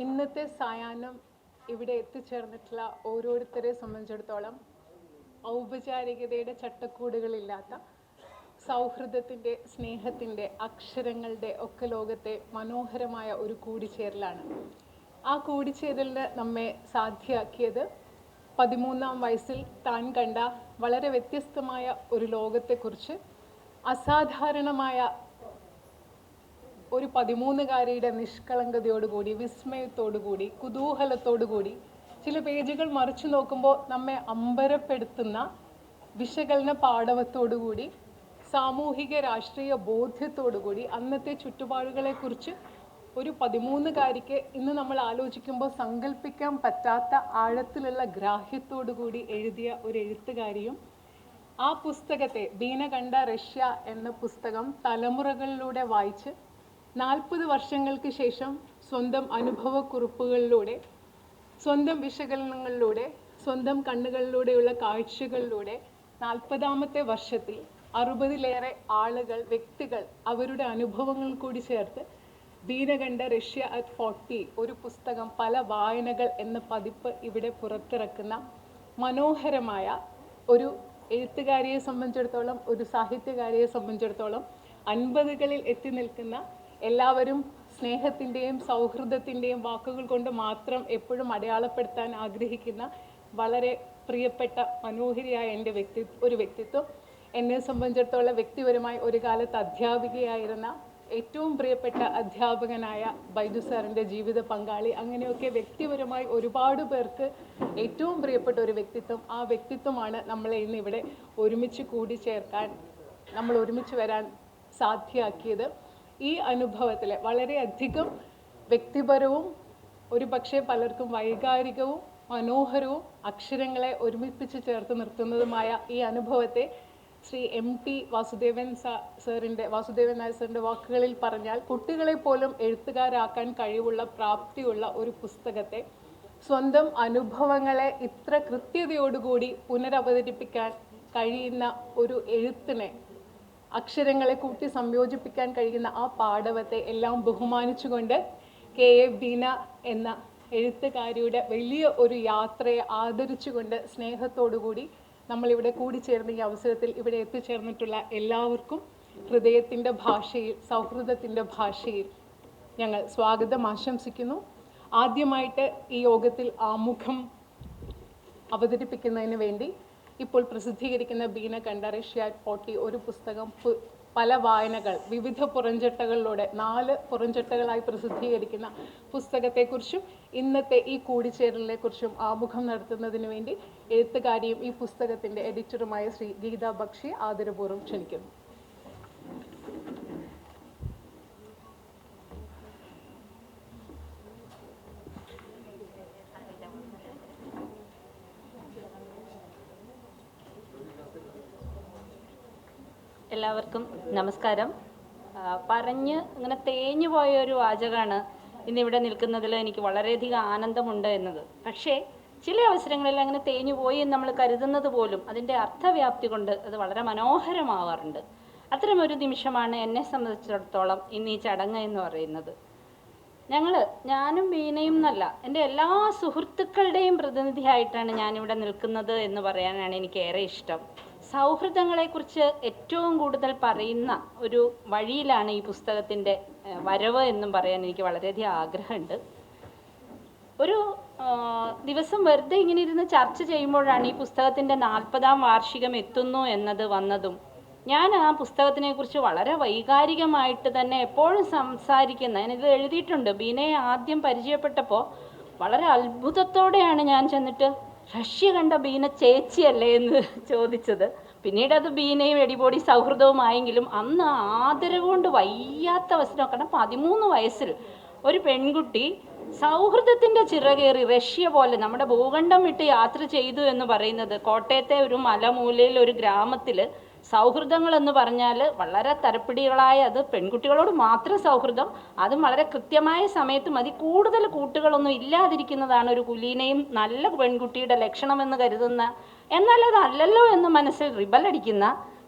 ഇന്നത്തെ സായാഹ്നം ഇവിടെ എത്തിച്ചേർന്നിട്ടുള്ള ഓരോരുത്തരെ സംബന്ധിച്ചിടത്തോളം ഔപചാരികതയുടെ ചട്ടക്കൂടുകളില്ലാത്ത സൗഹൃദത്തിൻ്റെ, സ്നേഹത്തിൻ്റെ, അക്ഷരങ്ങളുടെ ഒക്കെ ലോകത്തെ മനോഹരമായ ഒരു കൂടിച്ചേരലാണ്. ആ കൂടിച്ചേരലിന് നമ്മെ സാധ്യമാക്കിയത് 13-ാം വയസ്സിൽ താൻ കണ്ട വളരെ വ്യത്യസ്തമായ ഒരു ലോകത്തെക്കുറിച്ച് അസാധാരണമായ ഒരു 13-കാരിയുടെ നിഷ്കളങ്കതയോടുകൂടി, വിസ്മയത്തോടുകൂടി, കുതൂഹലത്തോടുകൂടി ചില പേജുകൾ മറിച്ചു നോക്കുമ്പോൾ നമ്മെ അമ്പരപ്പെടുത്തുന്ന വിശകലന പാടവത്തോടുകൂടി, സാമൂഹിക രാഷ്ട്രീയ ബോധ്യത്തോടുകൂടി അന്നത്തെ ചുറ്റുപാടുകളെക്കുറിച്ച് ഒരു 13-കാരിക്ക് ഇന്ന് നമ്മൾ ആലോചിക്കുമ്പോൾ സങ്കല്പിക്കാൻ പറ്റാത്ത ആഴത്തിലുള്ള ഗ്രാഹ്യത്തോടുകൂടി എഴുതിയ ഒരു എഴുത്തുകാരിയും, ആ പുസ്തകത്തെ ബീന കണ്ട റഷ്യ എന്ന പുസ്തകം തലമുറകളിലൂടെ വായിച്ച് 40 വർഷങ്ങൾക്ക് ശേഷം സ്വന്തം അനുഭവക്കുറിപ്പുകളിലൂടെ, സ്വന്തം വിശകലനങ്ങളിലൂടെ, സ്വന്തം കണ്ണുകളിലൂടെയുള്ള കാഴ്ചകളിലൂടെ 40-ാമത്തെ വർഷത്തിൽ 60-ലേറെ ആളുകൾ, വ്യക്തികൾ അവരുടെ അനുഭവങ്ങൾ കൂടി ചേർത്ത് ബീന കണ്ട റഷ്യ അറ്റ് 40 ഒരു പുസ്തകം, പല വായനകൾ എന്ന പതിപ്പ് ഇവിടെ പുറത്തിറക്കുന്ന മനോഹരമായ ഒരു എഴുത്തുകാരിയെ സംബന്ധിച്ചിടത്തോളം, ഒരു സാഹിത്യകാരിയെ സംബന്ധിച്ചിടത്തോളം 50കളിൽ എത്തി നിൽക്കുന്ന എല്ലാവരും സ്നേഹത്തിൻ്റെയും സൗഹൃദത്തിൻ്റെയും വാക്കുകൾ കൊണ്ട് മാത്രം എപ്പോഴും അടയാളപ്പെടുത്താൻ ആഗ്രഹിക്കുന്ന വളരെ പ്രിയപ്പെട്ട മനോഹരിയായ എൻ്റെ ഒരു വ്യക്തിത്വം, എന്നെ സംബന്ധിച്ചിടത്തോളം വ്യക്തിപരമായി ഒരു കാലത്ത് അധ്യാപികയായിരുന്ന ഏറ്റവും പ്രിയപ്പെട്ട അധ്യാപകനായ ബൈജു സാറിൻ്റെ ജീവിത പങ്കാളി, അങ്ങനെയൊക്കെ വ്യക്തിപരമായി ഒരുപാട് പേർക്ക് ഏറ്റവും പ്രിയപ്പെട്ട ഒരു വ്യക്തിത്വം. ആ വ്യക്തിത്വമാണ് നമ്മളെ ഇന്ന് ഇവിടെ ഒരുമിച്ച് കൂടിച്ചേർക്കാൻ, നമ്മൾ ഒരുമിച്ച് വരാൻ സാധ്യമാക്കിയത്. ഈ അനുഭവത്തിൽ വളരെയധികം വ്യക്തിപരവും ഒരു പക്ഷേ പലർക്കും വൈകാരികവും മനോഹരവും അക്ഷരങ്ങളെ ഒരുമിപ്പിച്ച് ചേർത്ത് നിർത്തുന്നതുമായ ഈ അനുഭവത്തെ ശ്രീ MT വാസുദേവൻ നായർ സാറിൻ്റെ വാക്കുകളിൽ പറഞ്ഞാൽ, കുട്ടികളെ പോലും എഴുത്തുകാരാക്കാൻ കഴിവുള്ള, പ്രാപ്തിയുള്ള ഒരു പുസ്തകത്തെ, സ്വന്തം അനുഭവങ്ങളെ ഇത്ര കൃത്യതയോടുകൂടി പുനരവതരിപ്പിക്കാൻ കഴിയുന്ന ഒരു എഴുത്തിനെ, അക്ഷരങ്ങളെ കൂട്ടി സംയോജിപ്പിക്കാൻ കഴിയുന്ന ആ പാടവത്തെ എല്ലാം ബഹുമാനിച്ചുകൊണ്ട് KA ബീന എന്ന എഴുത്തുകാരിയുടെ വലിയ ഒരു യാത്രയെ ആദരിച്ചുകൊണ്ട് സ്നേഹത്തോടുകൂടി നമ്മളിവിടെ കൂടിച്ചേർന്ന ഈ അവസരത്തിൽ ഇവിടെ എത്തിച്ചേർന്നിട്ടുള്ള എല്ലാവർക്കും ഹൃദയത്തിൻ്റെ ഭാഷയിൽ, സൗഹൃദത്തിൻ്റെ ഭാഷയിൽ ഞങ്ങൾ സ്വാഗതം ആശംസിക്കുന്നു. ആദ്യമായിട്ട് ഈ യോഗത്തിൽ ആമുഖം അവതരിപ്പിക്കുന്നതിന് വേണ്ടി ഇപ്പോൾ പ്രസിദ്ധീകരിക്കുന്ന ബീന കണ്ട റഷ്യ അറ്റ് 40 ഒരു പുസ്തകം, പല വായനകൾ, വിവിധ പുറംചട്ടകളിലൂടെ 4 പുറംചട്ടകളായി പ്രസിദ്ധീകരിക്കുന്ന പുസ്തകത്തെക്കുറിച്ചും ഇന്നത്തെ ഈ കൂടിച്ചേരലിനെക്കുറിച്ചും ആമുഖം നടത്തുന്നതിന് വേണ്ടി എഴുത്തുകാരിയും ഈ പുസ്തകത്തിൻ്റെ എഡിറ്ററുമായ ശ്രീ ഗീത ബക്ഷി ആദരപൂർവ്വം ക്ഷണിക്കുന്നു. എല്ലാവർക്കും നമസ്കാരം. പറഞ്ഞ് ഇങ്ങനെ തേഞ്ഞു പോയൊരു വാചകമാണ് ഇന്നിവിടെ നിൽക്കുന്നതിൽ എനിക്ക് വളരെയധികം ആനന്ദമുണ്ട് എന്നത്. പക്ഷേ ചില അവസരങ്ങളിൽ അങ്ങനെ തേഞ്ഞു പോയി എന്ന് നമ്മൾ കരുതുന്നത് പോലും അതിൻ്റെ അർത്ഥവ്യാപ്തി കൊണ്ട് അത് വളരെ മനോഹരമാവാറുണ്ട്. അത്തരമൊരു നിമിഷമാണ് എന്നെ സംബന്ധിച്ചിടത്തോളം ഇന്ന് ഈ ചടങ്ങ് എന്ന് പറയുന്നത്. ഞാനും ബീനയും എന്നല്ല, എൻ്റെ എല്ലാ സുഹൃത്തുക്കളുടെയും പ്രതിനിധിയായിട്ടാണ് ഞാനിവിടെ നിൽക്കുന്നത് എന്ന് പറയാനാണ് എനിക്കേറെ ഇഷ്ടം. സൗഹൃദങ്ങളെക്കുറിച്ച് ഏറ്റവും കൂടുതൽ പറയുന്ന ഒരു വഴിയിലാണ് ഈ പുസ്തകത്തിൻ്റെ വരവ് എന്നും പറയാൻ എനിക്ക് വളരെയധികം ആഗ്രഹമുണ്ട്. ഒരു ദിവസം വെറുതെ ഇങ്ങനെ ഇരുന്ന് ചർച്ച ചെയ്യുമ്പോഴാണ് ഈ പുസ്തകത്തിൻ്റെ 40-ാം വാർഷികം എത്തുന്നു എന്നത് വന്നതും, ഞാൻ ആ പുസ്തകത്തിനെക്കുറിച്ച് വളരെ വൈകാരികമായിട്ട് തന്നെ എപ്പോഴും ഞാനിത് എഴുതിയിട്ടുണ്ട്. ബീനയെ ആദ്യം പരിചയപ്പെട്ടപ്പോൾ വളരെ അത്ഭുതത്തോടെയാണ് ഞാൻ ചെന്നിട്ട് റഷ്യ കണ്ട ബീന ചേച്ചിയല്ലേ എന്ന് ചോദിച്ചത്. പിന്നീട് അത് ബീനയും എടിപൊടി സൗഹൃദവുമായെങ്കിലും അന്ന് ആദരവ് കൊണ്ട് വയ്യാത്ത അവസരം. കാരണം 13 വയസ്സിൽ ഒരു പെൺകുട്ടി സൗഹൃദത്തിൻ്റെ ചിറകേറി റഷ്യ പോലെ നമ്മുടെ ഭൂഖണ്ഡം വിട്ട് യാത്ര ചെയ്തു എന്ന് പറയുന്നത്, കോട്ടയത്തെ ഒരു മലമൂലയിൽ ഒരു ഗ്രാമത്തിൽ സൗഹൃദങ്ങൾ എന്ന് പറഞ്ഞാൽ വളരെ തരപ്പിടികളായ, അത് പെൺകുട്ടികളോട് മാത്രം സൗഹൃദം, അതും വളരെ കൃത്യമായ സമയത്ത് മതി, കൂടുതൽ കൂട്ടുകളൊന്നും ഇല്ലാതിരിക്കുന്നതാണ് ഒരു കുലീനയും നല്ല പെൺകുട്ടിയുടെ ലക്ഷണമെന്ന് കരുതുന്ന, എന്നാൽ അതല്ലല്ലോ എന്ന് മനസ്സിൽ റിബലടിക്കുന്ന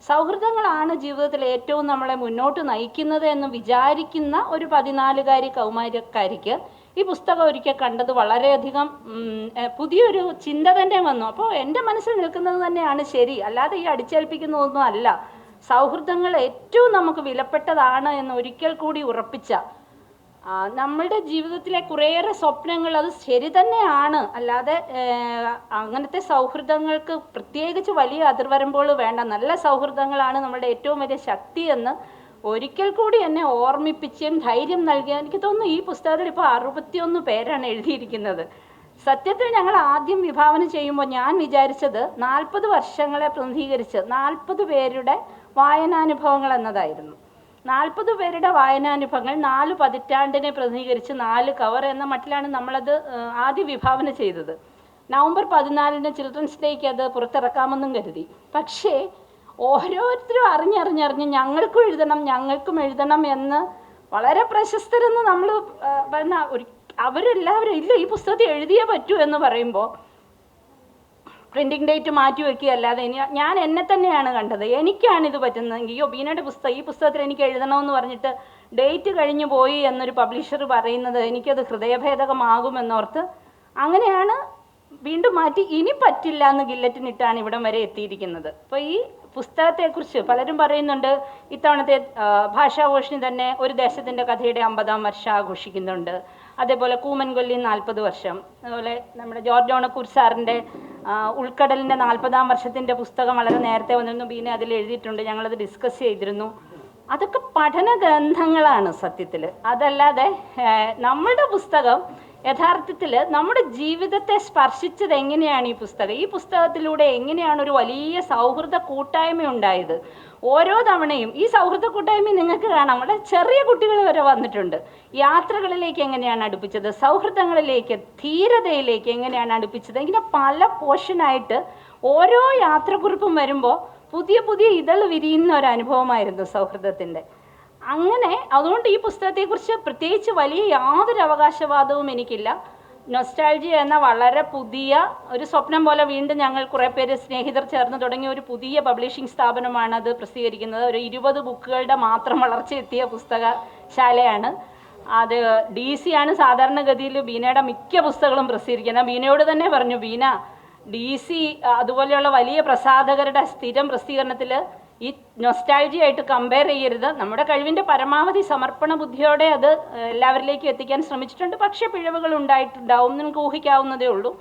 സൗഹൃദങ്ങളാണ് ജീവിതത്തിൽ ഏറ്റവും നമ്മളെ മുന്നോട്ട് നയിക്കുന്നത് എന്ന് വിചാരിക്കുന്ന ഒരു 14-കാരി കൗമാരക്കാരിക്ക് ഈ പുസ്തകം ഒരിക്കൽ കണ്ടത് വളരെയധികം പുതിയൊരു ചിന്ത തന്നെ വന്നു. അപ്പോൾ എൻ്റെ മനസ്സിൽ നിൽക്കുന്നത് തന്നെയാണ് ശരി, അല്ലാതെ ഈ അടിച്ചേൽപ്പിക്കുന്നതൊന്നും അല്ല. സൗഹൃദങ്ങൾ ഏറ്റവും നമുക്ക് വിലപ്പെട്ടതാണ് എന്ന് ഒരിക്കൽ കൂടി ഉറപ്പിച്ച നമ്മളുടെ ജീവിതത്തിലെ കുറേയേറെ സ്വപ്നങ്ങൾ അത് ശരി തന്നെയാണ്. അല്ലാതെ അങ്ങനത്തെ സൗഹൃദങ്ങൾക്ക് പ്രത്യേകിച്ച് വലിയ അതിർവരമ്പുകൾ വേണ്ട. നല്ല സൗഹൃദങ്ങളാണ് നമ്മളുടെ ഏറ്റവും വലിയ ശക്തി എന്ന് ഒരിക്കൽ കൂടി എന്നെ ഓർമ്മിപ്പിച്ചും ധൈര്യം നൽകിയ, എനിക്ക് തോന്നുന്നു ഈ പുസ്തകത്തിൽ ഇപ്പോൾ 61 പേരാണ് എഴുതിയിരിക്കുന്നത്. സത്യത്തിൽ ഞങ്ങൾ ആദ്യം വിഭാവന ചെയ്യുമ്പോൾ ഞാൻ വിചാരിച്ചത് 40 വർഷങ്ങളെ പ്രതിനിധീകരിച്ച് 40 പേരുടെ വായനാനുഭവങ്ങൾ എന്നതായിരുന്നു. 40 പേരുടെ വായനാനുഭവങ്ങൾ 4 പതിറ്റാണ്ടിനെ പ്രതിനിധീകരിച്ച് 4 കവർ എന്ന മട്ടിലാണ് നമ്മളത് ആദ്യം വിഭാവന ചെയ്തത്. നവംബർ 14 ചിൽഡ്രൻസ് ഡേക്ക് അത് പുറത്തിറക്കാമെന്നും കരുതി. പക്ഷേ ഓരോരുത്തരും അറിഞ്ഞറിഞ്ഞ് ഞങ്ങൾക്കും എഴുതണം എന്ന് വളരെ പ്രശസ്തരെന്ന് നമ്മൾ പറഞ്ഞ അവരെല്ലാവരും ഇല്ല ഈ പുസ്തകത്തിൽ എഴുതിയേ പറ്റൂ എന്ന് പറയുമ്പോൾ പ്രിൻറ്റിംഗ് ഡേറ്റ് മാറ്റി വയ്ക്കുകയല്ലാതെ ഞാൻ എന്നെ തന്നെയാണ് കണ്ടത്. എനിക്കാണിത് പറ്റുന്നതെങ്കിൽ ബീനയുടെ പുസ്തകം ഈ പുസ്തകത്തിൽ എനിക്ക് എഴുതണമെന്ന് പറഞ്ഞിട്ട് ഡേറ്റ് കഴിഞ്ഞു പോയി എന്നൊരു പബ്ലിഷർ പറയുന്നത് എനിക്കത് ഹൃദയഭേദകമാകുമെന്നോർത്ത് അങ്ങനെയാണ് വീണ്ടും മാറ്റി ഇനി പറ്റില്ല എന്ന് ഗില്ലറ്റിനിട്ടാണ് ഇവിടം വരെ എത്തിയിരിക്കുന്നത്. അപ്പോൾ ഈ പുസ്തകത്തെക്കുറിച്ച് പലരും പറയുന്നുണ്ട്, ഇത്തവണത്തെ ഭാഷാഘോഷിണി തന്നെ ഒരു ദേശത്തിൻ്റെ കഥയുടെ 50-ാം വർഷം ആഘോഷിക്കുന്നുണ്ട്. അതേപോലെ കൂമൻകൊല്ലി 40 വർഷം, അതുപോലെ നമ്മുടെ ജോർജ് ഓണക്കൂർ സാറിൻ്റെ ഉൾക്കടലിൻ്റെ 40-ാം വർഷത്തിൻ്റെ പുസ്തകം വളരെ നേരത്തെ വന്നിരുന്നു. ബീനെ അതിൽ എഴുതിയിട്ടുണ്ട്, ഞങ്ങളത് ഡിസ്കസ് ചെയ്തിരുന്നു. അതൊക്കെ പഠന ഗ്രന്ഥങ്ങളാണ് സത്യത്തിൽ. അതല്ലാതെ നമ്മളുടെ പുസ്തകം യഥാർത്ഥത്തിൽ നമ്മുടെ ജീവിതത്തെ സ്പർശിച്ചത് എങ്ങനെയാണ് ഈ പുസ്തകത്തിലൂടെ എങ്ങനെയാണ് ഒരു വലിയ സൗഹൃദ കൂട്ടായ്മ ഉണ്ടായത്. ഓരോ തവണയും ഈ സൗഹൃദ കൂട്ടായ്മ നിങ്ങൾക്ക് കാണാം, വളരെ ചെറിയ കുട്ടികൾ വരെ വന്നിട്ടുണ്ട്. യാത്രകളിലേക്ക് എങ്ങനെയാണ് അടുപ്പിച്ചത്, സൗഹൃദങ്ങളിലേക്ക്, ധീരതയിലേക്ക് എങ്ങനെയാണ് അടുപ്പിച്ചത്, ഇങ്ങനെ പല പോർഷനായിട്ട് ഓരോ യാത്രക്കുറിപ്പും വരുമ്പോൾ പുതിയ പുതിയ ഇതൾ വിരിയുന്ന ഒരു അനുഭവമായിരുന്നു സൗഹൃദത്തിൻ്റെ. അങ്ങനെ അതുകൊണ്ട് ഈ പുസ്തകത്തെക്കുറിച്ച് പ്രത്യേകിച്ച് വലിയ യാതൊരു അവകാശവാദവും എനിക്കില്ല. നൊസ്റ്റാൾജിയ എന്ന വളരെ പുതിയ ഒരു സ്വപ്നം പോലെ വീണ്ടും ഞങ്ങൾ കുറേ പേര് സ്നേഹിതർ ചേർന്ന് തുടങ്ങിയ ഒരു പുതിയ പബ്ലിഷിംഗ് സ്ഥാപനമാണ് അത് പ്രസിദ്ധീകരിക്കുന്നത്. ഒരു 20 ബുക്കുകളുടെ മാത്രം വളർച്ചയെത്തിയ പുസ്തകശാലയാണ് അത്. DC ആണ് സാധാരണഗതിയിൽ ബീനയുടെ മിക്ക പുസ്തകങ്ങളും പ്രസിദ്ധീകരിക്കുന്നത്. ബീനയോട് തന്നെ പറഞ്ഞു, ബീന DC അതുപോലെയുള്ള വലിയ പ്രസാധകരുടെ സ്ഥിരം പ്രസിദ്ധീകരണത്തിൽ ഈ നൊസ്റ്റാൾജിയായിട്ട് കമ്പയർ ചെയ്യരുത്. നമ്മുടെ കഴിവിൻ്റെ പരമാവധി സമർപ്പണ ബുദ്ധിയോടെ അത് എല്ലാവരിലേക്കും എത്തിക്കാൻ ശ്രമിച്ചിട്ടുണ്ട്. പക്ഷേ പിഴവുകൾ ഉണ്ടായിട്ടുണ്ടാവും, നിങ്ങൾക്ക് ഊഹിക്കാവുന്നതേ ഉള്ളൂ.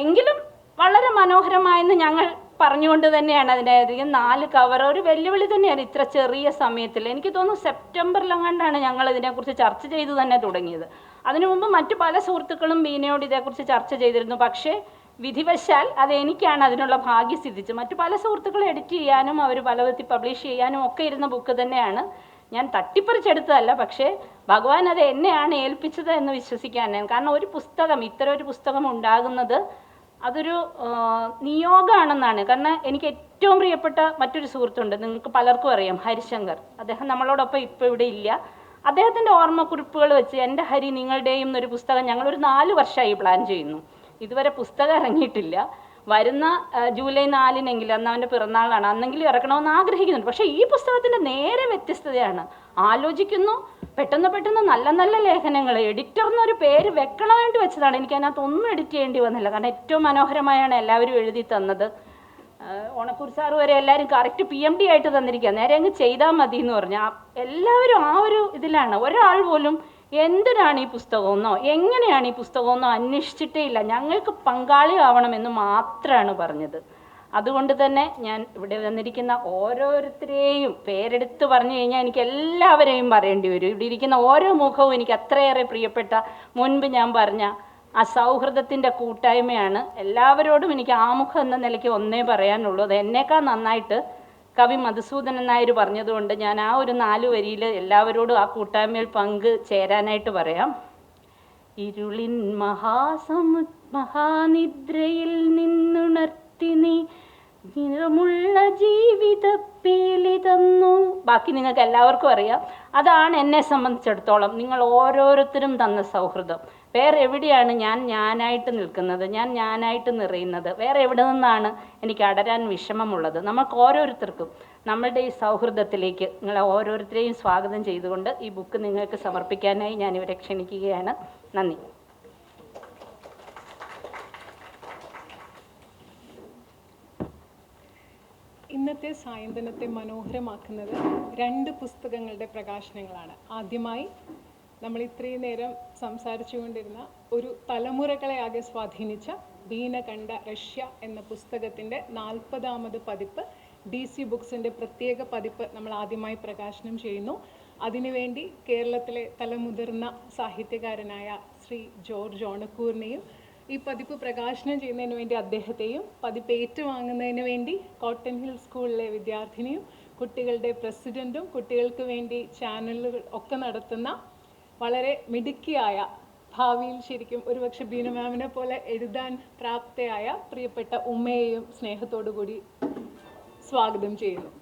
എങ്കിലും വളരെ മനോഹരമായെന്ന് ഞങ്ങൾ പറഞ്ഞുകൊണ്ട് തന്നെയാണ് അതിനായിരിക്കും 4 കവർ. ഒരു വെല്ലുവിളി തന്നെയാണ് ഇത്ര ചെറിയ സമയത്തിൽ. എനിക്ക് തോന്നുന്നു സെപ്റ്റംബറിലെങ്ങാണ്ടാണ് ഞങ്ങൾ ഇതിനെക്കുറിച്ച് ചർച്ച ചെയ്ത് തന്നെ തുടങ്ങിയത്. അതിനു മുമ്പ് മറ്റു പല സുഹൃത്തുക്കളും ബീനയോട് ഇതേക്കുറിച്ച് ചർച്ച ചെയ്തിരുന്നു. പക്ഷേ വിധിവശാൽ അത് എനിക്കാണ് അതിനുള്ള ഭാഗ്യം സിദ്ധിച്ചത്. മറ്റു പല സുഹൃത്തുക്കളും എഡിറ്റ് ചെയ്യാനും അവർ പല വിധത്തിൽ പബ്ലിഷ് ചെയ്യാനും ഒക്കെ ഇരുന്ന ബുക്ക് തന്നെയാണ്. ഞാൻ തട്ടിപ്പറിച്ചെടുത്തതല്ല, പക്ഷേ ഭഗവാൻ അത് എന്നെയാണ് ഏൽപ്പിച്ചത് എന്ന് വിശ്വസിക്കാൻ ഞാൻ. കാരണം ഒരു പുസ്തകം, ഇത്തരം ഒരു പുസ്തകം ഉണ്ടാകുന്നത് അതൊരു നിയോഗമാണെന്നാണ്. കാരണം എനിക്ക് ഏറ്റവും പ്രിയപ്പെട്ട മറ്റൊരു സുഹൃത്തുണ്ട്, നിങ്ങൾക്ക് പലർക്കും അറിയാം, ഹരിശങ്കർ. അദ്ദേഹം നമ്മളോടൊപ്പം ഇപ്പോൾ ഇവിടെ ഇല്ല. അദ്ദേഹത്തിൻ്റെ ഓർമ്മക്കുറിപ്പുകൾ വെച്ച് എൻ്റെ ഹരി നിങ്ങളുടെയും എന്നൊരു പുസ്തകം ഞങ്ങളൊരു 4 വർഷമായി പ്ലാൻ ചെയ്യുന്നു. ഇതുവരെ പുസ്തകം ഇറങ്ങിയിട്ടില്ല. വരുന്ന ജൂലൈ 4-നെങ്കിലും, അന്ന് അവൻ്റെ പിറന്നാളാണ്, അന്നെങ്കിലും ഇറക്കണമെന്ന് ആഗ്രഹിക്കുന്നുണ്ട്. പക്ഷേ ഈ പുസ്തകത്തിൻ്റെ നേരെ വ്യത്യസ്തതയാണ്. ആലോചിക്കുന്നു, പെട്ടെന്ന് നല്ല നല്ല ലേഖനങ്ങൾ, എഡിറ്റർ എന്നൊരു പേര് വെക്കണം വേണ്ടി വെച്ചതാണ്. എനിക്ക് അതിനകത്ത് ഒന്നും എഡിറ്റ് ചെയ്യേണ്ടി വന്നില്ല. കാരണം ഏറ്റവും മനോഹരമായാണ് എല്ലാവരും എഴുതി തന്നത്. ഓണക്കൂർ സാറ് വരെ എല്ലാവരും കറക്റ്റ് PMD ആയിട്ട് തന്നിരിക്കുക, നേരെ അങ്ങ് ചെയ്താൽ മതി എന്ന് പറഞ്ഞാൽ എല്ലാവരും ആ ഒരു ഇതിലാണ്. ഒരാൾ പോലും എന്തിനാണ് ഈ പുസ്തകമെന്നോ എങ്ങനെയാണ് ഈ പുസ്തകമെന്നോ അന്വേഷിച്ചിട്ടേ ഇല്ല. ഞങ്ങൾക്ക് പങ്കാളിയാവണമെന്ന് മാത്രമാണ് പറഞ്ഞത്. അതുകൊണ്ട് തന്നെ ഞാൻ ഇവിടെ വന്നിരിക്കുന്ന ഓരോരുത്തരെയും പേരെടുത്ത് പറഞ്ഞു കഴിഞ്ഞാൽ എനിക്ക് എല്ലാവരെയും പറയേണ്ടി വരും. ഇവിടെ ഇരിക്കുന്ന ഓരോ മുഖവും എനിക്ക് അത്രയേറെ പ്രിയപ്പെട്ട, മുൻപ് ഞാൻ പറഞ്ഞ ആ സൗഹൃദത്തിൻ്റെ കൂട്ടായ്മയാണ്. എല്ലാവരോടും എനിക്ക് ആമുഖം എന്ന നിലയ്ക്ക് ഒന്നേ പറയാനുള്ളൂ. അത് എന്നേക്കാൾ നന്നായിട്ട് കവി മധുസൂദനൻ നായർ പറഞ്ഞതുകൊണ്ട് ഞാൻ ആ ഒരു 4 വരിയിൽ എല്ലാവരോടും ആ കൂട്ടായ്മയിൽ പങ്ക് ചേരാനായിട്ട് പറയാം. ഇരുളിൻ മഹാനിദ്രയിൽ നിന്നുണർത്തി നീ നിറമുള്ള ജീവിതപ്പേലി തന്നു. ബാക്കി നിങ്ങൾക്ക് എല്ലാവർക്കും അറിയാം. അതാണ് എന്നെ സംബന്ധിച്ചിടത്തോളം നിങ്ങൾ ഓരോരുത്തരും തന്ന സൗഹൃദം. വേറെ എവിടെയാണ് ഞാനായിട്ട് നിൽക്കുന്നത്, ഞാനായിട്ട് നിറയുന്നത്? വേറെ എവിടെ നിന്നാണ് എനിക്ക് അടരാൻ വിഷമമുള്ളത്? നമുക്ക് ഓരോരുത്തർക്കും നമ്മളുടെ ഈ സൗഹൃദത്തിലേക്ക് നിങ്ങളെ ഓരോരുത്തരെയും സ്വാഗതം ചെയ്തുകൊണ്ട് ഈ ബുക്ക് നിങ്ങൾക്ക് സമർപ്പിക്കാനായി ഞാനിവരെ ക്ഷണിക്കുകയാണ്. നന്ദി. ഇന്നത്തെ സായന്തനത്തെ മനോഹരമാക്കുന്നത് 2 പുസ്തകങ്ങളുടെ പ്രകാശനങ്ങളാണ്. ആദ്യമായി നമ്മൾ ഇത്രയും നേരം സംസാരിച്ചുകൊണ്ടിരുന്ന ഒരു തലമുറകളെ ആകെ സ്വാധീനിച്ച ബീന കണ്ട റഷ്യ എന്ന പുസ്തകത്തിൻ്റെ 40ാമത് പതിപ്പ് DC ബുക്സിൻ്റെ പ്രത്യേക പതിപ്പ് നമ്മൾ ആദ്യമായി പ്രകാശനം ചെയ്യുന്നു. അതിനുവേണ്ടി കേരളത്തിലെ തലമുതിർന്ന സാഹിത്യകാരനായ ശ്രീ ജോർജ് ഓണക്കൂറിനെയും ഈ പതിപ്പ് പ്രകാശനം ചെയ്യുന്നതിന് വേണ്ടി അദ്ദേഹത്തെയും പതിപ്പ് ഏറ്റുവാങ്ങുന്നതിന് വേണ്ടി കോട്ടൺ ഹിൽ സ്കൂളിലെ വിദ്യാർത്ഥിനിയും കുട്ടികളുടെ പ്രസിഡൻറ്റും കുട്ടികൾക്ക് വേണ്ടി ചാനലുകൾ ഒക്കെ നടത്തുന്ന വളരെ മിടുക്കിയായ, ഭാവിയിൽ ശരിക്കും ഒരുപക്ഷെ ബീന മാമിനെ പോലെ എഴുതാൻ പ്രാപ്തയായ പ്രിയപ്പെട്ട ഉമ്മയെയും സ്നേഹത്തോടു കൂടി സ്വാഗതം ചെയ്യുന്നു.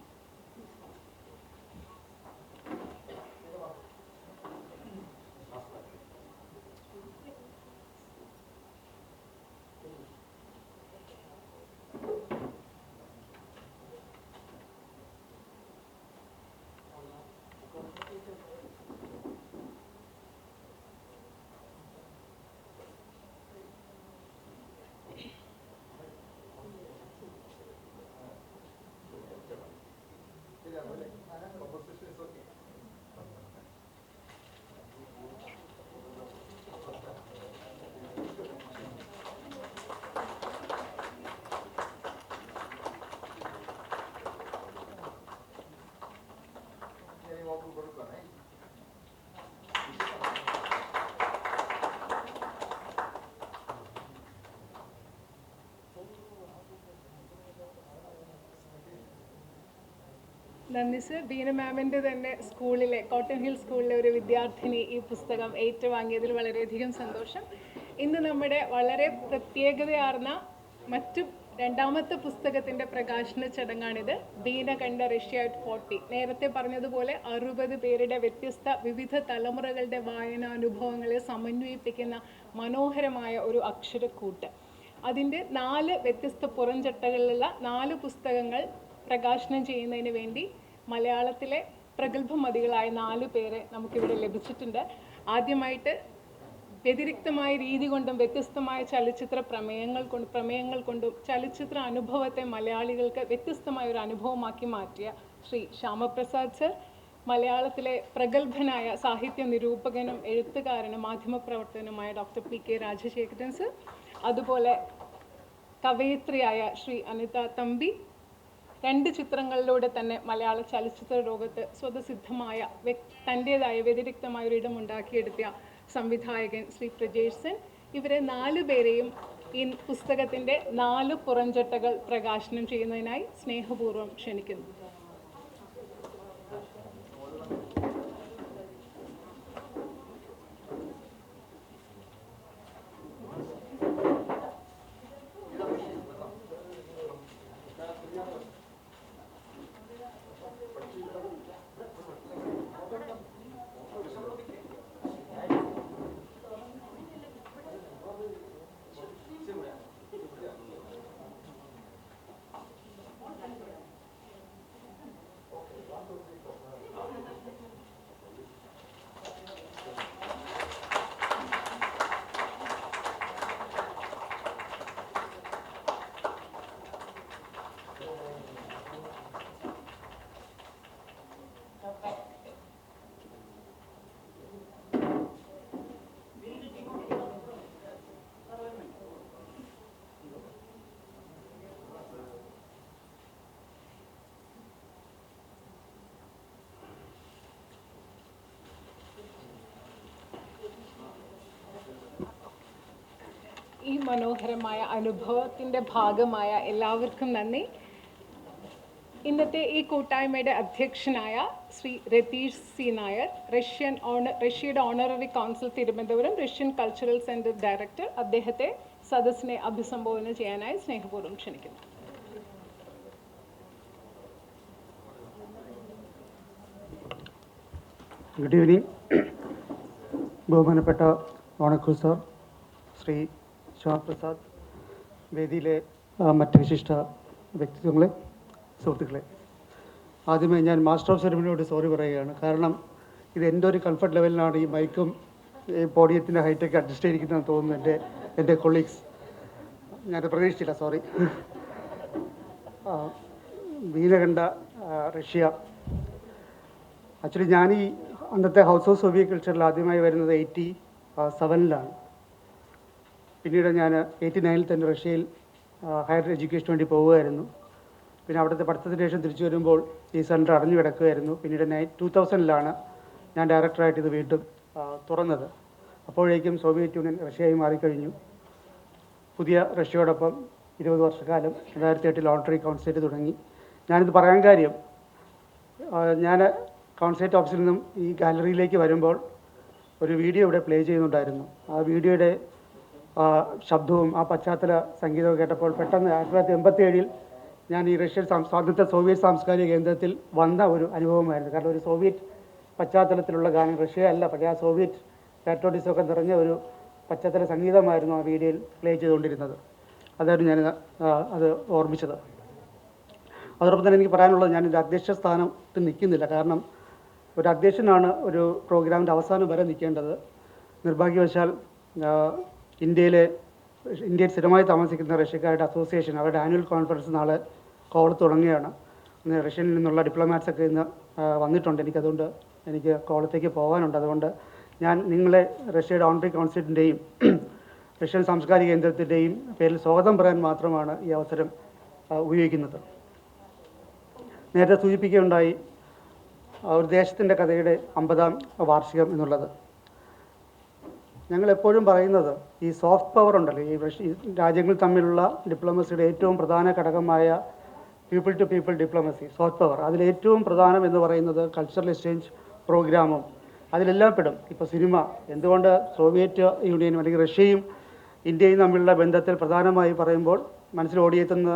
നന്ദി സർ. ബീന മാമിൻ്റെ തന്നെ സ്കൂളിലെ, കോട്ടൺ ഹിൽ സ്കൂളിലെ ഒരു വിദ്യാർത്ഥിനി ഈ പുസ്തകം ഏറ്റുവാങ്ങിയതിൽ വളരെയധികം സന്തോഷം. ഇന്ന് നമ്മുടെ വളരെ പ്രത്യേകതയാർന്ന മറ്റു 2ാമത്തെ പുസ്തകത്തിൻ്റെ പ്രകാശന ചടങ്ങാണിത്. ബീന കണ്ട റഷ്യ അറ്റ് 40. നേരത്തെ പറഞ്ഞതുപോലെ 60 പേരുടെ വിവിധ തലമുറകളുടെ വായനാനുഭവങ്ങളെ സമന്വയിപ്പിക്കുന്ന മനോഹരമായ ഒരു അക്ഷരക്കൂട്ട്. അതിൻ്റെ 4 വ്യത്യസ്ത പുറംചട്ടകളിലുള്ള 4 പുസ്തകങ്ങൾ പ്രകാശനം ചെയ്യുന്നതിന് വേണ്ടി മലയാളത്തിലെ പ്രഗത്ഭമതികളായ 4 പേരെ നമുക്കിവിടെ ലഭിച്ചിട്ടുണ്ട്. ആദ്യമായിട്ട് വ്യതിരിക്തമായ രീതി കൊണ്ടും വ്യത്യസ്തമായ ചലച്ചിത്ര പ്രമേയങ്ങൾ കൊണ്ടും ചലച്ചിത്ര അനുഭവത്തെ മലയാളികൾക്ക് വ്യത്യസ്തമായ ഒരു അനുഭവമാക്കി മാറ്റിയ ശ്രീ ശ്യാമപ്രസാദ് സർ, മലയാളത്തിലെ പ്രഗത്ഭനായ സാഹിത്യ നിരൂപകനും എഴുത്തുകാരനും മാധ്യമപ്രവർത്തകനുമായ ഡോക്ടർ PK രാജശേഖരൻ സർ, അതുപോലെ കവയിത്രിയായ ശ്രീ അനിത തമ്പി, 2 ചിത്രങ്ങളിലൂടെ തന്നെ മലയാള ചലച്ചിത്ര ലോകത്ത് സ്വതസിദ്ധമായ തൻ്റേതായ വ്യതിരിക്തമായ ഒരു ഇടമുണ്ടാക്കിയെടുത്ത സംവിധായകൻ ശ്രീ പ്രജേഷ് സെൻ. ഇവരെ 4 പേരെയും ഈ പുസ്തകത്തിൻ്റെ 4 പുറംചട്ടകൾ പ്രകാശനം ചെയ്യുന്നതിനായി സ്നേഹപൂർവ്വം ക്ഷണിക്കുന്നു. ഈ മനോഹരമായ അനുഭവത്തിൻ്റെ ഭാഗമായ എല്ലാവർക്കും നന്ദി. ഇന്നത്തെ ഈ കൂട്ടായ്മയുടെ അധ്യക്ഷനായ ശ്രീ രതീഷ് സി നായർ, റഷ്യയുടെ honorary council Thiruvananthapuram Russian cultural centre director, അദ്ദേഹത്തെ സദസ്സിനെ അഭിസംബോധന ചെയ്യാനായി സ്നേഹപൂർവ്വം ക്ഷണിക്കുന്നു. Good evening. ബഹുമാനപ്പെട്ട ഓണക്കൂർ സാർ, ശ്രീ ശ്യാമപ്രസാദ്, വേദിയിലെ മറ്റ് വിശിഷ്ട വ്യക്തിത്വങ്ങളെ, സുഹൃത്തുക്കളെ, ആദ്യമേ ഞാൻ മാസ്റ്റർ ഓഫ് സെറിമണിയോട് സോറി പറയുകയാണ്. കാരണം ഇത് എൻ്റെ ഒരു കംഫർട്ട് ലെവലിലാണ് ഈ മൈക്കും ഈ പോഡിയത്തിൻ്റെ ഹൈറ്റൊക്കെ അഡ്ജസ്റ്റ് ചെയ്തിരിക്കുന്നതെന്ന് തോന്നുന്നു എൻ്റെ കൊളീഗ്സ്. ഞാനത് പ്രതീക്ഷിച്ചില്ല, സോറി. വീന കണ്ട റഷ്യ. ആക്ച്വലി ഞാൻ ഈ അന്നത്തെ ഹൗസ് ഓഫ് സോവിയറ്റ് കൾച്ചറിൽ ആദ്യമായി വരുന്നത് 87-ലാണ്. പിന്നീട് ഞാൻ 89-ൽ തന്നെ റഷ്യയിൽ ഹയർ എഡ്യൂക്കേഷന് വേണ്ടി പോവുകയായിരുന്നു. പിന്നെ അവിടുത്തെ പഠിത്തത്തിന് ശേഷം തിരിച്ചു വരുമ്പോൾ ഈ സെൻറ്റർ അടഞ്ഞു കിടക്കുകയായിരുന്നു. പിന്നീട് 2000-ലാണ് ഞാൻ ഡയറക്ടറായിട്ട് ഇത് വീണ്ടും തുറന്നത്. അപ്പോഴേക്കും സോവിയറ്റ് യൂണിയൻ റഷ്യയായി മാറിക്കഴിഞ്ഞു. പുതിയ റഷ്യയോടൊപ്പം 20 വർഷക്കാലം 2008 ഓണററി കൗൺസിലേറ്റ് തുടങ്ങി. ഞാനിത് പറയാൻ കാര്യം, ഞാൻ കൗൺസിലേറ്റ് ഓഫീസിൽ നിന്നും ഈ ഗാലറിയിലേക്ക് വരുമ്പോൾ ഒരു വീഡിയോ ഇവിടെ പ്ലേ ചെയ്യുന്നുണ്ടായിരുന്നു. ആ വീഡിയോയുടെ ശബ്ദവും ആ പശ്ചാത്തല സംഗീതവും കേട്ടപ്പോൾ പെട്ടെന്ന് 1987-ൽ ഞാൻ ഈ റഷ്യൻ സ്വാതന്ത്ര്യ സോവിയറ്റ് സാംസ്കാരിക കേന്ദ്രത്തിൽ വന്ന ഒരു അനുഭവമായിരുന്നു. കാരണം ഒരു സോവിയറ്റ് പശ്ചാത്തലത്തിലുള്ള ഗാനം, റഷ്യ അല്ല, പക്ഷേ ആ സോവിയറ്റ് പാട്രിയോട്ടിസമൊക്കെ നിറഞ്ഞ ഒരു പശ്ചാത്തല സംഗീതമായിരുന്നു ആ വീഡിയോയിൽ പ്ലേ ചെയ്തുകൊണ്ടിരുന്നത്. അതായിരുന്നു ഞാൻ അത് ഓർമ്മിച്ചത്. അതോടൊപ്പം തന്നെ എനിക്ക് പറയാനുള്ളത്, ഞാനൊരു അധ്യക്ഷ സ്ഥാനത്ത് നിൽക്കുന്നില്ല. കാരണം ഒരു അധ്യക്ഷനാണ് ഒരു പ്രോഗ്രാമിൻ്റെ അവസാനം വരെ നിൽക്കേണ്ടത്. നിർഭാഗ്യവശാൽ ഇന്ത്യയിൽ സ്ഥിരമായി താമസിക്കുന്ന റഷ്യക്കാരുടെ അസോസിയേഷൻ അവരുടെ ആനുവൽ കോൺഫറൻസ് നാളെ കോവളത്ത് തുടങ്ങുകയാണ്. റഷ്യയിൽ നിന്നുള്ള ഡിപ്ലോമാറ്റ്സൊക്കെ ഇന്ന് വന്നിട്ടുണ്ട്. എനിക്ക് കോവളത്തേക്ക് പോകാനുണ്ട്. അതുകൊണ്ട് ഞാൻ നിങ്ങളെ റഷ്യയുടെ ഓണററി കൗൺസിലിൻ്റെയും റഷ്യൻ സാംസ്കാരിക കേന്ദ്രത്തിൻ്റെയും പേരിൽ സ്വാഗതം പറയാൻ മാത്രമാണ് ഈ അവസരം ഉപയോഗിക്കുന്നത്. നേരത്തെ സൂചിപ്പിക്കുകയുണ്ടായി ഒരു ദേശത്തിൻ്റെ കഥയുടെ 50-ാം വാർഷികം എന്നുള്ളത്. ഞങ്ങളെപ്പോഴും പറയുന്നത് ഈ സോഫ്റ്റ് പവർ ഉണ്ടല്ലോ, ഈ രാജ്യങ്ങൾ തമ്മിലുള്ള ഡിപ്ലോമസിയുടെ ഏറ്റവും പ്രധാന ഘടകമായ people to people diplomacy, soft power, അതിലേറ്റവും പ്രധാനം എന്ന് പറയുന്നത് കൾച്ചറൽ എക്സ്ചേഞ്ച് പ്രോഗ്രാമും അതിലെല്ലാം പെടും. ഇപ്പോൾ സിനിമ, എന്തുകൊണ്ട് സോവിയറ്റ് യൂണിയനും അല്ലെങ്കിൽ റഷ്യയും ഇന്ത്യയും തമ്മിലുള്ള ബന്ധത്തിൽ പ്രധാനമായി പറയുമ്പോൾ മനസ്സിൽ ഓടിയെത്തുന്ന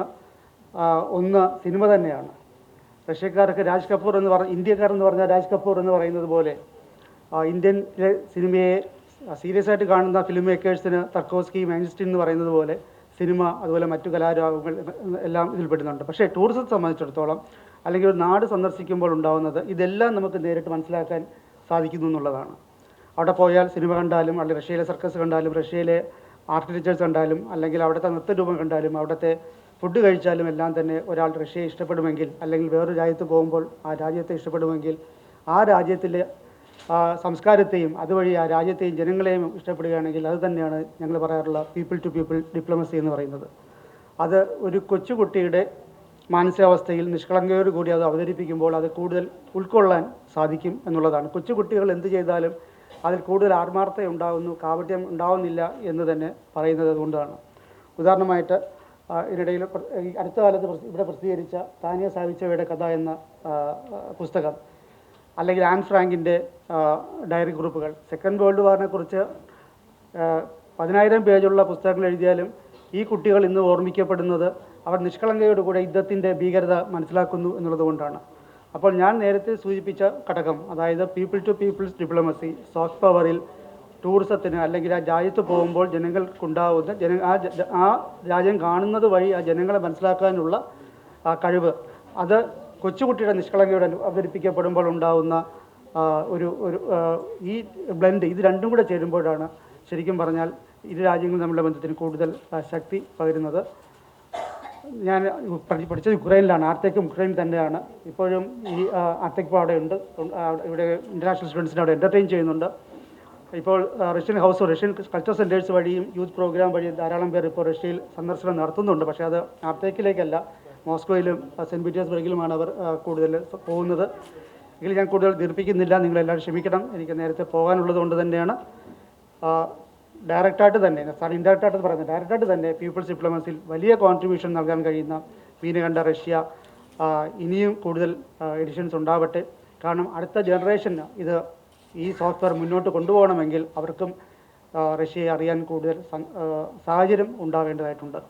ഒന്ന് സിനിമ തന്നെയാണ്. റഷ്യക്കാർക്ക് രാജ് കപൂർ എന്ന് ഇന്ത്യക്കാരെന്ന് പറഞ്ഞാൽ രാജ് കപൂർ എന്ന് പറയുന്നത് പോലെ ഇന്ത്യയിലെ സിനിമയെ സീരിയസ് ആയിട്ട് കാണുന്ന ഫിലിം മേക്കേഴ്സിന് തർക്കോസ്കി, മാഞ്ചസ്റ്റീൻ എന്ന് പറയുന്നത് പോലെ സിനിമ, അതുപോലെ മറ്റു കലാരൂപങ്ങൾ എല്ലാം ഇതിൽപ്പെടുന്നുണ്ട്. പക്ഷേ ടൂറിസത്തെ സംബന്ധിച്ചിടത്തോളം അല്ലെങ്കിൽ ഒരു നാട് സന്ദർശിക്കുമ്പോൾ ഉണ്ടാകുന്നത് ഇതെല്ലാം നമുക്ക് നേരിട്ട് മനസ്സിലാക്കാൻ സാധിക്കുന്നു എന്നുള്ളതാണ്. അവിടെ പോയാൽ സിനിമ കണ്ടാലും, അല്ലെങ്കിൽ റഷ്യയിലെ സർക്കസ് കണ്ടാലും, റഷ്യയിലെ ആർക്കിടെക്ചേഴ്സ് കണ്ടാലും, അല്ലെങ്കിൽ അവിടുത്തെ നൃത്തരൂപം കണ്ടാലും, അവിടുത്തെ ഫുഡ് കഴിച്ചാലും എല്ലാം തന്നെ ഒരാൾ റഷ്യയെ ഇഷ്ടപ്പെടുമെങ്കിൽ, അല്ലെങ്കിൽ വേറൊരു രാജ്യത്ത് പോകുമ്പോൾ ആ രാജ്യത്തെ ഇഷ്ടപ്പെടുമെങ്കിൽ, ആ രാജ്യത്തിലെ സംസ്കാരത്തെയും അതുവഴി ആ രാജ്യത്തെയും ജനങ്ങളെയും ഇഷ്ടപ്പെടുകയാണെങ്കിൽ അത് തന്നെയാണ് ഞങ്ങൾ പറയാറുള്ള പീപ്പിൾ ടു പീപ്പിൾ ഡിപ്ലോമസി എന്ന് പറയുന്നത്. അത് ഒരു കൊച്ചുകുട്ടിയുടെ മാനസികാവസ്ഥയിൽ നിഷ്കളങ്കയോടുകൂടി അത് അവതരിപ്പിക്കുമ്പോൾ അത് കൂടുതൽ ഉൾക്കൊള്ളാൻ സാധിക്കും എന്നുള്ളതാണ്. കൊച്ചുകുട്ടികൾ എന്ത് ചെയ്താലും അതിൽ കൂടുതൽ ആത്മാർത്ഥത ഉണ്ടാകുന്നു, കാപട്യം ഉണ്ടാവുന്നില്ല എന്ന് തന്നെ പറയുന്നത് അതുകൊണ്ടാണ്. ഉദാഹരണമായിട്ട് ഇതിനിടയിൽ അടുത്ത കാലത്ത് ഇവിടെ പ്രസിദ്ധീകരിച്ച താനിയ സാവിച്ചവയുടെ കഥ എന്ന പുസ്തകം, അല്ലെങ്കിൽ ആൻ ഫ്രാങ്കിൻ്റെ ഡയറി കുറിപ്പുകൾ, സെക്കൻഡ് വേൾഡ് വാറിനെക്കുറിച്ച് 10,000 പേജുള്ള പുസ്തകങ്ങൾ എഴുതിയാലും ഈ കുട്ടികൾ ഇന്ന് ഓർമ്മിക്കപ്പെടുന്നത് അവർ നിഷ്കളങ്കയോടുകൂടെ യുദ്ധത്തിൻ്റെ ഭീകരത മനസ്സിലാക്കുന്നു എന്നുള്ളത് കൊണ്ടാണ്. അപ്പോൾ ഞാൻ നേരത്തെ സൂചിപ്പിച്ച ഘടകം, അതായത് people to peoples diplomacy, soft പവറിൽ ടൂറിസത്തിന് അല്ലെങ്കിൽ ആ രാജ്യത്ത് പോകുമ്പോൾ ജനങ്ങൾക്കുണ്ടാവുന്ന ആ രാജ്യം കാണുന്നത് വഴി ആ ജനങ്ങളെ മനസ്സിലാക്കാനുള്ള ആ കഴിവ്, അത് കൊച്ചുകുട്ടിയുടെ നിഷ്കളങ്കയോടെ അവതരിപ്പിക്കപ്പെടുമ്പോൾ ഉണ്ടാകുന്ന ഈ ബ്ലെൻഡ്, ഇത് രണ്ടും കൂടെ ചേരുമ്പോഴാണ് ശരിക്കും പറഞ്ഞാൽ ഇരു രാജ്യങ്ങളും തമ്മിലുള്ള ബന്ധത്തിന് കൂടുതൽ ശക്തി പകരുന്നത്. ഞാൻ പഠിച്ചത് യുക്രൈനിലാണ്, ആർത്തേക്കും യുക്രൈൻ തന്നെയാണ്. ഇപ്പോഴും ഈ ആർത്തേക്ക് ഇപ്പോൾ അവിടെ ഉണ്ട്, ഇവിടെ ഇൻ്റർനാഷണൽ സ്റ്റുഡൻസിനെ അവിടെ എൻ്റർടൈൻ ചെയ്യുന്നുണ്ട്. ഇപ്പോൾ Russian house, Russian culture centres വഴിയും യൂത്ത് പ്രോഗ്രാം വഴി ധാരാളം പേർ ഇപ്പോൾ റഷ്യയിൽ സന്ദർശനം നടത്തുന്നുണ്ട്. പക്ഷേ അത് ആർത്തേക്കിലേക്കല്ല, മോസ്കോയിലും സെൻറ്റ് പീറ്റേഴ്സ്ബർഗിലുമാണ് അവർ കൂടുതൽ പോകുന്നത്. എങ്കിൽ ഞാൻ കൂടുതൽ ദീർഘിപ്പിക്കുന്നില്ല, നിങ്ങളെല്ലാവരും ക്ഷമിക്കണം, എനിക്ക് നേരത്തെ പോകാനുള്ളത് കൊണ്ട് തന്നെയാണ്. ഡയറക്റ്റായിട്ട് തന്നെ, ഇൻഡയറക്റ്റായിട്ട് പറയുന്നത്, ഡയറക്റ്റായിട്ട് തന്നെ പീപ്പിൾസ് ഡിപ്ലോമസിയിൽ വലിയ കോൺട്രിബ്യൂഷൻ നൽകാൻ കഴിയുന്ന വീന കണ്ട റഷ്യ ഇനിയും കൂടുതൽ എഡിഷൻസ് ഉണ്ടാവട്ടെ. കാരണം അടുത്ത ജനറേഷന് ഈ സോഫ്റ്റ്വെയർ മുന്നോട്ട് കൊണ്ടുപോകണമെങ്കിൽ അവർക്കും റഷ്യയെ അറിയാൻ കൂടുതൽ സാഹചര്യം ഉണ്ടാവേണ്ടതായിട്ടുണ്ട്.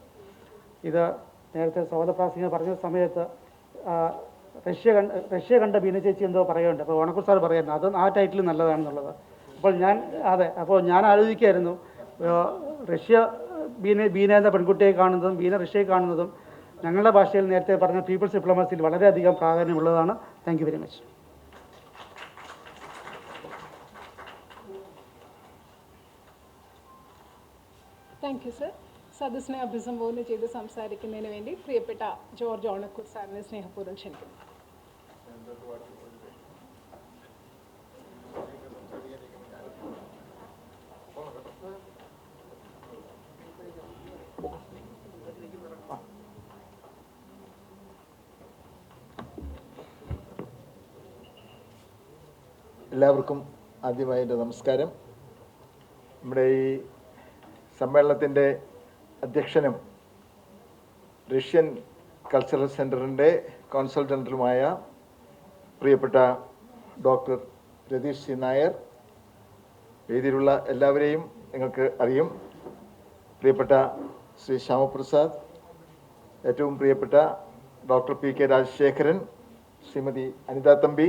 ഇത് നേരത്തെ സ്വാഗതപ്രാസംഗിക പറഞ്ഞ സമയത്ത് റഷ്യ കണ്ട ബീന ചേച്ചി എന്തോ പറയുന്നുണ്ട്. അപ്പോൾ ഓണക്കൂർ സാർ പറയുന്നത് അത് ആ ടൈറ്റിൽ നല്ലതാണെന്നുള്ളത്. അപ്പോൾ ഞാൻ ആലോചിക്കുകയായിരുന്നു, റഷ്യ ബീന എന്ന പെൺകുട്ടിയെ കാണുന്നതും ബീന റഷ്യയെ കാണുന്നതും ഞങ്ങളുടെ ഭാഷയിൽ നേരത്തെ പറഞ്ഞ പീപ്പിൾസ് ഡിപ്ലോമസിയിൽ വളരെയധികം പ്രാധാന്യമുള്ളതാണ്. Thank you very much. Thank you sir. സദസ്സിനെ അഭിസംബോധന ചെയ്ത് സംസാരിക്കുന്നതിന് വേണ്ടി പ്രിയപ്പെട്ട ജോർജ് ഓണക്കൂർ സാറിനെ സ്നേഹപൂർവ്വം ക്ഷണിക്കുന്നു. എല്ലാവർക്കും ആദ്യമായി എൻ്റെ നമസ്കാരം. നമ്മുടെ ഈ സമ്മേളനത്തിൻ്റെ അധ്യക്ഷനും റഷ്യൻ കൾച്ചറൽ സെൻറ്ററിൻ്റെ കോൺസൽ ജനറലുമായ പ്രിയപ്പെട്ട ഡോക്ടർ രതീഷ് സി നായർ, വേദിയിലുള്ള എല്ലാവരെയും നിങ്ങൾക്ക് അറിയും. പ്രിയപ്പെട്ട ശ്രീ ശ്യാമപ്രസാദ്, ഏറ്റവും പ്രിയപ്പെട്ട doctor P K Rajasekharan, Shrimati Anitha Thampi,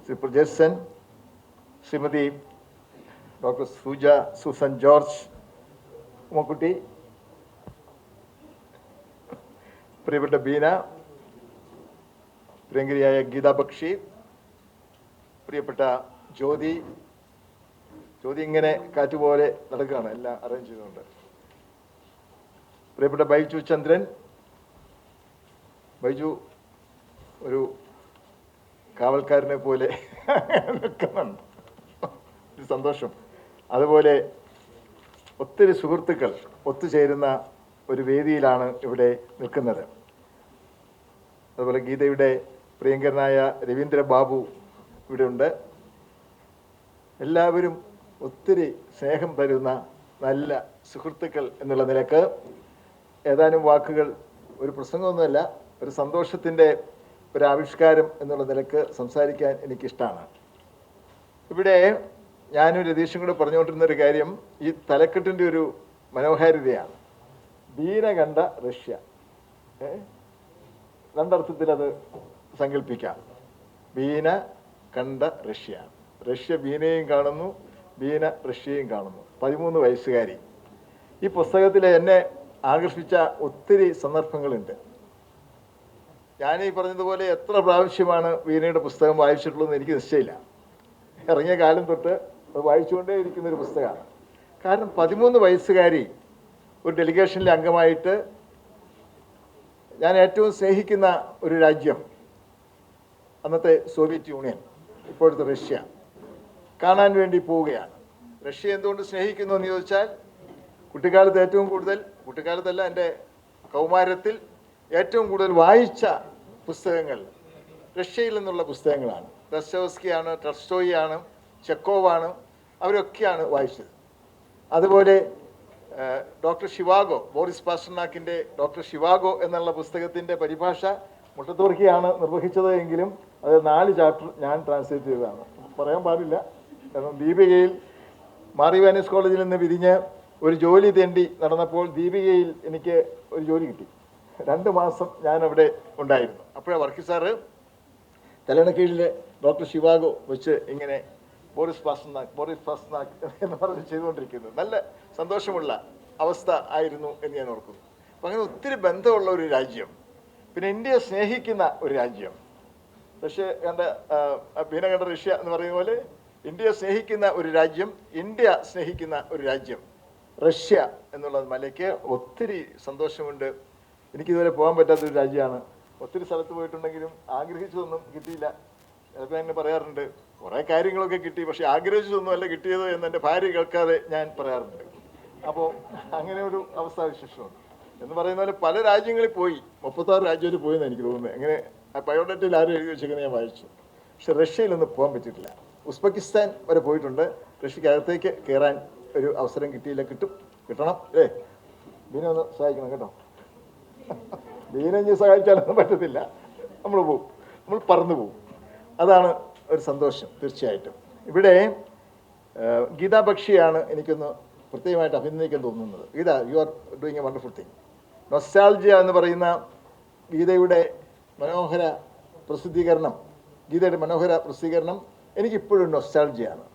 Shri Prajesan, Shrimati doctor Susan George, Ummakutty, പ്രിയപ്പെട്ട ബീന, പ്രിയങ്കരിയായ ഗീതാ ബക്ഷി, പ്രിയപ്പെട്ട ജ്യോതി ഇങ്ങനെ കാറ്റുപോലെ നടക്കുകയാണ്, എല്ലാം അറേഞ്ച് ചെയ്തുകൊണ്ട്. പ്രിയപ്പെട്ട ബൈജു ചന്ദ്രൻ, ബൈജു ഒരു കാവൽക്കാരനെ പോലെ നിൽക്കുന്നുണ്ട്, ഒരു സന്തോഷം. അതുപോലെ ഒത്തിരി സുഹൃത്തുക്കൾ ഒത്തുചേരുന്ന ഒരു വേദിയിലാണ് ഇവിടെ നിൽക്കുന്നത്. അതുപോലെ ഗീതയുടെ പ്രിയങ്കരനായ രവീന്ദ്ര ബാബു ഇവിടെ ഉണ്ട്. എല്ലാവരും ഒത്തിരി സ്നേഹം തരുന്ന നല്ല സുഹൃത്തുക്കൾ എന്നുള്ള നിലക്ക് ഏതാനും വാക്കുകൾ, ഒരു പ്രസംഗമൊന്നുമല്ല, ഒരു സന്തോഷത്തിൻ്റെ ഒരു ആവിഷ്കാരം എന്നുള്ള നിലക്ക് സംസാരിക്കാൻ എനിക്കിഷ്ടമാണ്. ഇവിടെ ഞാനും രതീഷും കൂടെ പറഞ്ഞുകൊണ്ടിരുന്നൊരു കാര്യം ഈ തലക്കെട്ടിൻ്റെ ഒരു മനോഹാരിതയാണ്. ബീന കണ്ട റഷ്യ. രണ്ടർത്ഥത്തിൽ അത് സങ്കല്പിക്കാം. ബീന കണ്ട റഷ്യ. റഷ്യ ബീനയും കാണുന്നു, ബീന റഷ്യയും കാണുന്നു. 13 വയസ്സുകാരി. ഈ പുസ്തകത്തിൽ എന്നെ ആകർഷിച്ച ഒത്തിരി സന്ദർഭങ്ങളുണ്ട്. ഞാനീ പറഞ്ഞതുപോലെ എത്ര പ്രാവശ്യമാണ് വീണയുടെ പുസ്തകം വായിച്ചിട്ടുള്ളതെന്ന് എനിക്ക് നിശ്ചയമില്ല. ഇറങ്ങിയ കാലം തൊട്ട് വായിച്ചുകൊണ്ടേ ഇരിക്കുന്നൊരു പുസ്തകമാണ്. കാരണം 13 വയസ്സുകാരി ഒരു ഡെലിഗേഷനിലെ അംഗമായിട്ട് ഞാൻ ഏറ്റവും സ്നേഹിക്കുന്ന ഒരു രാജ്യം, അന്നത്തെ സോവിയറ്റ് യൂണിയൻ, ഇപ്പോഴത്തെ റഷ്യ, കാണാൻ വേണ്ടി പോവുകയാണ്. റഷ്യ എന്തുകൊണ്ട് സ്നേഹിക്കുന്നു എന്ന് ചോദിച്ചാൽ, കുട്ടിക്കാലത്ത് ഏറ്റവും കൂടുതൽ, കുട്ടിക്കാലത്തല്ല, എൻ്റെ കൗമാരത്തിൽ ഏറ്റവും കൂടുതൽ വായിച്ച പുസ്തകങ്ങൾ റഷ്യയിൽ നിന്നുള്ള പുസ്തകങ്ങളാണ്. ദസ്തോവ്സ്കിയാണ്, ടൾസ്റ്റോയിയാണ്, ചെക്കോവാണ്, അവരൊക്കെയാണ് വായിച്ചത്. അതുപോലെ ഡോക്ടർ ഷിവാഗോ, ബോറിസ് പാസ്റ്റർനാക്കിൻ്റെ ഡോക്ടർ ഷിവാഗോ എന്നുള്ള പുസ്തകത്തിൻ്റെ പരിഭാഷ മുട്ടത്തുവർക്കിയാണ് നിർവഹിച്ചത് എങ്കിലും അത് 4 ചാപ്റ്റർ ഞാൻ ട്രാൻസ്ലേറ്റ് ചെയ്തതാണ്. പറയാൻ പാടില്ല, കാരണം ദീപികയിൽ മാറി വാനീസ് കോളേജിൽ നിന്ന് പിരിഞ്ഞ് ഒരു ജോലി തേണ്ടി നടന്നപ്പോൾ ദീപികയിൽ എനിക്ക് ഒരു ജോലി കിട്ടി. 2 മാസം ഞാൻ അവിടെ ഉണ്ടായിരുന്നു. അപ്പോഴാണ് വർക്കി സാറ് തലയണക്കീഴിൽ ഡോക്ടർ ഷിവാഗോ വെച്ച് ഇങ്ങനെ ബോറിസ് പാസ്റ്റർനാക്ക് എന്ന് പറഞ്ഞ് ചെയ്തുകൊണ്ടിരിക്കുന്നത്. നല്ല സന്തോഷമുള്ള അവസ്ഥ ആയിരുന്നു എന്ന് ഞാൻ ഓർക്കുന്നു. അപ്പം അങ്ങനെ ഒത്തിരി ബന്ധമുള്ള ഒരു രാജ്യം, പിന്നെ ഇന്ത്യയെ സ്നേഹിക്കുന്ന ഒരു രാജ്യം. റഷ്യ കണ്ട ബീന കണ്ട റഷ്യ എന്ന് പറയുന്ന പോലെ ഇന്ത്യയെ സ്നേഹിക്കുന്ന ഒരു രാജ്യം, ഇന്ത്യ സ്നേഹിക്കുന്ന ഒരു രാജ്യം റഷ്യ എന്നുള്ള മലയ്ക്ക് ഒത്തിരി സന്തോഷമുണ്ട്. എനിക്കിതുവരെ പോകാൻ പറ്റാത്തൊരു രാജ്യമാണ്. ഒത്തിരി സ്ഥലത്ത് പോയിട്ടുണ്ടെങ്കിലും ആഗ്രഹിച്ചതൊന്നും കിട്ടിയില്ല. ചിലപ്പോൾ എന്നെ പറയാറുണ്ട്, കുറേ കാര്യങ്ങളൊക്കെ കിട്ടി, പക്ഷേ ആഗ്രഹിച്ചതൊന്നും അല്ല കിട്ടിയത് എന്ന് എൻ്റെ ഭാര്യ കേൾക്കാതെ ഞാൻ പറയാറുണ്ട്. അപ്പോൾ അങ്ങനെ ഒരു അവസ്ഥാവിശേഷമുണ്ട്. എന്ന് പറയുന്ന പോലെ പല രാജ്യങ്ങളിൽ പോയി, 36 രാജ്യത്തിൽ പോയെന്ന് എനിക്ക് തോന്നുന്നത്. അങ്ങനെ ആ ബയോഡേറ്റയിൽ ആരും എഴുതി വെച്ചേക്കുന്നത് ഞാൻ വായിച്ചു. പക്ഷെ റഷ്യയിലൊന്നും പോകാൻ പറ്റിയിട്ടില്ല. ഉസ്ബെക്കിസ്ഥാൻ വരെ പോയിട്ടുണ്ട്. റഷ്യക്കകത്തേക്ക് കയറാൻ ഒരു അവസരം കിട്ടിയില്ല. കിട്ടണം അല്ലേ? ബീന ഒന്ന് സഹായിക്കണം കേട്ടോ. ബീനഞ്ഞ് സഹായിച്ചാലൊന്നും പറ്റത്തില്ല. നമ്മൾ പോവും, നമ്മൾ പറന്നു പോവും. അതാണ് ഒരു സന്തോഷം തീർച്ചയായിട്ടും. ഇവിടെ ഗീതാ ബക്ഷിയാണ് എനിക്കൊന്ന് പ്രത്യേകമായിട്ട് അഭിനന്ദിക്കാൻ തോന്നുന്നത്. Geetha, you are doing a wonderful thing. Nostalgia എന്ന് പറയുന്ന ഗീതയുടെ മനോഹര പ്രസിദ്ധീകരണം, ഗീതയുടെ മനോഹര പ്രസിദ്ധീകരണം എനിക്കിപ്പോഴും നൊസ്റ്റാൾജിയാണ്.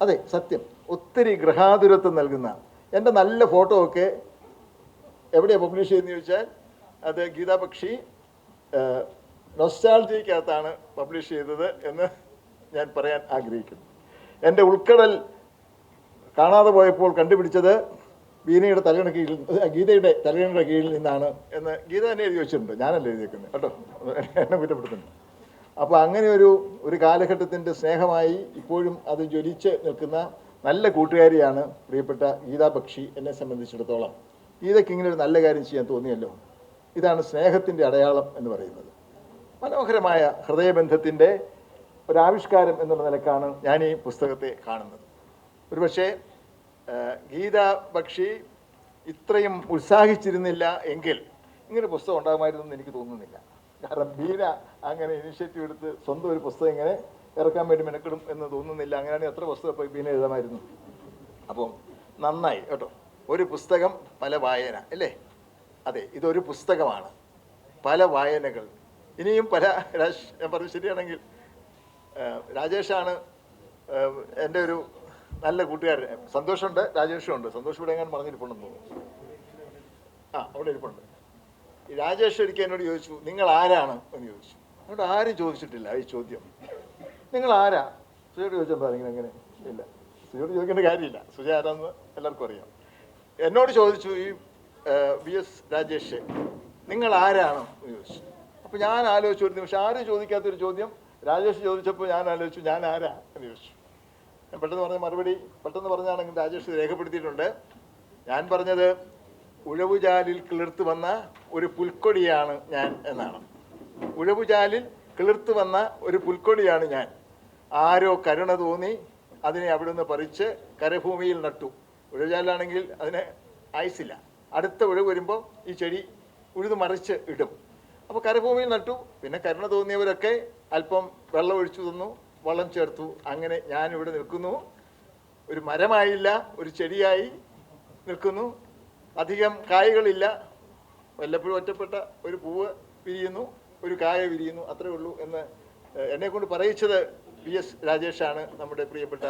അതെ, സത്യം. ഒത്തിരി ഗൃഹാതുരത്വം നൽകുന്ന എൻ്റെ നല്ല ഫോട്ടോ ഒക്കെ എവിടെയാണ് പബ്ലിഷ് ചെയ്യുന്നത് ചോദിച്ചാൽ അത് ഗീതാപക്ഷി നൊസ്റ്റാൾജിക്കകത്താണ് പബ്ലിഷ് ചെയ്തത് എന്ന് ഞാൻ പറയാൻ ആഗ്രഹിക്കുന്നു. എൻ്റെ ഉൾക്കടൽ കാണാതെ പോയപ്പോൾ കണ്ടുപിടിച്ചത് ബീനയുടെ തലയുടെ കീഴിൽ, ഗീതയുടെ തലയുടെ കീഴിൽ നിന്നാണ് എന്ന് ഗീത തന്നെ എഴുതി വെച്ചിട്ടുണ്ട്. ഞാനല്ല എഴുതിയേക്കുന്നത് കേട്ടോ, എന്നെ കുറ്റപ്പെടുത്തുന്നുണ്ട്. അപ്പോൾ അങ്ങനെ ഒരു കാലഘട്ടത്തിൻ്റെ സ്നേഹമായി ഇപ്പോഴും അത് ജ്വലിച്ച് നിൽക്കുന്ന നല്ല കൂട്ടുകാരിയാണ് പ്രിയപ്പെട്ട ഗീതാപക്ഷി. എന്നെ സംബന്ധിച്ചിടത്തോളം ഗീതയ്ക്ക് ഇങ്ങനെ ഒരു നല്ല കാര്യം ചെയ്യാൻ തോന്നിയല്ലോ. ഇതാണ് സ്നേഹത്തിൻ്റെ അടയാളം എന്ന് പറയുന്നത്. മനോഹരമായ ഹൃദയബന്ധത്തിൻ്റെ ഒരാവിഷ്കാരം എന്നുള്ള നിലക്കാണ് ഞാൻ ഈ പുസ്തകത്തെ കാണുന്നത്. ഒരുപക്ഷെ ഗീതാപക്ഷി ഇത്രയും ഉത്സാഹിച്ചിരുന്നില്ല എങ്കിൽ ഇങ്ങനെ പുസ്തകം ഉണ്ടാകുമായിരുന്നു എന്ന് എനിക്ക് തോന്നുന്നില്ല. കാരണം ബീന അങ്ങനെ ഇനിഷ്യേറ്റീവ് എടുത്ത് സ്വന്തം ഒരു പുസ്തകം ഇങ്ങനെ ഇറക്കാൻ വേണ്ടി മെനക്കെടും എന്ന് തോന്നുന്നില്ല. അങ്ങനെയാണെങ്കിൽ എത്ര പുസ്തകം ഇപ്പോൾ ബീന എഴുതാമായിരുന്നു. അപ്പം നന്നായി കേട്ടോ. ഒരു പുസ്തകം പല വായന അല്ലേ? അതെ, ഇതൊരു പുസ്തകമാണ്, പല വായനകൾ. ഇനിയും പല ഞാൻ പറഞ്ഞു ശരിയാണെങ്കിൽ രാജേഷാണ് എൻ്റെ ഒരു നല്ല കൂട്ടുകാരൻ. സന്തോഷമുണ്ട്, രാജേഷുണ്ട്. സന്തോഷം ഇവിടെ എങ്ങനെ പറഞ്ഞിരിപ്പുണ്ടെന്ന് തോന്നുന്നു. അവിടെ ഇരിപ്പുണ്ട്. ഈ രാജേഷ് ഒരിക്കൽ എന്നോട് ചോദിച്ചു, നിങ്ങൾ ആരാണ് എന്ന് ചോദിച്ചു. എന്നോട് ആരും ചോദിച്ചിട്ടില്ല ഈ ചോദ്യം. നിങ്ങൾ ആരാ? സുജയോട് ചോദിച്ചോ? ഇങ്ങനെ ഇല്ല, സുജയോട് ചോദിക്കേണ്ട കാര്യമില്ല. സുജ ആരാന്ന് എല്ലാവർക്കും അറിയാം. എന്നോട് ചോദിച്ചു ഈ VS രാജേഷ്, നിങ്ങൾ ആരാണ് എന്ന് ചോദിച്ചു. അപ്പോൾ ഞാൻ ആലോചിച്ചു ഒരു നിമിഷം. ആരും ചോദിക്കാത്തൊരു ചോദ്യം രാജേഷ് ചോദിച്ചപ്പോൾ ഞാൻ ആലോചിച്ചു, ഞാൻ ആരാ എന്ന് ചോദിച്ചു. ഞാൻ പെട്ടെന്ന് പറഞ്ഞ മറുപടി പെട്ടെന്ന് പറഞ്ഞാണെങ്കിൽ രാജേഷ് രേഖപ്പെടുത്തിയിട്ടുണ്ട്. ഞാൻ പറഞ്ഞത് ഉഴവുചാലിൽ കിളിർത്ത് വന്ന ഒരു പുൽക്കൊടിയാണ് ഞാൻ എന്നാണ്. ഉഴവുചാലിൽ കിളിർത്ത് വന്ന ഒരു പുൽക്കൊടിയാണ് ഞാൻ. ആരോ കരുണ തോന്നി അതിനെ അവിടുന്ന് പറിച്ച് കരഭൂമിയിൽ നട്ടു. ഉഴവുചാലാണെങ്കിൽ അതിന് ആയുസില്ല. അടുത്ത ഉഴവ് വരുമ്പോൾ ഈ ചെടി ഉഴുതു മറിച്ച് ഇടും. അപ്പോൾ കരഭൂമിയിൽ നട്ടു. പിന്നെ കരുണ തോന്നിയവരൊക്കെ അല്പം വെള്ളം ഒഴിച്ചു തന്നു, വളം ചേർത്തു. അങ്ങനെ ഞാനിവിടെ നിൽക്കുന്നു. ഒരു മരമായില്ല, ഒരു ചെടിയായി നിൽക്കുന്നു. അധികം കായകളില്ല, വല്ലപ്പോഴും ഒറ്റപ്പെട്ട ഒരു പൂവ് വിരിയുന്നു, ഒരു കായ വിരിയുന്നു, അത്രേ ഉള്ളൂ എന്ന് എന്നെക്കൊണ്ട് പറയിച്ചത് VS രാജേഷാണ്, നമ്മുടെ പ്രിയപ്പെട്ട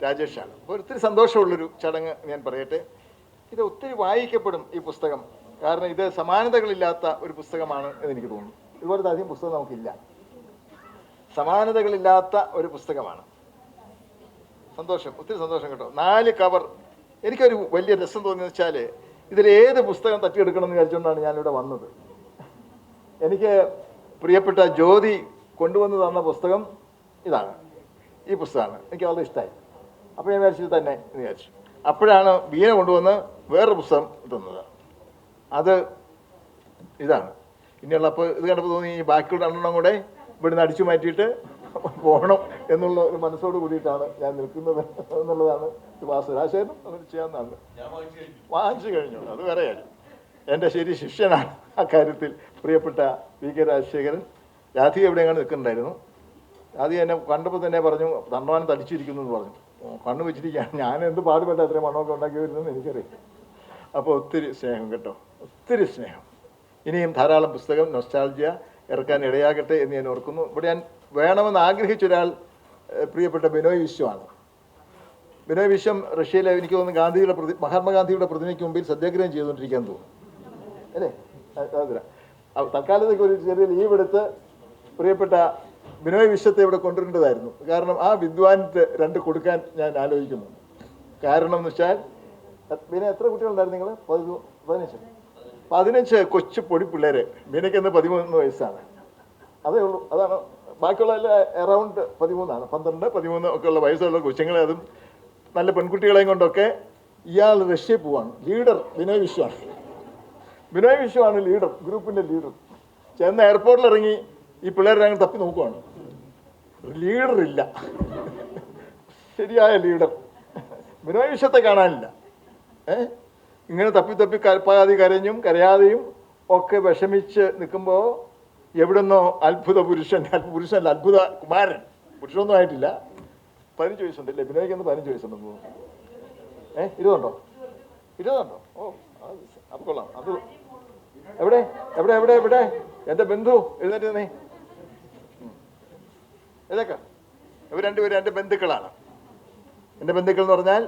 രാജേഷാണ്. അപ്പോൾ ഒത്തിരി സന്തോഷമുള്ളൊരു ചടങ്ങ് ഞാൻ പറയട്ടെ. ഇത് ഒത്തിരി വായിക്കപ്പെടും ഈ പുസ്തകം. കാരണം ഇത് സമാനതകളില്ലാത്ത ഒരു പുസ്തകമാണ് എന്നെനിക്ക് തോന്നുന്നു. ഇതുപോലത്തെ അധികം പുസ്തകം നമുക്കില്ല. സമാനതകളില്ലാത്ത ഒരു പുസ്തകമാണ്. സന്തോഷം, ഒത്തിരി സന്തോഷം കേട്ടോ. 4 കവർ. എനിക്കൊരു വലിയ രസം തോന്നിയെന്ന് വെച്ചാൽ ഇതിലേത് പുസ്തകം തട്ടിയെടുക്കണം എന്ന് വിചാരിച്ചുകൊണ്ടാണ് ഞാനിവിടെ വന്നത്. എനിക്ക് പ്രിയപ്പെട്ട ജ്യോതി കൊണ്ടുവന്ന് തന്ന പുസ്തകം ഇതാണ്, ഈ പുസ്തകമാണ്. എനിക്ക് വളരെ ഇഷ്ടമായി. അപ്പോൾ ഞാൻ വിചാരിച്ചു തന്നെ എന്ന് വിചാരിച്ചു. അപ്പോഴാണ് ബീന കൊണ്ടുവന്ന് വേറൊരു പുസ്തകം തന്നത്. അത് ഇതാണ്. ഇനിയുള്ള അപ്പോൾ ഇത് കണ്ടപ്പോൾ തോന്നി ഈ ബാക്കിയുള്ള 2 കൂടെ ഇവിടുന്ന് അടിച്ചു മാറ്റിയിട്ട് പോകണം എന്നുള്ള ഒരു മനസ്സോട് കൂടിയിട്ടാണ് ഞാൻ നിൽക്കുന്നത് എന്നുള്ളതാണ് വാസുരാശേനും അങ്ങനെ ചെയ്യാവുന്നതാണ്. വാങ്ങിച്ചു കഴിഞ്ഞു, അത് വേറെ കാര്യം. എൻ്റെ ശരി ശിഷ്യനാണ് അക്കാര്യത്തിൽ പ്രിയപ്പെട്ട VK രാജശേഖരൻ. രാധിക എവിടെയെങ്കിലും നിൽക്കുന്നുണ്ടായിരുന്നു. രാധിക എന്നെ കണ്ടപ്പോൾ തന്നെ പറഞ്ഞു, തണ്ടവാനം തടിച്ചിരിക്കുന്നു എന്ന് പറഞ്ഞു. കണ്ണു വെച്ചിരിക്കുകയാണ്. ഞാൻ എന്ത് പാടുപെട്ട അത്രയും മണ്ണമൊക്കെ ഉണ്ടാക്കി വരുന്നതെന്ന് എനിക്കറിയാം. അപ്പോൾ ഒത്തിരി സ്നേഹം കേട്ടോ, ഒത്തിരി സ്നേഹം. ഇനിയും ധാരാളം പുസ്തകം നൊസ്റ്റാൾജിയ ഇറക്കാൻ ഇടയാകട്ടെ എന്ന് ഞാൻ ഓർക്കുന്നു. ഇവിടെ ഞാൻ വേണമെന്ന് ആഗ്രഹിച്ച ഒരാൾ പ്രിയപ്പെട്ട ബിനോയ് വിശ്വമാണ്. ബിനോയ് വിശ്വം റഷ്യയിലെ എനിക്ക് തോന്നുന്നു മഹാത്മാഗാന്ധിയുടെ പ്രതിമയ്ക്ക് മുമ്പിൽ സത്യാഗ്രഹം ചെയ്തുകൊണ്ടിരിക്കാൻ തോന്നുന്നു അല്ലേ? തൽക്കാലത്തേക്ക് ഒരു ചെറിയ ലീവ് എടുത്ത് പ്രിയപ്പെട്ട ബിനോയ് വിശ്വത്തെ ഇവിടെ കൊണ്ടുവരേണ്ടതായിരുന്നു. കാരണം ആ വിദ്വാനിട്ട് 2 കൊടുക്കാൻ ഞാൻ ആലോചിക്കുന്നു. കാരണം എന്ന് വെച്ചാൽ പിന്നെ എത്ര കുട്ടികളുണ്ടായിരുന്നു നിങ്ങൾ? 15 കൊച്ചു പൊടി പിള്ളേര്. ബീനയ്ക്ക് എന്ന് 13 വയസ്സാണ്. അതേ ഉള്ളൂ. അതാണ്. ബാക്കിയുള്ള അറൗണ്ട് 13 12 13 ഒക്കെ ഉള്ള വയസ്സുള്ള കൊച്ചുങ്ങളെ, അതും നല്ല പെൺകുട്ടികളെയും കൊണ്ടൊക്കെ ഇയാൾ റഷ്യയിൽ പോവാണ്. ലീഡർ ബിനോയ് വിശ്വമാണ്. ബിനോയ് വിശ്വമാണ് ലീഡർ, ഗ്രൂപ്പിൻ്റെ ലീഡർ. ചെന്ന് എയർപോർട്ടിൽ ഇറങ്ങി ഈ പിള്ളേരെ അങ്ങ് തപ്പി നോക്കുവാണ്. ലീഡറില്ല, ശരിയായ ലീഡർ. ബിനോയ് വിശ്വത്തെ കാണാനില്ല. ഇങ്ങനെ തപ്പി തപ്പി കരഞ്ഞും കരയാതെയും ഒക്കെ വിഷമിച്ച് നിൽക്കുമ്പോൾ എവിടുന്നോ അത്ഭുത പുരുഷനല്ല, അത്ഭുത കുമാരൻ. പുരുഷനൊന്നും ആയിട്ടില്ല. 15 വയസ്സുണ്ടല്ലേ ബിനോയ്ക്ക്? 15 വയസ്സുണ്ടെന്ന് തോന്നുന്നു. 20 ഓ, അത് കൊള്ളാം. അത് എവിടെ എവിടെ എവിടെ എവിടെ എൻ്റെ ബന്ധു എഴുന്നേറ്റ് നീ ഏതൊക്കെ? ഇവർ 2 പേരും എൻ്റെ ബന്ധുക്കളാണ്. എൻ്റെ ബന്ധുക്കൾ എന്ന് പറഞ്ഞാൽ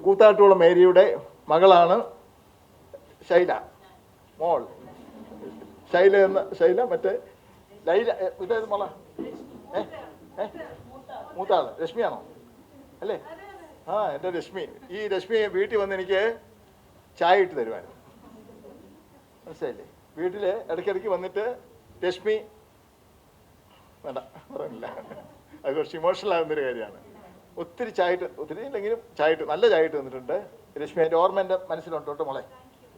കൂത്താട്ടുകുളം മേരിയുടെ മകളാണ് ശൈല. മോൾ ശൈല എന്ന ശൈല, മറ്റേ ലൈല, ഇതായത് മോള മൂത്താള് രശ്മിയാണോ അല്ലേ? ആ, എൻ്റെ രശ്മി. ഈ രശ്മി വീട്ടിൽ വന്ന് എനിക്ക് ചായ ഇട്ട് തരുവായിരുന്നു, മനസ്സിലായില്ലേ? വീട്ടിൽ ഇടയ്ക്കിടയ്ക്ക് വന്നിട്ട് രശ്മി വേണ്ട പറയില്ല, അത് കുറച്ച് ഇമോഷണൽ ആകുന്നൊരു കാര്യമാണ്. ഒത്തിരി ചായട്ട്, ഒത്തിരി ഇല്ലെങ്കിലും ചായട്ട്, നല്ല ചായട്ട് തന്നിട്ടുണ്ട് രശ്മി. എൻ്റെ ഓർമ്മ എൻ്റെ മനസ്സിലുണ്ട് കേട്ടോ മോളെ.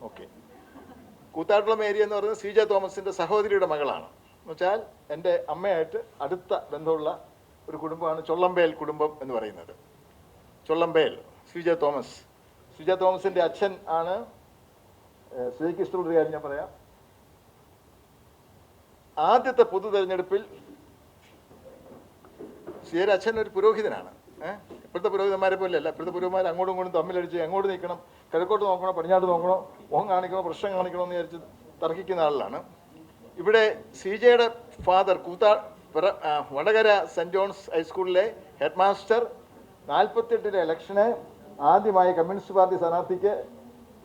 ഓക്കെ. കൂത്താട്ടുളം ഏരിയ എന്ന് പറയുന്നത് ശ്രീജ തോമസിൻ്റെ സഹോദരിയുടെ മകളാണ്. എന്ന് വെച്ചാൽ എൻ്റെ അമ്മയായിട്ട് അടുത്ത ബന്ധമുള്ള ഒരു കുടുംബമാണ് ചൊള്ളമ്പേൽ കുടുംബം എന്ന് പറയുന്നത്. ചൊള്ളമ്പേൽ ശ്രീജ തോമസ്. ശ്രീജ തോമസിൻ്റെ അച്ഛൻ ആണ്, ശ്രീജയ്ക്ക് ഇഷ്ടമുള്ളൊരു കാര്യം ഞാൻ പറയാം, ആദ്യത്തെ പൊതു തെരഞ്ഞെടുപ്പിൽ ശ്രീയുടെ അച്ഛൻ ഒരു പുരോഹിതനാണ്. ഇപ്പോഴത്തെ പുരോഹിതന്മാരെ പോലെയല്ല. ഇപ്പോഴത്തെ പുരോഹിതന്മാർ അങ്ങോട്ടും ഇങ്ങോട്ടും തമ്മിലടിച്ച് അങ്ങോട്ട് നിൽക്കണം, കിഴക്കോട്ട് നോക്കണോ പടിഞ്ഞാട്ട് നോക്കണോ, മുഖം കാണിക്കണോ പ്രശ്നം കാണിക്കണോ എന്ന് വിചാരിച്ച് തർക്കിക്കുന്ന ആളിലാണ്. ഇവിടെ ശ്രീജയുടെ ഫാദർ വടകര സെൻറ് ജോൺസ് ഹൈസ്കൂളിലെ ഹെഡ് മാസ്റ്റർ 48 ഇലക്ഷന് ആദ്യമായി കമ്മ്യൂണിസ്റ്റ് പാർട്ടി സ്ഥാനാർത്ഥിക്ക്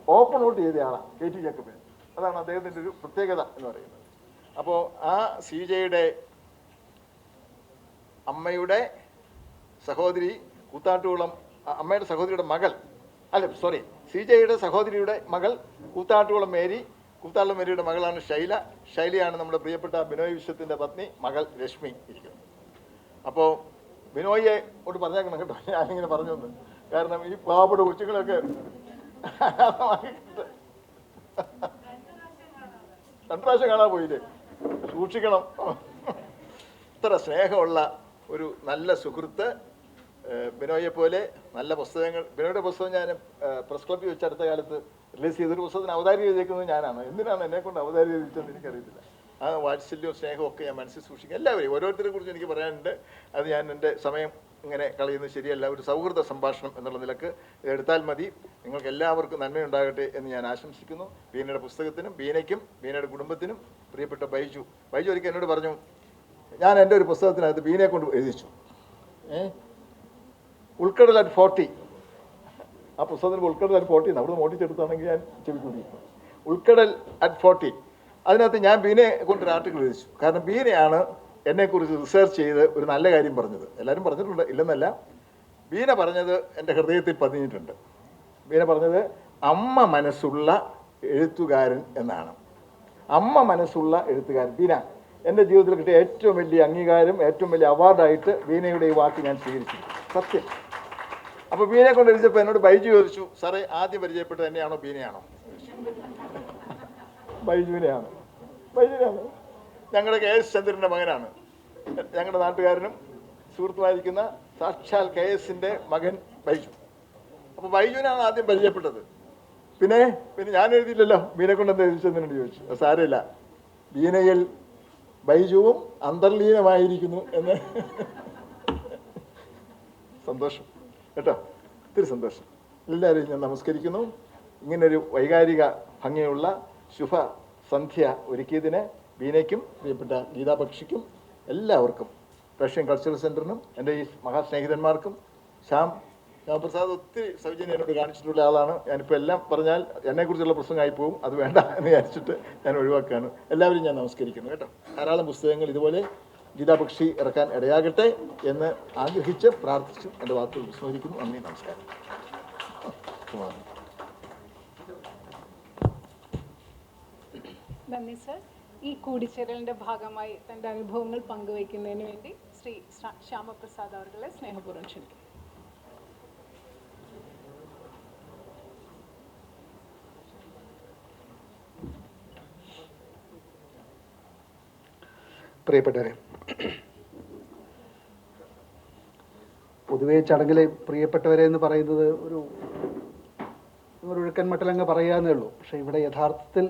ഓപ്പൺ വോട്ട് ചെയ്തയാളാണ് KT ജേക്കബിൻ. അതാണ് അദ്ദേഹത്തിൻ്റെ ഒരു പ്രത്യേകത എന്ന് പറയുന്നത്. അപ്പോൾ ആ ശ്രീജയുടെ അമ്മയുടെ സഹോദരി കൂത്താട്ടുകുളം, അമ്മയുടെ സഹോദരിയുടെ മകൾ, അല്ല സോറി, ശ്രീജയുടെ സഹോദരിയുടെ മകൾ കൂത്താട്ടുകുളം മേരി, കൂത്താട്ടുളം മേരിയുടെ മകളാണ് ശൈല. ശൈലയാണ് നമ്മുടെ പ്രിയപ്പെട്ട ബിനോയ് വിശ്വത്തിൻ്റെ പത്നി, മകൾ രശ്മി ഇരിക്കുന്നത്. അപ്പോൾ ബിനോയിയെ കൊണ്ട് പറഞ്ഞേക്കണം കേട്ടോ, ഞാനിങ്ങനെ പറഞ്ഞു തന്നു. കാരണം ഈ പാവപ്പെട്ട കൊച്ചുങ്ങളൊക്കെ 2 പ്രാവശ്യം കാണാൻ പോയില്ലേ, സൂക്ഷിക്കണം. ഇത്ര സ്നേഹമുള്ള ഒരു നല്ല സുഹൃത്ത് ബിനോയെ പോലെ. നല്ല പുസ്തകങ്ങൾ, ബിനോയുടെ പുസ്തകം ഞാൻ പ്രസ് ക്ലബ്ബിൽ വെച്ച് അടുത്ത കാലത്ത് റിലീസ് ചെയ്തൊരു പുസ്തകത്തിന് അവതാരിക ചെയ്തേക്കുന്നത് ഞാനാണ്. എന്തിനാണ് എന്നെ കൊണ്ട് അവതാരിക ചെയ്തതെന്ന് എനിക്കറിയത്തില്ല. ആ വാത്സല്യവും സ്നേഹവും ഒക്കെ ഞാൻ മനസ്സിൽ സൂക്ഷിക്കും. എല്ലാവരെയും ഓരോരുത്തരെ കുറിച്ച് എനിക്ക് പറയാനുണ്ട്. അത് ഞാൻ എൻ്റെ സമയം ഇങ്ങനെ കളയുന്നത് ശരിയല്ല. ഒരു സൗഹൃദ സംഭാഷണം എന്നുള്ള നിലക്ക് എടുത്താൽ മതി. നിങ്ങൾക്ക് എല്ലാവർക്കും നന്മയുണ്ടാകട്ടെ എന്ന് ഞാൻ ആശംസിക്കുന്നു. ബീനയുടെ പുസ്തകത്തിനും ബീനയ്ക്കും ബീനയുടെ കുടുംബത്തിനും. പ്രിയപ്പെട്ട ബൈജു ഒരിക്കൽ എന്നോട് പറഞ്ഞു, ഞാൻ എൻ്റെ ഒരു പുസ്തകത്തിനകത്ത് ബീനയെ കൊണ്ട് എഴുതിച്ചു, ഉൾക്കടൽ അറ്റ് 40. ആ പുസ്തകത്തിന് ഉൾക്കടൽ അറ്റ് 40 അവിടെ നിന്ന് ഓടിച്ചെടുത്താണെങ്കിൽ ഞാൻ ചെവിക്കൊണ്ടിരിക്കും. ഉൾക്കടൽ അറ്റ് 40 അതിനകത്ത് ഞാൻ ബീനയെ കൊണ്ടൊരു ആർട്ടിക്കിൾ എഴുതിച്ചു. കാരണം ബീനയാണ് എന്നെക്കുറിച്ച് റിസർച്ച് ചെയ്ത് ഒരു നല്ല കാര്യം പറഞ്ഞത്. എല്ലാവരും പറഞ്ഞിട്ടുണ്ട്, ഇല്ലെന്നല്ല. ബീന പറഞ്ഞത് എൻ്റെ ഹൃദയത്തിൽ പതിഞ്ഞിട്ടുണ്ട്. ബീന പറഞ്ഞത് അമ്മ മനസ്സുള്ള എഴുത്തുകാരൻ എന്നാണ്. അമ്മ മനസ്സുള്ള എഴുത്തുകാരൻ. ബീന എൻ്റെ ജീവിതത്തിൽ കിട്ടിയ ഏറ്റവും വലിയ അംഗീകാരം, ഏറ്റവും വലിയ അവാർഡായിട്ട് ബീനയുടെ ഈ വാക്ക് ഞാൻ സ്വീകരിച്ചു. സത്യം. അപ്പോൾ ബീനയെ കൊണ്ട് എഴുതിയപ്പോൾ എന്നോട് ബൈജു ചോദിച്ചു, സാറേ ആദ്യം പരിചയപ്പെട്ടത് എന്നെയാണോ ബീനയാണോ? ബൈജുവിനെയാണ്. ഞങ്ങളുടെ KS ചന്ദ്രൻ്റെ മകനാണ്. ഞങ്ങളുടെ നാട്ടുകാരനും സുഹൃത്തുമായിരിക്കുന്ന സാക്ഷാൽ KSൻ്റെ മകൻ ബൈജു. അപ്പോൾ ബൈജുവിനാണ് ആദ്യം പരിചയപ്പെട്ടത്. പിന്നെ ഞാൻ എഴുതിയില്ലല്ലോ, ബീനെ കൊണ്ട് എന്താ എഴുതിച്ചെന്നോട് ചോദിച്ചു. സാരമില്ല, ബീനയിൽ ബൈജുവും അന്തർലീനമായിരിക്കുന്നു എന്ന്. സന്തോഷം കേട്ടോ, ഒത്തിരി സന്തോഷം. എല്ലാവരെയും ഞാൻ നമസ്കരിക്കുന്നു. ഇങ്ങനൊരു വൈകാരിക ഭംഗിയുള്ള ശുഭ സന്ധ്യ ഒരുക്കിയതിന് ബീനയ്ക്കും പ്രിയപ്പെട്ട ഗീതാപക്ഷിക്കും എല്ലാവർക്കും, റഷ്യൻ കൾച്ചറൽ സെൻറ്ററിനും എൻ്റെ ഈ മഹാസ്നേഹിതന്മാർക്കും, ശ്യാമപ്രസാദ് ഒത്തിരി സൗജന്യം എന്നോട് കാണിച്ചിട്ടുള്ള ആളാണ്. ഞാനിപ്പോൾ എല്ലാം പറഞ്ഞാൽ എന്നെക്കുറിച്ചുള്ള പ്രസംഗമായി പോകും, അത് വേണ്ട എന്ന് വിചാരിച്ചിട്ട് ഞാൻ ഒഴിവാക്കുകയാണ്. എല്ലാവരും ഞാൻ നമസ്കരിക്കുന്നു കേട്ടോ. ധാരാളം പുസ്തകങ്ങൾ ഇതുപോലെ ഗീതാപക്ഷി ഇറക്കാൻ ഇടയാകട്ടെ എന്ന് ആഗ്രഹിച്ച് പ്രാർത്ഥിച്ചു എൻ്റെ വാക്കുകൾ വിസ്മരിക്കുന്നു. നന്ദി, നമസ്കാരം. നന്ദി സർ. ഈ കൂടിച്ചേരലിൻ്റെ ഭാഗമായി തൻ്റെ അനുഭവങ്ങൾ പങ്കുവയ്ക്കുന്നതിന് വേണ്ടി ശ്രീ ശ്യാമപ്രസാദ് അവരുടെ സ്നേഹപൂർവ്വം ക്ഷണിക്കുന്നു. പ്രിയപ്പെട്ടവരെ, പൊതുവേ ചടങ്ങിലെ പ്രിയപ്പെട്ടവരെ എന്ന് പറയുന്നത് ഒരു ഒഴുക്കൻ മട്ടിലങ്ങ് പറയാന്നേ ഉള്ളൂ. പക്ഷേ ഇവിടെ യഥാർത്ഥത്തിൽ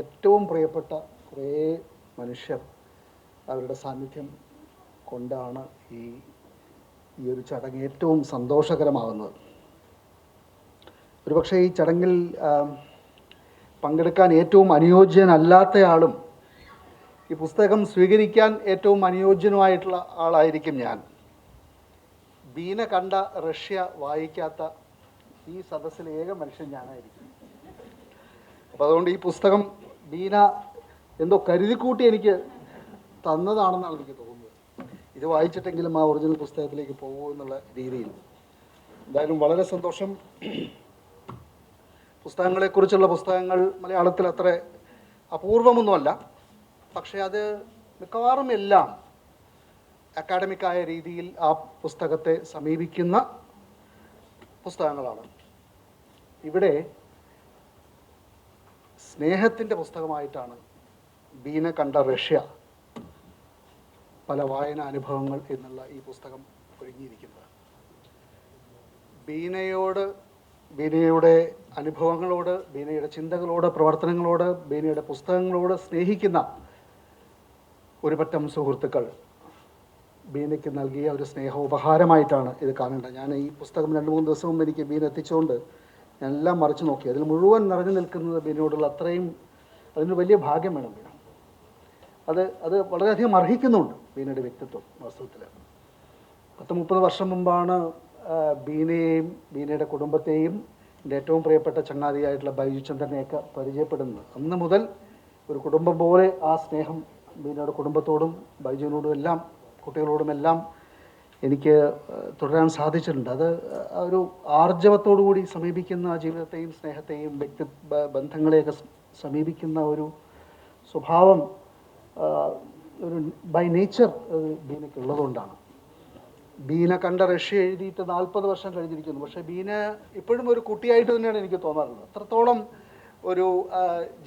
ഏറ്റവും പ്രിയപ്പെട്ട കുറേ മനുഷ്യർ അവരുടെ സാന്നിധ്യം കൊണ്ടാണ് ഈ ഒരു ചടങ്ങ് ഏറ്റവും സന്തോഷകരമാകുന്നത്. ഒരുപക്ഷെ ഈ ചടങ്ങിൽ പങ്കെടുക്കാൻ ഏറ്റവും അനുയോജ്യനല്ലാത്തയാളും ഈ പുസ്തകം സ്വീകരിക്കാൻ ഏറ്റവും അനുയോജ്യനുമായിട്ടുള്ള ആളായിരിക്കും ഞാൻ. ബീന കണ്ട റഷ്യ വായിക്കാത്ത ഈ സദസ്സിലെ ഏക മനുഷ്യൻ ഞാനായിരിക്കും. അപ്പോൾ അതുകൊണ്ട് ഈ പുസ്തകം ബീന എന്തോ കരുതിക്കൂട്ടി എനിക്ക് തന്നതാണെന്നാണ് എനിക്ക് തോന്നുന്നത്. ഇത് വായിച്ചിട്ടെങ്കിലും ആ ഒറിജിനൽ പുസ്തകത്തിലേക്ക് പോകുമോ എന്നുള്ള രീതിയിൽ. എന്തായാലും വളരെ സന്തോഷം. പുസ്തകങ്ങളെക്കുറിച്ചുള്ള പുസ്തകങ്ങൾ മലയാളത്തിൽ അത്ര അപൂർവമൊന്നുമല്ല, പക്ഷേ അത് മിക്കവാറും എല്ലാം അക്കാഡമിക്കായ രീതിയിൽ ആ പുസ്തകത്തെ സമീപിക്കുന്ന പുസ്തകങ്ങളാണ്. ഇവിടെ സ്നേഹത്തിൻ്റെ പുസ്തകമായിട്ടാണ് ബീന കണ്ട റഷ്യ, പല വായനാ അനുഭവങ്ങൾ എന്നുള്ള ഈ പുസ്തകം ഒരുങ്ങിയിരിക്കുന്നത്. ബീനയുടെ അനുഭവങ്ങളോട്, ബീനയുടെ ചിന്തകളോട്, പ്രവർത്തനങ്ങളോട്, ബീനയുടെ പുസ്തകങ്ങളോട് സ്നേഹിക്കുന്ന ഒരു പറ്റം സുഹൃത്തുക്കൾ ബീനയ്ക്ക് നൽകിയ ഒരു സ്നേഹോപഹാരമായിട്ടാണ് ഇത് കാണേണ്ടത്. ഞാൻ ഈ പുസ്തകം 2-3 ദിവസം മുമ്പ് എനിക്ക് ബീന എത്തിച്ചുകൊണ്ട് ഞാൻ എല്ലാം മറിച്ച് നോക്കി. അതിൽ മുഴുവൻ നിറഞ്ഞു നിൽക്കുന്നത് ബീനയോടുള്ള അത്രയും, അതിന് വലിയ ഭാഗ്യം വേണം ബീന. അത് വളരെയധികം അർഹിക്കുന്നുണ്ട് ബീനയുടെ വ്യക്തിത്വം. വാസ്തവത്തിൽ 10-30 വർഷം മുമ്പാണ് ബീനയെയും ബീനയുടെ കുടുംബത്തെയും എൻ്റെ ഏറ്റവും പ്രിയപ്പെട്ട ചങ്ങാതിയായിട്ടുള്ള ബൈജു ചന്ദ്രനെയൊക്കെ പരിചയപ്പെടുന്നത്. അന്ന് മുതൽ ഒരു കുടുംബം പോലെ ആ സ്നേഹം ബീനയുടെ കുടുംബത്തോടും ബൈജുവിനോടും എല്ലാം കുട്ടികളോടുമെല്ലാം എനിക്ക് തുടരാൻ സാധിച്ചിട്ടുണ്ട്. അത് ഒരു ആർജവത്തോടുകൂടി സമീപിക്കുന്ന ജീവിതത്തെയും സ്നേഹത്തെയും ബന്ധങ്ങളെയൊക്കെ സമീപിക്കുന്ന ഒരു സ്വഭാവം ഒരു ബൈ നേച്ചർ ബീനയ്ക്കുള്ളതുകൊണ്ടാണ്. ബീന കണ്ട റഷ്യ എഴുതിയിട്ട് 40 വർഷം കഴിഞ്ഞിരിക്കുന്നു. പക്ഷേ ബീന ഇപ്പോഴും ഒരു കുട്ടിയായിട്ട് തന്നെയാണ് എനിക്ക് തോന്നാറുള്ളത്. അത്രത്തോളം ഒരു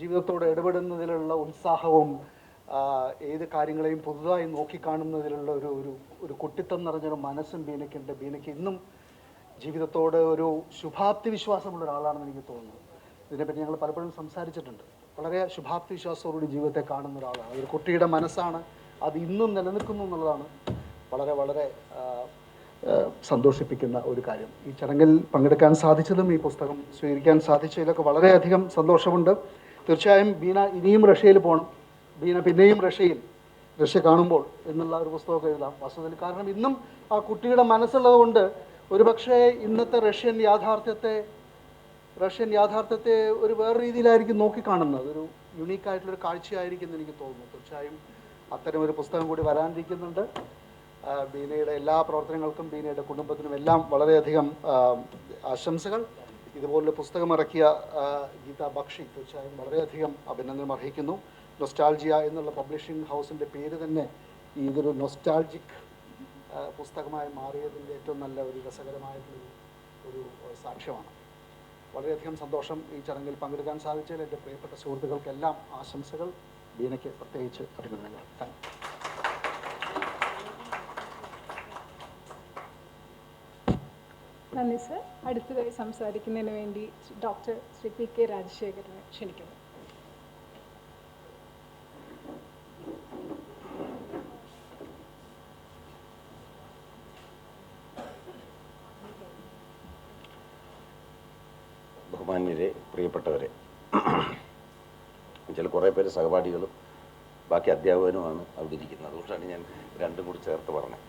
ജീവിതത്തോട് ഇടപെടുന്നതിലുള്ള ഉത്സാഹവും ഏത് കാര്യങ്ങളെയും പുതുതായി നോക്കിക്കാണുന്നതിലുള്ള ഒരു കുട്ടിത്തം നിറഞ്ഞൊരു മനസ്സും ബീനയ്ക്കുണ്ട്. ബീനയ്ക്ക് ഇന്നും ജീവിതത്തോട് ഒരു ശുഭാപ്തി വിശ്വാസമുള്ള ഒരാളാണെന്ന് എനിക്ക് തോന്നുന്നു. ഇതിനെപ്പറ്റി ഞങ്ങൾ പലപ്പോഴും സംസാരിച്ചിട്ടുണ്ട്. വളരെ ശുഭാപ്തി വിശ്വാസത്തോടുകൂടി ജീവിതത്തെ കാണുന്ന ഒരാളാണ്. ഒരു കുട്ടിയുടെ മനസ്സാണ്, അത് ഇന്നും നിലനിൽക്കുന്നു എന്നുള്ളതാണ് വളരെ വളരെ സന്തോഷിപ്പിക്കുന്ന ഒരു കാര്യം. ഈ ചടങ്ങിൽ പങ്കെടുക്കാൻ സാധിച്ചതും ഈ പുസ്തകം സ്വീകരിക്കാൻ സാധിച്ചതിലൊക്കെ വളരെയധികം സന്തോഷമുണ്ട്. തീർച്ചയായും ബീന ഇനിയും റഷ്യയിൽ പോകണം, ബീന പിന്നെയും റഷ്യ കാണുമ്പോൾ എന്നുള്ള ഒരു പുസ്തകമൊക്കെ എഴുതാം വാസ്തവത്തിൽ. കാരണം ഇന്നും ആ കുട്ടിയുടെ മനസ്സുള്ളത് കൊണ്ട് ഒരുപക്ഷെ ഇന്നത്തെ റഷ്യൻ യാഥാർത്ഥ്യത്തെ ഒരു വേറെ രീതിയിലായിരിക്കും നോക്കിക്കാണുന്നത്. ഒരു യുണീക്കായിട്ടുള്ളൊരു കാഴ്ചയായിരിക്കും എന്ന് എനിക്ക് തോന്നുന്നു. തീർച്ചയായും അത്തരം ഒരു പുസ്തകം കൂടി വരാനിരിക്കുന്നുണ്ട്. ബീനയുടെ എല്ലാ പ്രവർത്തനങ്ങൾക്കും ബീനയുടെ കുടുംബത്തിനും എല്ലാം വളരെയധികം ആശംസകൾ. ഇതുപോലുള്ള പുസ്തകം ഇറക്കിയ ഗീത ബക്ഷി തീർച്ചയായും വളരെയധികം അഭിനന്ദനം അർഹിക്കുന്നു. നൊസ്റ്റാൾജിയ എന്നുള്ള പബ്ലിഷിംഗ് ഹൗസിൻ്റെ പേര് തന്നെ ഇതൊരു നൊസ്റ്റാൾജിക് പുസ്തകമായി മാറിയതിൻ്റെ ഏറ്റവും നല്ല ഒരു രസകരമായിട്ടുള്ള സാക്ഷ്യമാണ്. വളരെയധികം സന്തോഷം ഈ ചടങ്ങിൽ പങ്കെടുക്കാൻ സാധിച്ചതിൽ. എൻ്റെ പ്രിയപ്പെട്ട സുഹൃത്തുക്കൾക്കെല്ലാം ആശംസകൾ. ബീനയ്ക്ക് പ്രത്യേകിച്ച് അഭിനന്ദനങ്ങൾ. Thank you. നന്ദി സർ. അടുത്തതായി സംസാരിക്കുന്നതിന് വേണ്ടി ഡോക്ടർ ശ്രീ പി കെ രാജശേഖരനെ ക്ഷണിക്കുന്നു. ബഹുമാന്യരെ, പ്രിയപ്പെട്ടവരെ, ചില കുറേ പേര് സഹപാഠികളും ബാക്കി അധ്യാപകനുമാണ് അവിടെ ഇരിക്കുന്നത്. അതുകൊണ്ടാണ് ഞാൻ രണ്ടും കൂടി ചേർത്ത് പറഞ്ഞത്.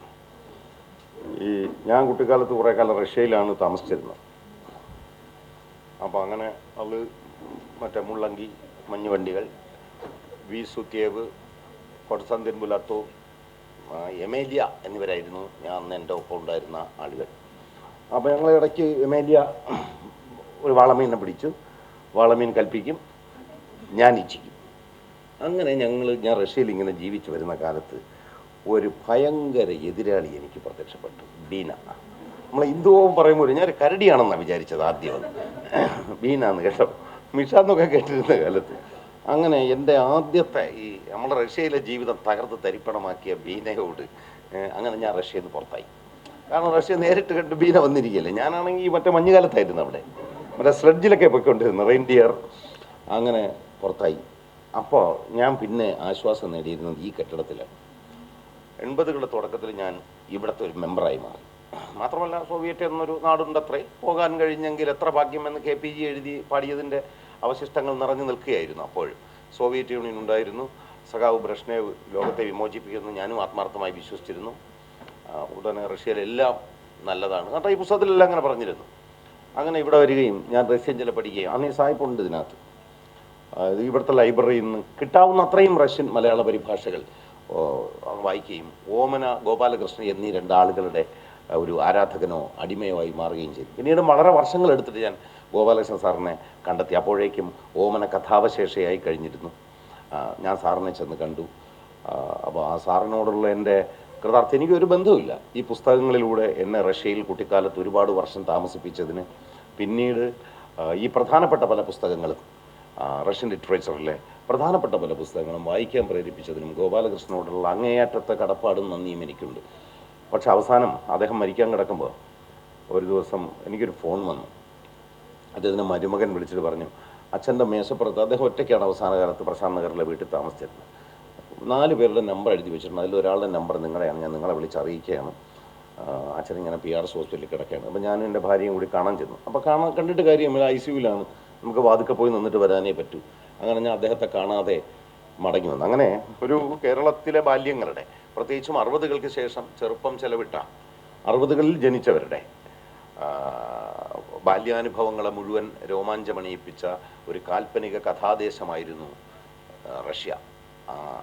ഞാൻ കുട്ടിക്കാലത്ത് കുറേ കാലം റഷ്യയിലാണ് താമസിച്ചിരുന്നത്. അപ്പോൾ അങ്ങനെ അത് മറ്റേ മുള്ളങ്കി, മഞ്ഞുവണ്ടികൾ, വീസുത്യേവ്, കൊടസന്തിൻ ബുലാത്തോ, എമേലിയ എന്നിവരായിരുന്നു ഞാൻ അന്ന് എൻ്റെ ഒപ്പം ഉണ്ടായിരുന്ന ആളുകൾ. അപ്പോൾ ഞങ്ങൾ ഇടയ്ക്ക് എമേലിയ ഒരു വാളമീനെ പിടിച്ചു, വാളമീൻ കൽപ്പിക്കും, ഞാൻ ഇച്ഛിക്കും. അങ്ങനെ ഞാൻ റഷ്യയിൽ ഇങ്ങനെ ജീവിച്ചു വരുന്ന കാലത്ത് ഒരു ഭയങ്കര എതിരാളി എനിക്ക് പ്രത്യക്ഷപ്പെട്ടു, ബീന. നമ്മളെ ഹിന്ദുവും പറയുമ്പോൾ ഞാൻ കരടിയാണെന്നാണ് വിചാരിച്ചത് ആദ്യം. ബീന എന്ന് കേട്ടോ, മിഷ എന്നൊക്കെ കേട്ടിരുന്ന കാലത്ത്. അങ്ങനെ എൻ്റെ ആദ്യത്തെ നമ്മുടെ റഷ്യയിലെ ജീവിതം തകർത്ത് തരിപ്പണമാക്കിയ ബീനയോട് അങ്ങനെ ഞാൻ റഷ്യയിൽ നിന്ന് പുറത്തായി. കാരണം റഷ്യ നേരിട്ട് കണ്ട് ബീന വന്നിരിക്കുകയല്ലേ. ഞാനാണെങ്കിൽ മറ്റേ മഞ്ഞുകാലത്തായിരുന്നു അവിടെ, മറ്റേ സ്ലെഡ്ജിലൊക്കെ പോയിക്കൊണ്ടിരുന്നു, റെയിൻഡിയർ. അങ്ങനെ പുറത്തായി. അപ്പോൾ ഞാൻ പിന്നെ ആശ്വാസം നേടിയിരുന്നത് ഈ കെട്ടിടത്തിലാണ്. 80കളുടെ തുടക്കത്തിൽ ഞാൻ ഇവിടുത്തെ ഒരു മെമ്പറായി മാറി. മാത്രമല്ല സോവിയറ്റ് എന്നൊരു നാടുണ്ടത്രേ, പോകാൻ കഴിഞ്ഞെങ്കിൽ എത്ര ഭാഗ്യമെന്ന് KPG എഴുതി പാടിയതിൻ്റെ അവശിഷ്ടങ്ങൾ നിറഞ്ഞു നിൽക്കുകയായിരുന്നു. അപ്പോൾ സോവിയറ്റ് യൂണിയൻ ഉണ്ടായിരുന്നു, സഖാവ് ബ്രഷ്നേവ് ലോകത്തെ വിമോചിപ്പിക്കുമെന്ന് ഞാനും ആത്മാർത്ഥമായി വിശ്വസിച്ചിരുന്നു. ഉടനെ റഷ്യയിലെല്ലാം നല്ലതാണ്, കാരണം ഈ പുസ്തകത്തിലെല്ലാം അങ്ങനെ പറഞ്ഞിരുന്നു. അങ്ങനെ ഇവിടെ വരികയും ഞാൻ റഷ്യൻ ചില പഠിക്കുകയും അന്ന് സായിപ്പുണ്ട് ഇതിനകത്ത്. ഇവിടുത്തെ ലൈബ്രറിയിൽ നിന്ന് കിട്ടാവുന്ന അത്രയും റഷ്യൻ മലയാള പരിഭാഷകൾ വായിക്കുകയും ഓമന ഗോപാലകൃഷ്ണൻ എന്നീ രണ്ടാളുകളുടെ ഒരു ആരാധകനോ അടിമയോ ആയി മാറുകയും ചെയ്തു. പിന്നീട് വളരെ വർഷങ്ങളെടുത്തിട്ട് ഞാൻ ഗോപാലകൃഷ്ണൻ സാറിനെ കണ്ടെത്തി. അപ്പോഴേക്കും ഓമന കഥാവശേഷയായി കഴിഞ്ഞിരുന്നു. ഞാൻ സാറിനെ ചെന്ന് കണ്ടു. അപ്പോൾ ആ സാറിനോടുള്ള എൻ്റെ കൃതാർത്ഥം, എനിക്കൊരു ബന്ധവുമില്ല. ഈ പുസ്തകങ്ങളിലൂടെ എന്നെ റഷ്യയിൽ കുട്ടിക്കാലത്ത് ഒരുപാട് വർഷം താമസിപ്പിച്ചതിന്, പിന്നീട് ഈ പ്രധാനപ്പെട്ട പല പുസ്തകങ്ങളും റഷ്യൻ ലിറ്ററേച്ചറിലെ പ്രധാനപ്പെട്ട പല പുസ്തകങ്ങളും വായിക്കാൻ പ്രേരിപ്പിച്ചതിനും ഗോപാലകൃഷ്ണനോടുള്ള അങ്ങേയറ്റത്തെ കടപ്പാടും നന്ദിയും എനിക്കുണ്ട്. പക്ഷെ അവസാനം അദ്ദേഹം മരിക്കാൻ കിടക്കുമ്പോൾ ഒരു ദിവസം എനിക്കൊരു ഫോൺ വന്നു. അദ്ദേഹത്തിൻ്റെ മരുമകൻ വിളിച്ചിട്ട് പറഞ്ഞു, അച്ഛൻ്റെ മേശപ്പുറത്ത്, അദ്ദേഹം ഒറ്റയ്ക്കാണ് അവസാന കാലത്ത് പ്രശാന്ത് നഗറിലെ വീട്ടിൽ താമസിച്ചിരുന്നത്, 4 പേരുടെ നമ്പർ എഴുതി വെച്ചിട്ടുണ്ട്. അതിലൊരാളുടെ നമ്പർ നിങ്ങളുടെയാണ്, ഞാൻ നിങ്ങളെ വിളിച്ചറിയിക്കുകയാണ്. അച്ഛനിങ്ങനെ PRS ഹോസ്പിറ്റലിൽ കിടക്കുകയാണ്. അപ്പോൾ ഞാനും എൻ്റെ ഭാര്യയും കൂടി കാണാൻ ചെന്നു. അപ്പോൾ കണ്ടിട്ട് കാര്യമില്ല, ICUവിലാണ്, നമുക്ക് വാതുക്കെ പോയി നിന്നിട്ട് വരാനേ പറ്റൂ. അങ്ങനെ ഞാൻ അദ്ദേഹത്തെ കാണാതെ മടങ്ങി വന്നു. അങ്ങനെ ഒരു കേരളത്തിലെ ബാല്യങ്ങളുടെ, പ്രത്യേകിച്ചും 60കൾക്ക് ശേഷം ചെറുപ്പം ചെലവിട്ട 60കളിൽ ജനിച്ചവരുടെ ബാല്യാനുഭവങ്ങളെ മുഴുവൻ രോമാഞ്ചമണിയിപ്പിച്ച ഒരു കാൽപ്പനിക കഥാദേശമായിരുന്നു റഷ്യ.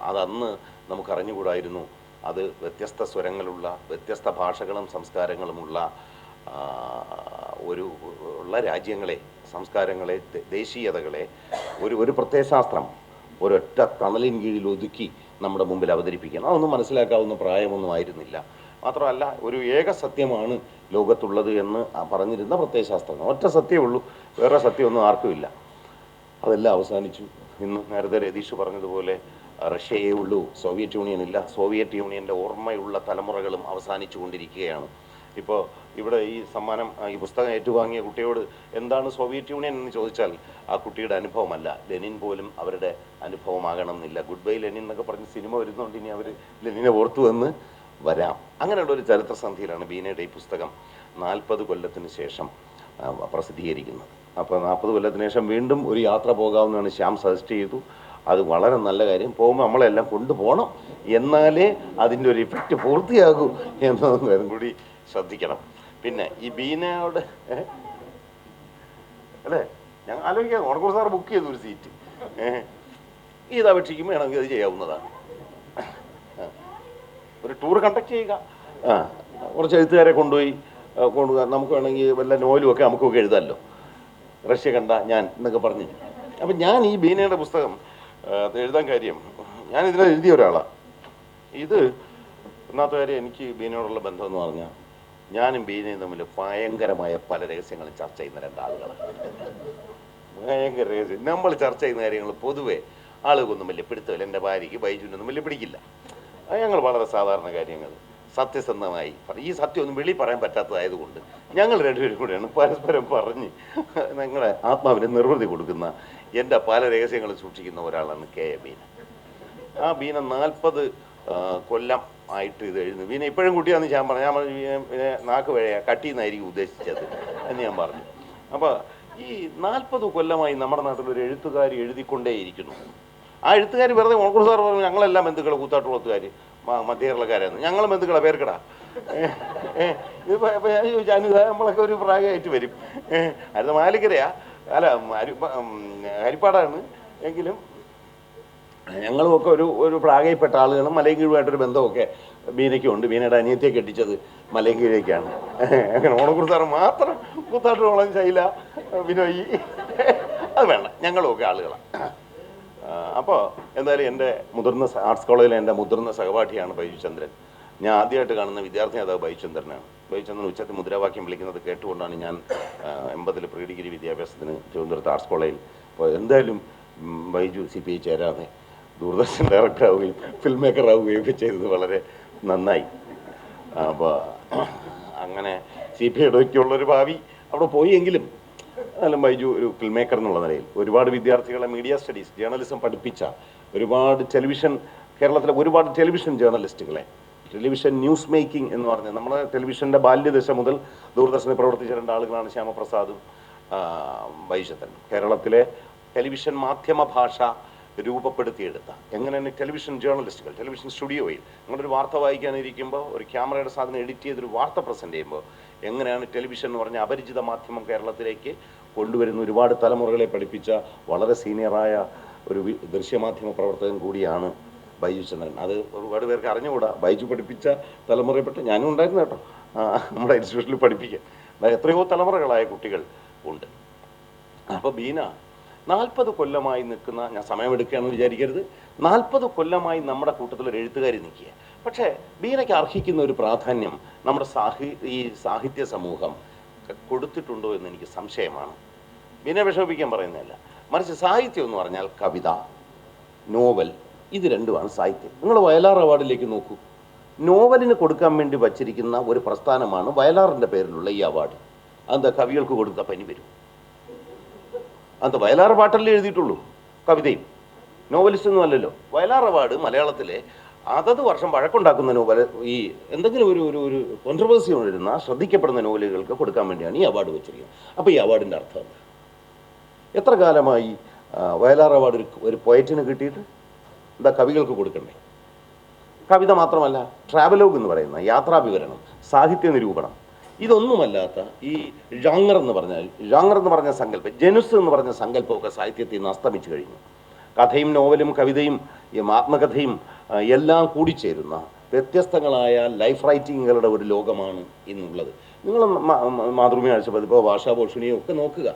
അതന്ന് നമുക്കറിഞ്ഞുകൂടായിരുന്നു. അത് വ്യത്യസ്ത സ്വരങ്ങളുള്ള, വ്യത്യസ്ത ഭാഷകളും സംസ്കാരങ്ങളുമുള്ള ഉള്ള രാജ്യങ്ങളെ, സംസ്കാരങ്ങളെ, ദേശീയതകളെ ഒരു പ്രത്യയശാസ്ത്രം ഒരൊറ്റ തണലിൻ കീഴിൽ ഒതുക്കി നമ്മുടെ മുമ്പിൽ അവതരിപ്പിക്കണം. അതൊന്നും മനസ്സിലാക്കാവുന്ന പ്രായമൊന്നും ആയിരുന്നില്ല. മാത്രമല്ല, ഒരു ഏക സത്യമാണ് ലോകത്തുള്ളത് എന്ന് പറഞ്ഞിരുന്ന പ്രത്യയശാസ്ത്രം. ഒറ്റ സത്യമേ ഉള്ളൂ, വേറെ സത്യമൊന്നും ആർക്കുമില്ല. അതെല്ലാം അവസാനിച്ചു. ഇന്ന് നേരത്തെ രതീഷ് പറഞ്ഞതുപോലെ റഷ്യയേ ഉള്ളൂ, സോവിയറ്റ് യൂണിയൻ ഇല്ല. സോവിയറ്റ് യൂണിയൻ്റെ ഓർമ്മയുള്ള തലമുറകളും അവസാനിച്ചു കൊണ്ടിരിക്കുകയാണ്. ഇപ്പോൾ ഇവിടെ ഈ സമ്മാനം, ഈ പുസ്തകം ഏറ്റുവാങ്ങിയ കുട്ടിയോട് എന്താണ് സോവിയറ്റ് യൂണിയൻ എന്ന് ചോദിച്ചാൽ ആ കുട്ടിയുടെ അനുഭവമല്ല, ലെനിൻ പോലും അവരുടെ അനുഭവമാകണം എന്നില്ല. ഗുഡ് ബൈ ലെനിൻ എന്നൊക്കെ പറഞ്ഞ് സിനിമ വരുന്നുണ്ട്, ഇനി അവർ ലെനിനെ ഓർത്തു എന്ന് വരാം. അങ്ങനെയുള്ളൊരു ചരിത്രസന്ധിയിലാണ് ബീനയുടെ ഈ പുസ്തകം 40 കൊല്ലത്തിന് ശേഷം പ്രസിദ്ധീകരിക്കുന്നത്. അപ്പോൾ 40 കൊല്ലത്തിന് ശേഷം വീണ്ടും ഒരു യാത്ര പോകാവുന്നതാണ് ശ്യാം സജസ്റ്റ് ചെയ്തു. അത് വളരെ നല്ല കാര്യം. പോകുമ്പോൾ നമ്മളെല്ലാം കൊണ്ടുപോകണം, എന്നാലേ അതിൻ്റെ ഒരു ഇഫക്റ്റ് പൂർത്തിയാകൂ എന്നതും കൂടി ശ്രദ്ധിക്കണം. പിന്നെ ഈ ബീനയോട് അല്ലേ, ഞാൻ ആലോചിക്കാം, ഓണക്കൂർ സാർ ബുക്ക് ചെയ്തു ഒരു സീറ്റ്, ഇത് അപേക്ഷിക്കുമ്പോൾ വേണമെങ്കിൽ അത് ചെയ്യാവുന്നതാണ്. ഒരു ടൂർ കണ്ടക്ട് ചെയ്യുക, കുറച്ച് എഴുത്തുകാരെ കൊണ്ടുപോയി നമുക്ക് വേണമെങ്കിൽ വല്ല നോവലും ഒക്കെ നമുക്കൊക്കെ എഴുതാമല്ലോ, റഷ്യ കണ്ട ഞാൻ എന്നൊക്കെ പറഞ്ഞ്. അപ്പം ഞാൻ ഈ ബീനയുടെ പുസ്തകം എഴുതാൻ കാര്യം, ഞാൻ ഇതിനെ എഴുതിയ ഒരാളാണ്. ഇത് ഒന്നാമത്തെ കാര്യം, എനിക്ക് ബീനയോടുള്ള ബന്ധം എന്ന് പറഞ്ഞാൽ ഞാനും ബീനയും തമ്മിൽ ഭയങ്കരമായ പല രഹസ്യങ്ങളും ചർച്ച ചെയ്യുന്ന രണ്ടാളുകളാണ്. ഭയങ്കര രഹസ്യം. നമ്മൾ ചർച്ച ചെയ്യുന്ന കാര്യങ്ങൾ പൊതുവെ ആളുകൾക്കൊന്നും വലിയ പിടുത്തമില്ല. എൻ്റെ ഭാര്യയ്ക്ക് ബൈജുവിനൊന്നും വലിയ പിടിക്കില്ല. ഞങ്ങൾ വളരെ സാധാരണ കാര്യങ്ങൾ സത്യസന്ധമായി ഈ സത്യമൊന്നും വെളി പറയാൻ പറ്റാത്തതായതുകൊണ്ട് ഞങ്ങൾ രണ്ടുപേരും കൂടെയാണ് പരസ്പരം പറഞ്ഞ് നിങ്ങളുടെ ആത്മാവിന് നിർവൃതി കൊടുക്കുന്ന, എൻ്റെ പല രഹസ്യങ്ങളും സൂക്ഷിക്കുന്ന ഒരാളാണ് KA ബീന. ആ ബീന 40 കൊല്ലം ആയിട്ട് ഇത് എഴുതുന്നു. ബീന ഇപ്പോഴും കുട്ടിയാണെന്ന് ഞാൻ പറഞ്ഞു. ഞാൻ നാക്ക് വഴിയ കട്ടിയെന്നായിരിക്കും ഉദ്ദേശിച്ചത് എന്ന് ഞാൻ പറഞ്ഞു. അപ്പോൾ ഈ 40 കൊല്ലമായി നമ്മുടെ നാട്ടിലൊരു എഴുത്തുകാരി എഴുതിക്കൊണ്ടേയിരിക്കുന്നു. ആ എഴുത്തുകാർ വെറുതെ ഓണക്കൂർ സാർ പറഞ്ഞു ഞങ്ങളെല്ലാം ബന്ധുക്കളെ കൂത്താട്ടുകുളത്തുകാർ മധ്യ കേരളക്കാരായിരുന്നു, ഞങ്ങൾ ബന്ധുക്കളെ പേർക്കടാ. ഇതിപ്പോൾ ഞാൻ ചോദിച്ചു, അനുദാ നമ്മളൊക്കെ ഒരു പ്രായമായിട്ട് വരും. അത് മാലിക്കരയാ, അല്ല ഹരിപ്പാടാണ്, എങ്കിലും ഞങ്ങളുമൊക്കെ ഒരു പ്രായപ്പെട്ട ആളുകളും മലയും കീഴുമായിട്ടൊരു ബന്ധമൊക്കെ ബീനയ്ക്കുണ്ട്. ബീനയുടെ അനിയത്തിയെ കെട്ടിച്ചത് മലയും കീഴേക്കാണ്. അങ്ങനെ ഓണക്കൂർ സാർ മാത്രം കൂത്താട്ടുകുളം, ശൈല, ബിനോയി, അത് വേണ്ട, ഞങ്ങളുമൊക്കെ ആളുകളാണ്. അപ്പോൾ എന്തായാലും എൻ്റെ മുതിർന്ന ആർട്സ് കോളേജിലെ എൻ്റെ മുതിർന്ന സഹപാഠിയാണ് ബൈജുചന്ദ്രൻ. ഞാൻ ആദ്യമായിട്ട് കാണുന്ന വിദ്യാർത്ഥി നേതാവ് ബൈജുചന്ദ്രനാണ്. ബൈജുചന്ദ്രൻ ഉച്ചത്തിൽ മുദ്രാവാക്യം വിളിക്കുന്നത് കേട്ടുകൊണ്ടാണ് ഞാൻ 80 പ്രീ ഡിഗ്രി വിദ്യാഭ്യാസത്തിന് തിരുവനന്തപുരത്ത് ആർട്സ് കോളേജിൽ. അപ്പോൾ എന്തായാലും ബൈജു CPI ചേരാതെ ദൂരദർശൻ ഡയറക്ടറാവുകയും ഫിൽം മേക്കർ ആവുകയും ഒക്കെ ചെയ്തത് വളരെ നന്നായി. അപ്പോൾ അങ്ങനെ CPIയുടെയൊക്കെയുള്ളൊരു ഭാവി അവിടെ പോയെങ്കിലും എന്നാലും ബൈജു ഒരു ഫിൽം മേക്കർ എന്നുള്ള നിലയിൽ ഒരുപാട് വിദ്യാർത്ഥികളെ മീഡിയ സ്റ്റഡീസ്, ജേർണലിസം പഠിപ്പിച്ച ഒരുപാട് കേരളത്തിലെ ഒരുപാട് ടെലിവിഷൻ ജേർണലിസ്റ്റുകളെ, ടെലിവിഷൻ ന്യൂസ് മേക്കിംഗ് എന്ന് പറഞ്ഞ് നമ്മുടെ ടെലിവിഷൻ്റെ ബാല്യദശ മുതൽ ദൂരദർശനിൽ പ്രവർത്തിച്ച 2 ആളുകളാണ് ശ്യാമപ്രസാദും ബൈജുചന്ദ്രനും. കേരളത്തിലെ ടെലിവിഷൻ മാധ്യമ ഭാഷ രൂപപ്പെടുത്തിയെടുത്ത എങ്ങനെയാണ് ടെലിവിഷൻ ജേർണലിസ്റ്റുകൾ, ടെലിവിഷൻ സ്റ്റുഡിയോയിൽ നിങ്ങളൊരു വാർത്ത വായിക്കാനിരിക്കുമ്പോൾ ഒരു ക്യാമറയുടെ സാധനം എഡിറ്റ് ചെയ്തൊരു വാർത്ത പ്രസൻറ്റ് ചെയ്യുമ്പോൾ എങ്ങനെയാണ് ടെലിവിഷൻ എന്ന് പറഞ്ഞ അപരിചിത മാധ്യമം കേരളത്തിലേക്ക് കൊണ്ടുവരുന്ന ഒരുപാട് തലമുറകളെ പഠിപ്പിച്ച വളരെ സീനിയറായ ഒരു ദൃശ്യമാധ്യമ പ്രവർത്തകൻ കൂടിയാണ് ബൈജു ചന്ദ്രൻ. അത് ഒരുപാട് പേർക്ക് അറിഞ്ഞുകൂടാ. ബൈജു പഠിപ്പിച്ച തലമുറയെപ്പെട്ട് ഞാനും ഉണ്ടായിരുന്നു കേട്ടോ, നമ്മുടെ ഇൻസ്റ്റിറ്റ്യൂഷനിൽ പഠിപ്പിക്കാൻ. എത്രയോ തലമുറകളായ കുട്ടികൾ ഉണ്ട്. അപ്പോൾ ബീന 40 കൊല്ലമായി നിൽക്കുന്ന, ഞാൻ സമയമെടുക്കുകയാണെന്ന് വിചാരിക്കരുത്, 40 കൊല്ലമായി നമ്മുടെ കൂട്ടത്തിലൊരു എഴുത്തുകാരി നിൽക്കുക. പക്ഷേ ബീനയ്ക്ക് അർഹിക്കുന്ന ഒരു പ്രാധാന്യം നമ്മുടെ ഈ സാഹിത്യ സമൂഹം കൊടുത്തിട്ടുണ്ടോ എന്ന് എനിക്ക് സംശയമാണ്. ബീനെ വിഷമിപ്പിക്കാൻ പറയുന്നതല്ല, മറിച്ച് സാഹിത്യം എന്ന് പറഞ്ഞാൽ കവിത, നോവൽ, ഇത് രണ്ടുമാണ് സാഹിത്യം. നിങ്ങൾ വയലാർ അവാർഡിലേക്ക് നോക്കൂ. നോവലിന് കൊടുക്കാൻ വേണ്ടി വച്ചിരിക്കുന്ന ഒരു പ്രസ്ഥാനമാണ് വയലാറിൻ്റെ പേരിലുള്ള ഈ അവാർഡ്. അതെന്താ കവികൾക്ക് കൊടുത്ത പനി വരും? അത് വയലാർ പാട്ടല്ലേ എഴുതിയിട്ടുള്ളൂ, കവിതയും. നോവലിസ്റ്റ് ഒന്നും അല്ലല്ലോ. വയലാർ അവാർഡ് മലയാളത്തിലെ അതത് വർഷം വഴക്കുണ്ടാക്കുന്ന നോവൽ, ഈ എന്തെങ്കിലും ഒരു കോൺട്രവേഴ്സി വരുന്ന ശ്രദ്ധിക്കപ്പെടുന്ന നോവലുകൾക്ക് കൊടുക്കാൻ വേണ്ടിയാണ് ഈ അവാർഡ് വെച്ചിരിക്കുന്നത്. അപ്പോൾ ഈ അവാർഡിൻ്റെ അർത്ഥം എന്താ? എത്ര കാലമായി വയലാർ അവാർഡ് ഒരു പോയറ്റിന് കിട്ടിയിട്ട്? എന്താ കവികൾക്ക് കൊടുക്കണ്ടേ? കവിത മാത്രമല്ല, ട്രാവലോഗ് എന്ന് പറയുന്ന യാത്രാ വിവരണം, സാഹിത്യ നിരൂപണം, ഇതൊന്നുമല്ലാത്ത ഈ ജാങ്ങർ എന്ന് പറഞ്ഞ സങ്കല്പം, ജനുസ് എന്ന് പറഞ്ഞ സങ്കല്പമൊക്കെ സാഹിത്യത്തിൽ നിന്ന് അസ്തമിച്ചു കഴിഞ്ഞു. കഥയും നോവലും കവിതയും ആത്മകഥയും എല്ലാം കൂടിച്ചേരുന്ന വ്യത്യസ്തങ്ങളായ ലൈഫ് റൈറ്റിങ്ങുകളുടെ ഒരു ലോകമാണ് ഇന്നുള്ളത്. നിങ്ങൾ മാതൃഭൂമി ആഴ്ചപ്പതിപ്പോ ഭാഷാഭൂഷണിയോ ഒക്കെ നോക്കുക.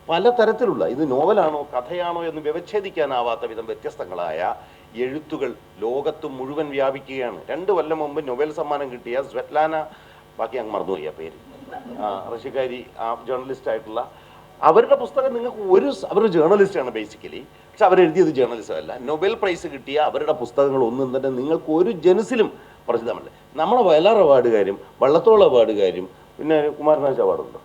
പലതരത്തിലുള്ള, ഇത് നോവലാണോ കഥയാണോ എന്ന് വ്യവച്ഛേദിക്കാനാവാത്ത വിധം വ്യത്യസ്തങ്ങളായ എഴുത്തുകൾ ലോകത്ത് മുഴുവൻ വ്യാപിക്കുകയാണ്. 2 കൊല്ലം മുമ്പ് നൊബേൽ സമ്മാനം കിട്ടിയ സ്വെറ്റ്ലാന, ബാക്കി അങ്ങ് മറന്നുപോയി ആ പേര്, റഷ്യക്കാരി, ജേർണലിസ്റ്റ് ആയിട്ടുള്ള, അവരുടെ പുസ്തകം നിങ്ങൾക്ക് അവരൊരു ജേർണലിസ്റ്റാണ് ബേസിക്കലി, പക്ഷെ അവരെഴുതിയത് ജേർണലിസം അല്ല. നൊബേൽ പ്രൈസ് കിട്ടിയ അവരുടെ പുസ്തകങ്ങൾ ഒന്നും തന്നെ നിങ്ങൾക്ക് ഒരു ജനുസിലും പ്രസിദ്ധമല്ല. നമ്മുടെ വയലാർ അവാർഡുകാരും വള്ളത്തോൾ അവാർഡുകാരും പിന്നെ കുമാരനാശ് അവാർഡുണ്ടോ,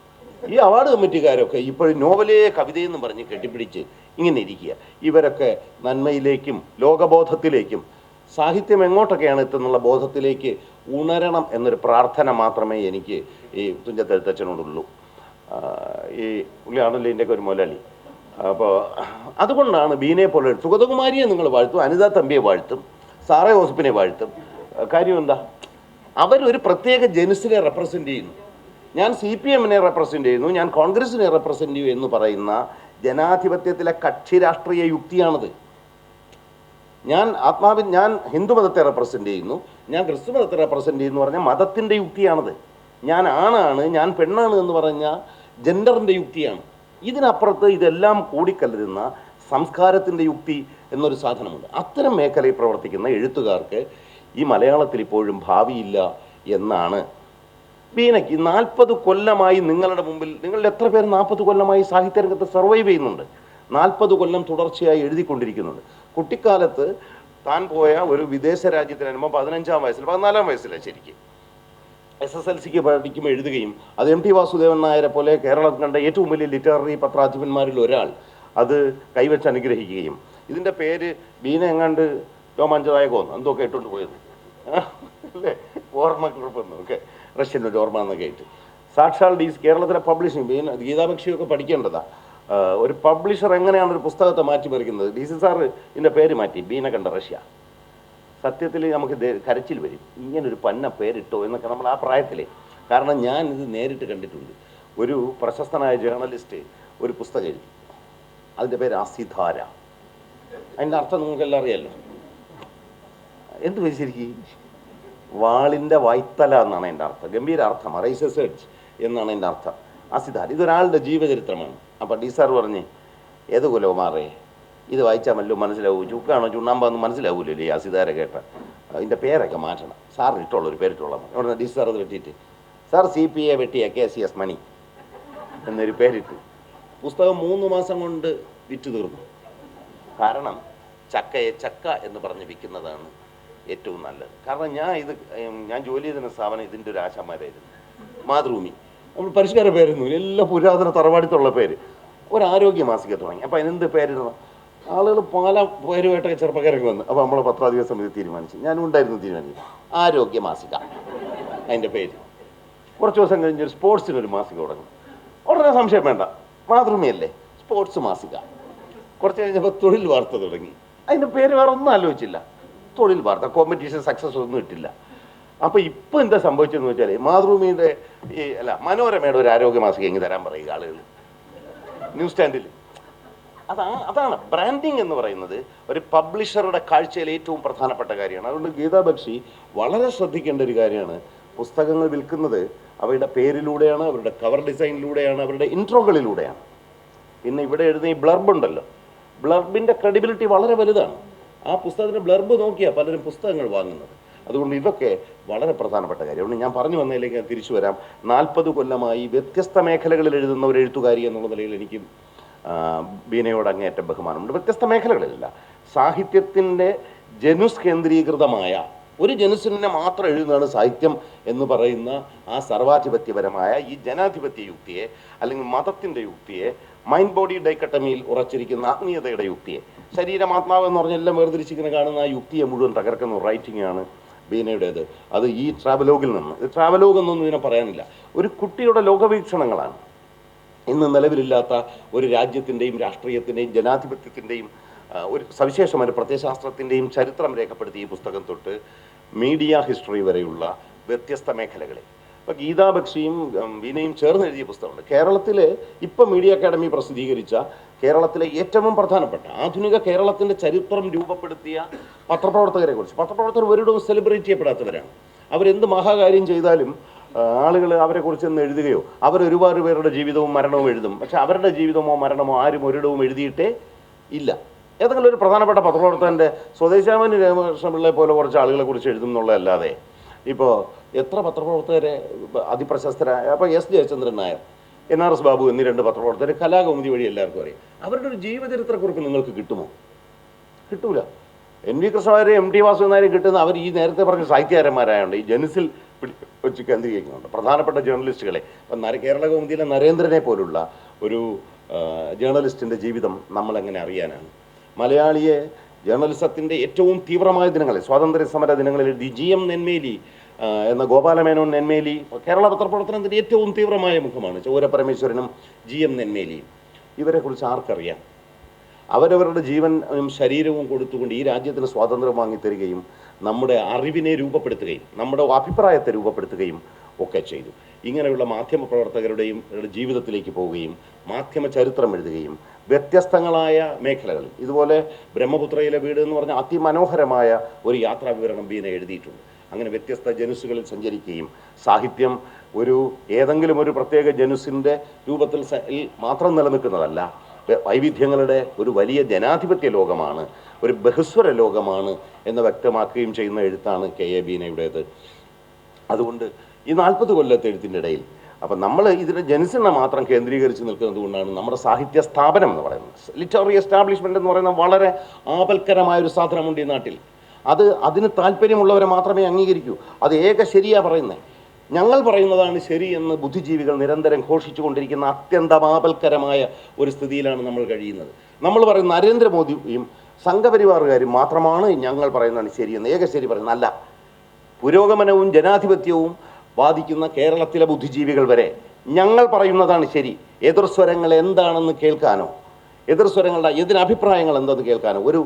ഈ അവാർഡ് കമ്മിറ്റിക്കാരൊക്കെ ഇപ്പോഴും നോവലേ കവിതയെന്നും പറഞ്ഞ് കെട്ടിപ്പിടിച്ച് ഇങ്ങനെ ഇരിക്കുക. ഇവരൊക്കെ നന്മയിലേക്കും ലോകബോധത്തിലേക്കും സാഹിത്യം എങ്ങോട്ടൊക്കെയാണ് എത്തുന്നുള്ള ബോധത്തിലേക്ക് ഉണരണം എന്നൊരു പ്രാർത്ഥന മാത്രമേ എനിക്ക് ഈ തുഞ്ചത്തെഴുത്തച്ഛനോടുള്ളൂ. ഈ പുള്ളിയാണല്ലോ ഇതിൻ്റെയൊക്കെ ഒരു മുതലാളി. അപ്പോൾ അതുകൊണ്ടാണ് ബീനയെ പോലെ സുഗതകുമാരിയെ നിങ്ങൾ വാഴ്ത്തും, അനിത തമ്പിയെ വാഴ്ത്തും, സാറേ ജോസഫിനെ വാഴ്ത്തും. കാര്യം എന്താ? അവരൊരു പ്രത്യേക ജനുസിനെ റെപ്രസെൻ്റ് ചെയ്യുന്നു. ഞാൻ CPM റെപ്രസെൻ്റ് ചെയ്യുന്നു, ഞാൻ കോൺഗ്രസിനെ റെപ്രസെൻ്റ് ചെയ്യും എന്ന് പറയുന്ന ജനാധിപത്യത്തിലെ കക്ഷി രാഷ്ട്രീയ യുക്തിയാണത്. ഞാൻ ഹിന്ദു മതത്തെ റെപ്രസെൻ്റ് ചെയ്യുന്നു, ഞാൻ ക്രിസ്തു മതത്തെ റെപ്രസെൻ്റ് ചെയ്യുന്നു പറഞ്ഞ മതത്തിൻ്റെ യുക്തിയാണത്. ഞാൻ ആണാണ്, ഞാൻ പെണ്ണാണ് എന്ന് പറഞ്ഞ ജെൻഡറിൻ്റെ യുക്തിയാണ്. ഇതിനപ്പുറത്ത് ഇതെല്ലാം കൂടിക്കലരുന്ന സംസ്കാരത്തിൻ്റെ യുക്തി എന്നൊരു സാധനമുണ്ട്. അത്തരം മേഖലയിൽ പ്രവർത്തിക്കുന്ന എഴുത്തുകാർക്ക് ഈ മലയാളത്തിൽ ഇപ്പോഴും ഭാവിയില്ല എന്നാണ്. ബീനയ്ക്ക് 40 കൊല്ലമായി നിങ്ങളുടെ മുമ്പിൽ, നിങ്ങളിൽ എത്ര പേര് 40 കൊല്ലമായി സാഹിത്യരംഗത്ത് സർവൈവ് ചെയ്യുന്നുണ്ട്? 40 കൊല്ലം തുടർച്ചയായി എഴുതിക്കൊണ്ടിരിക്കുന്നുണ്ട്. കുട്ടിക്കാലത്ത് താൻ പോയ ഒരു വിദേശ രാജ്യത്തിന് അനുഭവം 15-ാം വയസ്സിൽ 14-ാം വയസ്സിലാണ് ശരിക്കും SSLCക്ക് പഠിക്കുമ്പോൾ എഴുതുകയും അത് MT വാസുദേവൻ നായരെ പോലെ കേരളം കണ്ട ഏറ്റവും വലിയ ലിറ്റററി പത്രാധിപന്മാരിൽ ഒരാൾ അത് കൈവച്ച് അനുഗ്രഹിക്കുകയും, ഇതിൻ്റെ പേര് ബീന എങ്ങാണ്ട് രോമാഞ്ചദായകമെന്ന് എന്തൊക്കെ ഇട്ടുകൊണ്ട് പോയത് അല്ലേ, ഓർമ്മക്കുറിപ്പെന്ന് ഒക്കെ റഷ്യൻ ഒരു ഓർമ്മ എന്നൊക്കെ ആയിട്ട് സാക്ഷാൽ കേരളത്തിലെ പബ്ലിഷിംഗ് ബീന ഗീതാപക്ഷിയൊക്കെ പഠിക്കേണ്ടതാണ്. ഒരു പബ്ലിഷർ എങ്ങനെയാണ് ഒരു പുസ്തകത്തെ മാറ്റിമറിക്കുന്നത്? DC സാറ് ഇതിൻ്റെ പേര് മാറ്റി, ബീന കണ്ട റഷ്യ. സത്യത്തിൽ നമുക്ക് കരച്ചിൽ വരും, ഇങ്ങനൊരു പന്ന പേരിട്ടോ എന്നൊക്കെ നമ്മൾ ആ പ്രായത്തിലേ. കാരണം ഞാൻ ഇത് നേരിട്ട് കണ്ടിട്ടുണ്ട്. ഒരു പ്രശസ്തനായ ജേർണലിസ്റ്റ് ഒരു പുസ്തകം എഴുതി, അതിൻ്റെ പേര് അസിധാര. അതിൻ്റെ അർത്ഥം നിങ്ങൾക്കെല്ലാം അറിയാമല്ലോ. എന്ത് ശരിക്കും വാളിൻ്റെ വായ്ത്തല എന്നാണ് എൻ്റെ അർത്ഥം. ഗംഭീര അർത്ഥം, റൈസ് സെർച്ച് എന്നാണ് എൻ്റെ അർത്ഥം. അസിധാര ഇതൊരാളുടെ ജീവചരിത്രമാണ്. അപ്പം ഡി സാർ പറഞ്ഞ്, ഏത് കുലകുമാറേ ഇത് വായിച്ചാൽ മല്ലോ മനസ്സിലാവൂ, ചുക്കാണോ ചുണ്ണാമ്പാന്ന് മനസ്സിലാവൂലല്ലേ ഈ അസിധാര കേട്ട. അതിൻ്റെ പേരൊക്കെ മാറ്റണം, സാറിന് ഇട്ടുള്ളൊരു പേരിട്ടുള്ള. അവിടെ ഡി സാർ അത് വെട്ടിയിട്ട് സാർ CPA വെട്ടിയ KCS മണി എന്നൊരു പേരിട്ട് പുസ്തകം 3 മാസം കൊണ്ട് വിറ്റ് തീർന്നു. കാരണം ചക്കയെ ചക്ക എന്ന് പറഞ്ഞ് വിൽക്കുന്നതാണ് ഏറ്റവും നല്ലത്. കാരണം ഞാൻ ജോലി ചെയ്തിരുന്ന സ്ഥാപനം ഇതിൻ്റെ ഒരു ആശാന്മാരായിരുന്നു. മാതൃഭൂമി, നമ്മൾ പരിഷ്കാര പേരൊന്നും എല്ലാ പുരാതന തറവാടിത്തുള്ള പേര്. ഒരു ആരോഗ്യ മാസിക തുടങ്ങി. അപ്പോൾ അതിനെന്ത് പേരിടണം? ആളുകൾ പല പേരുമായിട്ടൊക്കെ ചെറുപ്പക്കാരൊക്കെ വന്നു. അപ്പോൾ നമ്മൾ പത്രാധിപ സമിതി തീരുമാനിച്ചു, ഞാനും ഉണ്ടായിരുന്നു തീരുമാനിച്ചു, ആരോഗ്യ മാസിക അതിൻ്റെ പേര്. കുറച്ച് ദിവസം കഴിഞ്ഞ് ഒരു സ്പോർട്സിനൊരു മാസിക തുടങ്ങി. ഉടനെ സംശയം വേണ്ട, മാതൃഭൂമിയല്ലേ, സ്പോർട്സ് മാസിക. കുറച്ച് കഴിഞ്ഞപ്പോൾ തൊഴിൽ വാർത്ത തുടങ്ങി. അതിൻ്റെ പേര് വേറെ ഒന്നും ആലോചിച്ചില്ല, തൊഴിൽ വാർത്ത. കോമ്പറ്റീഷൻ സക്സസ് ഒന്നും ഇട്ടില്ല. അപ്പോൾ ഇപ്പോൾ എന്താ സംഭവിച്ചതെന്ന് വെച്ചാൽ മാതൃഭൂമിയുടെ മനോരമയുടെ ഒരു ആരോഗ്യ മാസിക എങ്കിൽ തരാൻ പറയുക ആളുകൾ. ന്യൂസ് സ്റ്റാൻഡിൽ. അതാണ് ബ്രാൻഡിങ് എന്ന് പറയുന്നത്. ഒരു പബ്ലിഷറുടെ കാഴ്ചയിൽ ഏറ്റവും പ്രധാനപ്പെട്ട കാര്യമാണ്. അതുകൊണ്ട് ഗീതാ ബക്ഷി വളരെ ശ്രദ്ധിക്കേണ്ട ഒരു കാര്യമാണ്. പുസ്തകങ്ങൾ വിൽക്കുന്നത് അവരുടെ പേരിലൂടെയാണ്, അവരുടെ കവർ ഡിസൈനിലൂടെയാണ്, അവരുടെ ഇൻട്രോകളിലൂടെയാണ്. പിന്നെ ഇവിടെ എഴുതുന്ന ഈ ബ്ലർബ് ഉണ്ടല്ലോ, ബ്ലർബിൻ്റെ ക്രെഡിബിലിറ്റി വളരെ വലുതാണ്. ആ പുസ്തകത്തിൻ്റെ ബ്ലർബ് നോക്കിയാണ് പലരും പുസ്തകങ്ങൾ വാങ്ങുന്നത്. അതുകൊണ്ട് ഇതൊക്കെ വളരെ പ്രധാനപ്പെട്ട കാര്യം. അതുകൊണ്ട് ഞാൻ പറഞ്ഞു വന്നതിലേക്ക് ഞാൻ തിരിച്ചു വരാം. 40 കൊല്ലമായി വ്യത്യസ്ത മേഖലകളിൽ എഴുതുന്ന ഒരു എഴുത്തുകാരി എന്നുള്ള നിലയിൽ എനിക്ക് ബീനയോട് അങ്ങേയറ്റം ബഹുമാനമുണ്ട്. വ്യത്യസ്ത മേഖലകളിലല്ല, സാഹിത്യത്തിൻ്റെ ജനുസ് കേന്ദ്രീകൃതമായ ഒരു ജനുസിനെ മാത്രം എഴുതുന്നതാണ് സാഹിത്യം എന്ന് പറയുന്ന ആ സർവാധിപത്യപരമായ ഈ ജനാധിപത്യ യുക്തിയെ, അല്ലെങ്കിൽ മതത്തിൻ്റെ യുക്തിയെ, മൈൻഡ് ബോഡി ഡൈക്കട്ടമിയിൽ ഉറച്ചിരിക്കുന്ന ആത്മീയതയുടെ യുക്തിയെ, ശരീരമാത്മാവ് എന്ന് പറഞ്ഞ എല്ലാം വേർതിരിച്ചിങ്ങനെ കാണുന്ന ആ യുക്തിയെ മുഴുവൻ തകർക്കുന്ന റൈറ്റിംഗ് ആണ് ബീനയുടേത്. അത് ഈ ട്രാവലോഗിൽ നിന്ന്, ട്രാവലോഗ് എന്നൊന്നും ഇതിനെ പറയാനില്ല, ഒരു കുട്ടിയുടെ ലോകവീക്ഷണങ്ങളാണ്. ഇന്ന് നിലവിലില്ലാത്ത ഒരു രാജ്യത്തിൻ്റെയും രാഷ്ട്രീയത്തിൻ്റെയും ജനാധിപത്യത്തിൻ്റെയും ഒരു സവിശേഷമായ പ്രത്യയശാസ്ത്രത്തിൻ്റെയും ചരിത്രം രേഖപ്പെടുത്തിയ ഈ പുസ്തകം തൊട്ട് മീഡിയ ഹിസ്റ്ററി വരെയുള്ള വ്യത്യസ്ത മേഖലകളിൽ. ഇപ്പോൾ ഗീതാ ബക്ഷിയും ബീനയും ചേർന്ന് എഴുതിയ പുസ്തകമുണ്ട്. കേരളത്തിൽ ഇപ്പം മീഡിയ അക്കാഡമി പ്രസിദ്ധീകരിച്ച കേരളത്തിലെ ഏറ്റവും പ്രധാനപ്പെട്ട ആധുനിക കേരളത്തിൻ്റെ ചരിത്രം രൂപപ്പെടുത്തിയ പത്രപ്രവർത്തകരെ കുറിച്ച്. പത്രപ്രവർത്തകർ ഒരിടവും സെലിബ്രേറ്റ് ചെയ്യപ്പെടാത്തവരാണ്. അവരെന്ത് മഹാകാര്യം ചെയ്താലും ആളുകൾ അവരെക്കുറിച്ച് ഒന്ന് എഴുതുകയോ, അവരൊരുപാട് പേരുടെ ജീവിതവും മരണവും എഴുതും. പക്ഷെ അവരുടെ ജീവിതമോ മരണമോ ആരും ഒരിടവും എഴുതിയിട്ടേ ഇല്ല. ഏതെങ്കിലും ഒരു പ്രധാനപ്പെട്ട പത്രപ്രവർത്തകൻ്റെ സ്വദേശാമന് രാമകൃഷ്ണപിള്ളയെ പോലെ കുറച്ച് ആളുകളെ കുറിച്ച് എഴുതും എന്നുള്ളതല്ലാതെ ഇപ്പോൾ എത്ര പത്രപ്രവർത്തകരെ അതിപ്രശസ്തരായ, അപ്പോൾ എസ് ജയചന്ദ്രൻ നായർ, NRS ബാബു എന്നീ 2 പത്രപ്രവർത്തകർ കലാകൗമുദി വഴി എല്ലാവർക്കും അറിയാം. അവരുടെ ഒരു ജീവചരിത്രക്കുറിപ്പ് നിങ്ങൾക്ക് കിട്ടുമോ? കിട്ടൂല. NV കൃഷ്ണവാര്യരും MT വാസുദേവനായരും കിട്ടുന്ന അവർ ഈ നേരത്തെ പറഞ്ഞ സാഹിത്യകാരന്മാരായതുകൊണ്ട് ഈ ജനുസിൽ വെച്ച് കേന്ദ്രീകരിക്കുന്നുണ്ട്. പ്രധാനപ്പെട്ട ജേർണലിസ്റ്റുകളെ, ഇപ്പം കേരള കൗമുദിയിലെ നരേന്ദ്രനെ പോലുള്ള ഒരു ജേർണലിസ്റ്റിൻ്റെ ജീവിതം നമ്മളെങ്ങനെ അറിയാനാണ്? മലയാളിയെ ജേർണലിസത്തിൻ്റെ ഏറ്റവും തീവ്രമായ ദിനങ്ങളിൽ, സ്വാതന്ത്ര്യ സമര ദിനങ്ങളിൽ GM നെന്മേലി എന്ന ഗോപാലമേനോൻ നെന്മേലി കേരള പത്രപ്രവർത്തനത്തിൻ്റെ ഏറ്റവും തീവ്രമായ മുഖമാണ്. ചൗര പരമേശ്വരനും GM നെന്മേലിയും. ഇവരെക്കുറിച്ച് ആർക്കറിയാം? അവരവരുടെ ജീവനും ശരീരവും കൊടുത്തുകൊണ്ട് ഈ രാജ്യത്തിന് സ്വാതന്ത്ര്യം വാങ്ങിത്തരികയും നമ്മുടെ അറിവിനെ രൂപപ്പെടുത്തുകയും നമ്മുടെ അഭിപ്രായത്തെ രൂപപ്പെടുത്തുകയും ഒക്കെ ചെയ്തു. ഇങ്ങനെയുള്ള മാധ്യമ പ്രവർത്തകരുടെയും ജീവിതത്തിലേക്ക് പോവുകയും മാധ്യമ ചരിത്രം എഴുതുകയും വ്യത്യസ്തങ്ങളായ മേഖലകളിൽ, ഇതുപോലെ ബ്രഹ്മപുത്രയിലെ വീട് എന്ന് പറഞ്ഞ അതിമനോഹരമായ ഒരു യാത്രാ വിവരണം ബീന എഴുതിയിട്ടുണ്ട്. അങ്ങനെ വ്യത്യസ്ത ജനുസുകളിൽ സഞ്ചരിക്കുകയും സാഹിത്യം ഏതെങ്കിലും ഒരു പ്രത്യേക ജനുസിൻ്റെ രൂപത്തിൽ മാത്രം നിലനിൽക്കുന്നതല്ല, വൈവിധ്യങ്ങളുടെ ഒരു വലിയ ജനാധിപത്യ ലോകമാണ്, ഒരു ബഹുസ്വര ലോകമാണ് എന്ന് വ്യക്തമാക്കുകയും ചെയ്യുന്ന എഴുത്താണ് KA ബീനയുടേത്. അതുകൊണ്ട് ഈ 40 കൊല്ലത്തെ എഴുത്തിൻ്റെ ഇടയിൽ അപ്പം നമ്മൾ ഇതിൻ്റെ ജനുസിനെ മാത്രം കേന്ദ്രീകരിച്ച് നിൽക്കുന്നത് കൊണ്ടാണ് നമ്മുടെ സാഹിത്യ സ്ഥാപനം എന്ന് പറയുന്നത്, ലിറ്റററി എസ്റ്റാബ്ലിഷ്മെൻ്റ് എന്ന് പറയുന്ന വളരെ ആപൽക്കരമായൊരു സാധനമുണ്ട് ഈ നാട്ടിൽ. അതിന് താല്പര്യമുള്ളവരെ മാത്രമേ അംഗീകരിക്കൂ. അത് ശരിയാണ് പറയുന്നത്. ഞങ്ങൾ പറയുന്നതാണ് ശരി എന്ന് ബുദ്ധിജീവികൾ നിരന്തരം ഘോഷിച്ചുകൊണ്ടിരിക്കുന്ന അത്യന്തമാപൽക്കരമായ ഒരു സ്ഥിതിയിലാണ് നമ്മൾ കഴിയുന്നത്. നമ്മൾ പറയുന്ന നരേന്ദ്രമോദിയും സംഘപരിവാറുകാരും മാത്രമാണ് ഞങ്ങൾ പറയുന്നതാണ് ശരിയെന്ന് ശരി പറയുന്നത്. അല്ല, പുരോഗമനവും ജനാധിപത്യവും വാദിക്കുന്ന കേരളത്തിലെ ബുദ്ധിജീവികൾ വരെ ഞങ്ങൾ പറയുന്നതാണ് ശരി. എതിർസ്വരങ്ങൾ എന്താണെന്ന് കേൾക്കാനോ, എതിർസ്വരങ്ങളുടെ എതിരഭിപ്രായങ്ങൾ എന്തെന്ന് കേൾക്കാനോ, ഒരു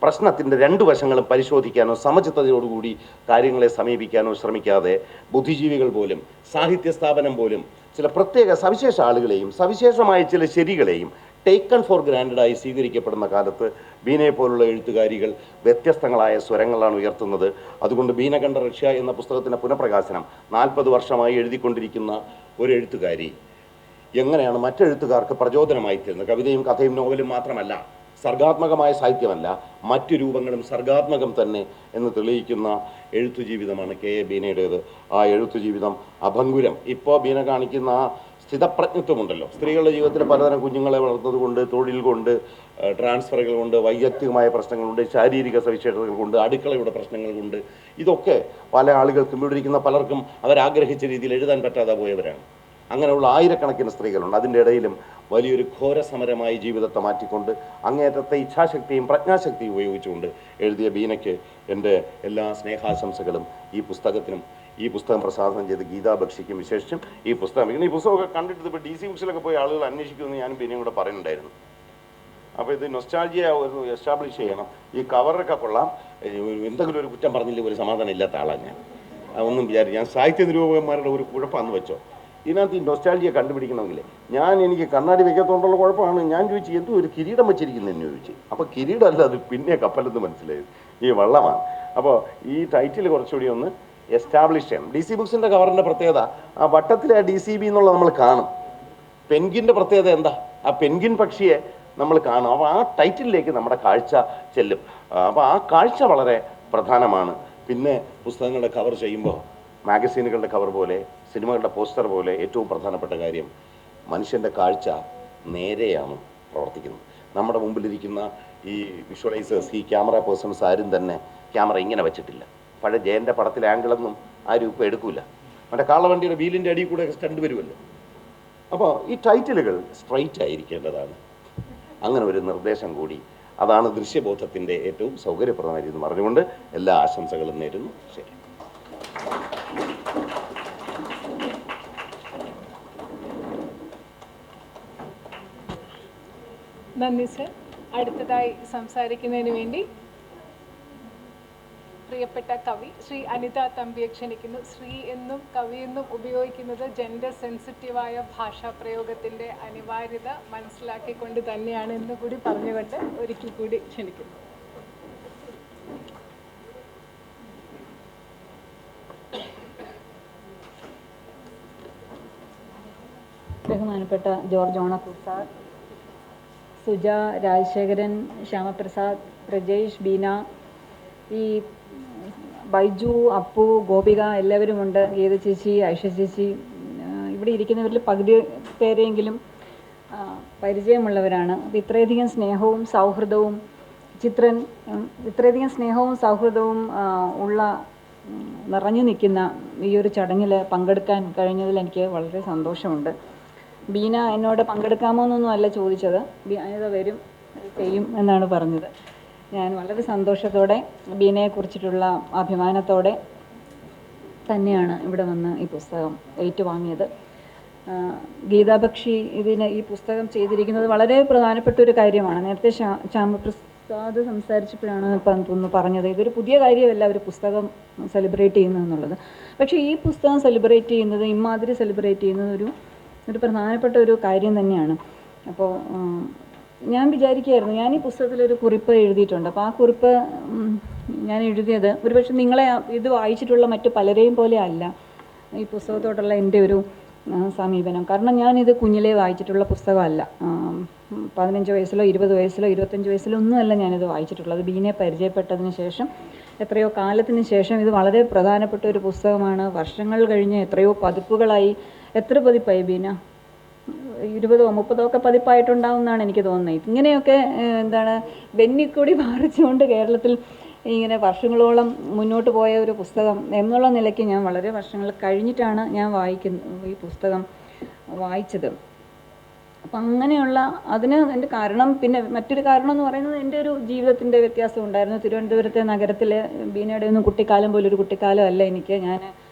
പ്രശ്നത്തിൻ്റെ 2 വശങ്ങളും പരിശോധിക്കാനോ സമചിത്തതയോടുകൂടി കാര്യങ്ങളെ സമീപിക്കാനോ ശ്രമിക്കാതെ ബുദ്ധിജീവികൾ പോലും സാഹിത്യ സ്ഥാപനം പോലും ചില പ്രത്യേക സവിശേഷ ആളുകളെയും സവിശേഷമായ ചില ശരികളെയും ടേക്കൺ ഫോർ ഗ്രാൻഡഡായി സ്വീകരിക്കപ്പെടുന്ന കാലത്ത് ബീനയെ പോലുള്ള എഴുത്തുകാരികൾ വ്യത്യസ്തങ്ങളായ സ്വരങ്ങളാണ് ഉയർത്തുന്നത്. അതുകൊണ്ട് ബീന കണ്ട റഷ്യ എന്ന പുസ്തകത്തിൻ്റെ പുനഃപ്രകാശനം 40 വർഷമായി എഴുതിക്കൊണ്ടിരിക്കുന്ന ഒരു എഴുത്തുകാരി എങ്ങനെയാണ് മറ്റെഴുത്തുകാർക്ക് പ്രചോദനമായി തീരുന്നത്? കവിതയും കഥയും നോവലും മാത്രമല്ല, സർഗാത്മകമായ സാഹിത്യമല്ല, മറ്റു രൂപങ്ങളും സർഗാത്മകം തന്നെ എന്ന് തെളിയിക്കുന്ന എഴുത്തു ജീവിതമാണ് KA ബീനയുടേത്. ആ എഴുത്തു ജീവിതം അഭംഗുരം. ഇപ്പോൾ ബീന കാണിക്കുന്ന ആ സ്ഥിതപ്രജ്ഞത്വമുണ്ടല്ലോ, സ്ത്രീകളുടെ ജീവിതത്തിൽ പലതരം കുഞ്ഞുങ്ങളെ വളർന്നത് കൊണ്ട്, തൊഴിൽ കൊണ്ട്, ട്രാൻസ്ഫറുകൾ കൊണ്ട്, വൈയക്തികമായ പ്രശ്നങ്ങളുണ്ട്, ശാരീരിക സവിശേഷതകൾ കൊണ്ട്, അടുക്കളയുടെ പ്രശ്നങ്ങൾ കൊണ്ട്, ഇതൊക്കെ പല ആളുകൾക്കും, ഇവിടെ ഇരിക്കുന്ന പലർക്കും അവരാഗ്രഹിച്ച രീതിയിൽ എഴുതാൻ പറ്റാതെ പോയവരാണ്. അങ്ങനെയുള്ള ആയിരക്കണക്കിന് സ്ത്രീകളുണ്ട്. അതിൻ്റെ ഇടയിലും വലിയൊരു ഘോര സമരമായി ജീവിതത്തെ മാറ്റിക്കൊണ്ട് അങ്ങേയറ്റത്തെ ഇച്ഛാശക്തിയും പ്രജ്ഞാശക്തിയും ഉപയോഗിച്ചുകൊണ്ട് എഴുതിയ ബീനയ്ക്ക് എൻ്റെ എല്ലാ സ്നേഹാശംസകളും ഈ പുസ്തകത്തിനും ഈ പുസ്തകം പ്രസാദനം ചെയ്ത് ഗീതാ ബക്ഷിക്കും വിശേഷിച്ചും ഈ പുസ്തകമൊക്കെ കണ്ടിട്ട് ഇപ്പോൾ DC ബുക്സിലൊക്കെ പോയി ആളുകൾ അന്വേഷിക്കുമെന്ന് ഞാനും ബീനയും കൂടെ പറയുന്നുണ്ടായിരുന്നു. അപ്പോൾ ഇത് നൊസ്റ്റാൾജിയ എസ്റ്റാബ്ലിഷ് ചെയ്യണം. ഈ കവറൊക്കെ കൊള്ളാം, എന്തെങ്കിലും ഒരു കുറ്റം പറഞ്ഞില്ല ഒരു സമാധാനം ഇല്ലാത്ത ആളാണ് ഞാൻ. ഒന്നും ഞാൻ സാഹിത്യ നിരൂപകന്മാരുടെ ഒരു കുഴപ്പമാണെന്ന് വെച്ചോ. ഇതിനകത്ത് ഈ നൊസ്റ്റാൾജിയ കണ്ടുപിടിക്കണമെങ്കിൽ എനിക്ക് കണ്ണാടി വെക്കാത്തതുകൊണ്ടുള്ള കുഴപ്പമാണ്. ഞാൻ ചോദിച്ചു എന്തോ ഒരു കിരീടം വെച്ചിരിക്കുന്നതെന്ന് ചോദിച്ചു. അപ്പോൾ കിരീടമല്ല, അത് പിന്നെ കപ്പലെന്ന് മനസ്സിലായത് ഈ വള്ളമാണ്. അപ്പോൾ ഈ ടൈറ്റിൽ കുറച്ചുകൂടി ഒന്ന് എസ്റ്റാബ്ലിഷ് ചെയ്യണം. DC ബുക്സിൻ്റെ കവറിൻ്റെ പ്രത്യേകത ആ വട്ടത്തിലെ ആ DCB എന്നുള്ളത് നമ്മൾ കാണും. പെൻഗിൻ്റെ പ്രത്യേകത എന്താ? ആ പെൻഗിൻ പക്ഷിയെ നമ്മൾ കാണും. അപ്പോൾ ആ ടൈറ്റിലേക്ക് നമ്മുടെ കാഴ്ച ചെല്ലും. അപ്പോൾ ആ കാഴ്ച വളരെ പ്രധാനമാണ്. പിന്നെ പുസ്തകങ്ങളുടെ കവർ ചെയ്യുമ്പോൾ മാഗസീനുകളുടെ കവർ പോലെ, സിനിമകളുടെ പോസ്റ്റർ പോലെ ഏറ്റവും പ്രധാനപ്പെട്ട കാര്യം മനുഷ്യൻ്റെ കാഴ്ച നേരെയാണ് പ്രവർത്തിക്കുന്നത്. നമ്മുടെ മുമ്പിലിരിക്കുന്ന ഈ വിഷ്വലൈസേഴ്സ്, ഈ ക്യാമറ പേഴ്സൺസ് ആരും തന്നെ ക്യാമറ ഇങ്ങനെ വെച്ചിട്ടില്ല. പഴയ ജയൻ്റെ പടത്തിലെ ആംഗിളൊന്നും ആരും ഇപ്പോൾ എടുക്കില്ല. മറ്റേ കാളവണ്ടിയുടെ വീലിൻ്റെ അടിയിൽ കൂടെ സ്റ്റണ്ട് വരുമല്ലോ. അപ്പോൾ ഈ ടൈറ്റിലുകൾ സ്ട്രൈറ്റ് ആയിരിക്കേണ്ടതാണ്. അങ്ങനെ ഒരു നിർദ്ദേശം കൂടി, അതാണ് ദൃശ്യബോധത്തിൻ്റെ ഏറ്റവും സൗകര്യപ്രദമായ രീതി എന്ന് പറഞ്ഞുകൊണ്ട് എല്ലാ ആശംസകളും നേരുന്നു. ശരി. നന്ദി സർ. അടുത്തതായി സംസാരിക്കുന്നതിന് വേണ്ടി പ്രിയപ്പെട്ട കവി ശ്രീ അനിത തമ്പിയെ ക്ഷണിക്കുന്നു. ശ്രീ എന്നും കവി എന്നും ഉപയോഗിക്കുന്നത് ജെൻഡർ സെൻസിറ്റീവായ ഭാഷാപ്രയോഗത്തിൻ്റെ അനിവാര്യത മനസ്സിലാക്കിക്കൊണ്ട് തന്നെയാണ് എന്ന് കൂടി പറഞ്ഞുകൊണ്ട് ഒരിക്കൽ കൂടി ക്ഷണിക്കുന്നു. ബഹുമാനപ്പെട്ട ജോർജ് ഓണക്കൂർ സാർ, സുജ, രാജശേഖരൻ, ശ്യാമപ്രസാദ്, പ്രജേഷ്, ബീന, ഈ ബൈജു, അപ്പു, ഗോപിക എല്ലാവരുമുണ്ട്. ഗീത ചേച്ചി, ഐഷ ചേച്ചി, ഇവിടെ ഇരിക്കുന്നവരിൽ പകുതി പേരെങ്കിലും പരിചയമുള്ളവരാണ്. അപ്പോൾ ഇത്രയധികം സ്നേഹവും സൗഹൃദവും ചിത്രൻ ഇത്രയധികം സ്നേഹവും സൗഹൃദവും ഉള്ള നിറഞ്ഞു നിൽക്കുന്ന ഈ ഒരു ചടങ്ങിൽ പങ്കെടുക്കാൻ കഴിഞ്ഞതിൽ എനിക്ക് വളരെ സന്തോഷമുണ്ട്. ബീന എന്നോട് പങ്കെടുക്കാമോ എന്നൊന്നും അല്ല ചോദിച്ചത്, ബീന വരും ചെയ്യും എന്നാണ് പറഞ്ഞത്. ഞാൻ വളരെ സന്തോഷത്തോടെ ബീനയെക്കുറിച്ചിട്ടുള്ള അഭിമാനത്തോടെ തന്നെയാണ് ഇവിടെ വന്ന് ഈ പുസ്തകം ഏറ്റുവാങ്ങിയത്. ഗീതാബക്ഷി ഈ പുസ്തകം ചെയ്തിരിക്കുന്നത് വളരെ പ്രധാനപ്പെട്ട ഒരു കാര്യമാണ്. നേരത്തെ ശ്യാമപ്രസാദ് സംസാരിച്ചപ്പോഴാണ് ഒന്ന് പറഞ്ഞത്, ഇതൊരു പുതിയ കാര്യമല്ല ഒരു പുസ്തകം സെലിബ്രേറ്റ് ചെയ്യുന്നതെന്നുള്ളത്. പക്ഷേ ഈ പുസ്തകം സെലിബ്രേറ്റ് ചെയ്യുന്നത്, ഇമാതിരി സെലിബ്രേറ്റ് ചെയ്യുന്നത് ഒരു പ്രധാനപ്പെട്ട ഒരു കാര്യം തന്നെയാണ്. അപ്പോൾ ഞാൻ വിചാരിക്കുകയായിരുന്നു, ഞാൻ ഈ പുസ്തകത്തിലൊരു കുറിപ്പ് എഴുതിയിട്ടുണ്ട്. അപ്പോൾ ആ കുറിപ്പ് ഞാൻ എഴുതിയത് ഒരുപക്ഷെ നിങ്ങളെ ഇത് വായിച്ചിട്ടുള്ള മറ്റു പലരെയും പോലെ അല്ല ഈ പുസ്തകത്തോടുള്ള എൻ്റെ ഒരു സമീപനം. കാരണം ഞാനിത് കുഞ്ഞിലേ വായിച്ചിട്ടുള്ള പുസ്തകമല്ല. 15 വയസ്സിലോ 20 വയസ്സിലോ 25 വയസ്സിലോ ഒന്നുമല്ല ഞാനിത് വായിച്ചിട്ടുള്ളത്. ബീനെ പരിചയപ്പെട്ടതിന് ശേഷം, എത്രയോ കാലത്തിന് ശേഷം ഇത് വളരെ പ്രധാനപ്പെട്ട ഒരു പുസ്തകമാണ്. വർഷങ്ങൾ കഴിഞ്ഞ് എത്രയോ പതിപ്പുകളായി. എത്ര പതിപ്പായി ബീന? 20ഓ 30ഓ ഒക്കെ പതിപ്പായിട്ടുണ്ടാവും എന്നാണ് എനിക്ക് തോന്നുന്നത്. ഇങ്ങനെയൊക്കെ വെന്നിക്കൂടി മാറിച്ചുകൊണ്ട് കേരളത്തിൽ ഇങ്ങനെ വർഷങ്ങളോളം മുന്നോട്ട് പോയ ഒരു പുസ്തകം എന്നുള്ള നിലയ്ക്ക് ഞാൻ വളരെ വർഷങ്ങൾ കഴിഞ്ഞിട്ടാണ് ഞാൻ ഈ പുസ്തകം വായിച്ചത്. അപ്പം അങ്ങനെയുള്ള അതിന് എൻ്റെ കാരണം, പിന്നെ മറ്റൊരു കാരണം എന്ന് പറയുന്നത് എൻ്റെ ഒരു ജീവിതത്തിൻ്റെ വ്യത്യാസം ഉണ്ടായിരുന്നു. തിരുവനന്തപുരത്തെ നഗരത്തിലെ ബീനയുടെ ഒന്നും കുട്ടിക്കാലം പോലൊരു കുട്ടിക്കാലം അല്ല എനിക്ക്. ഞാൻ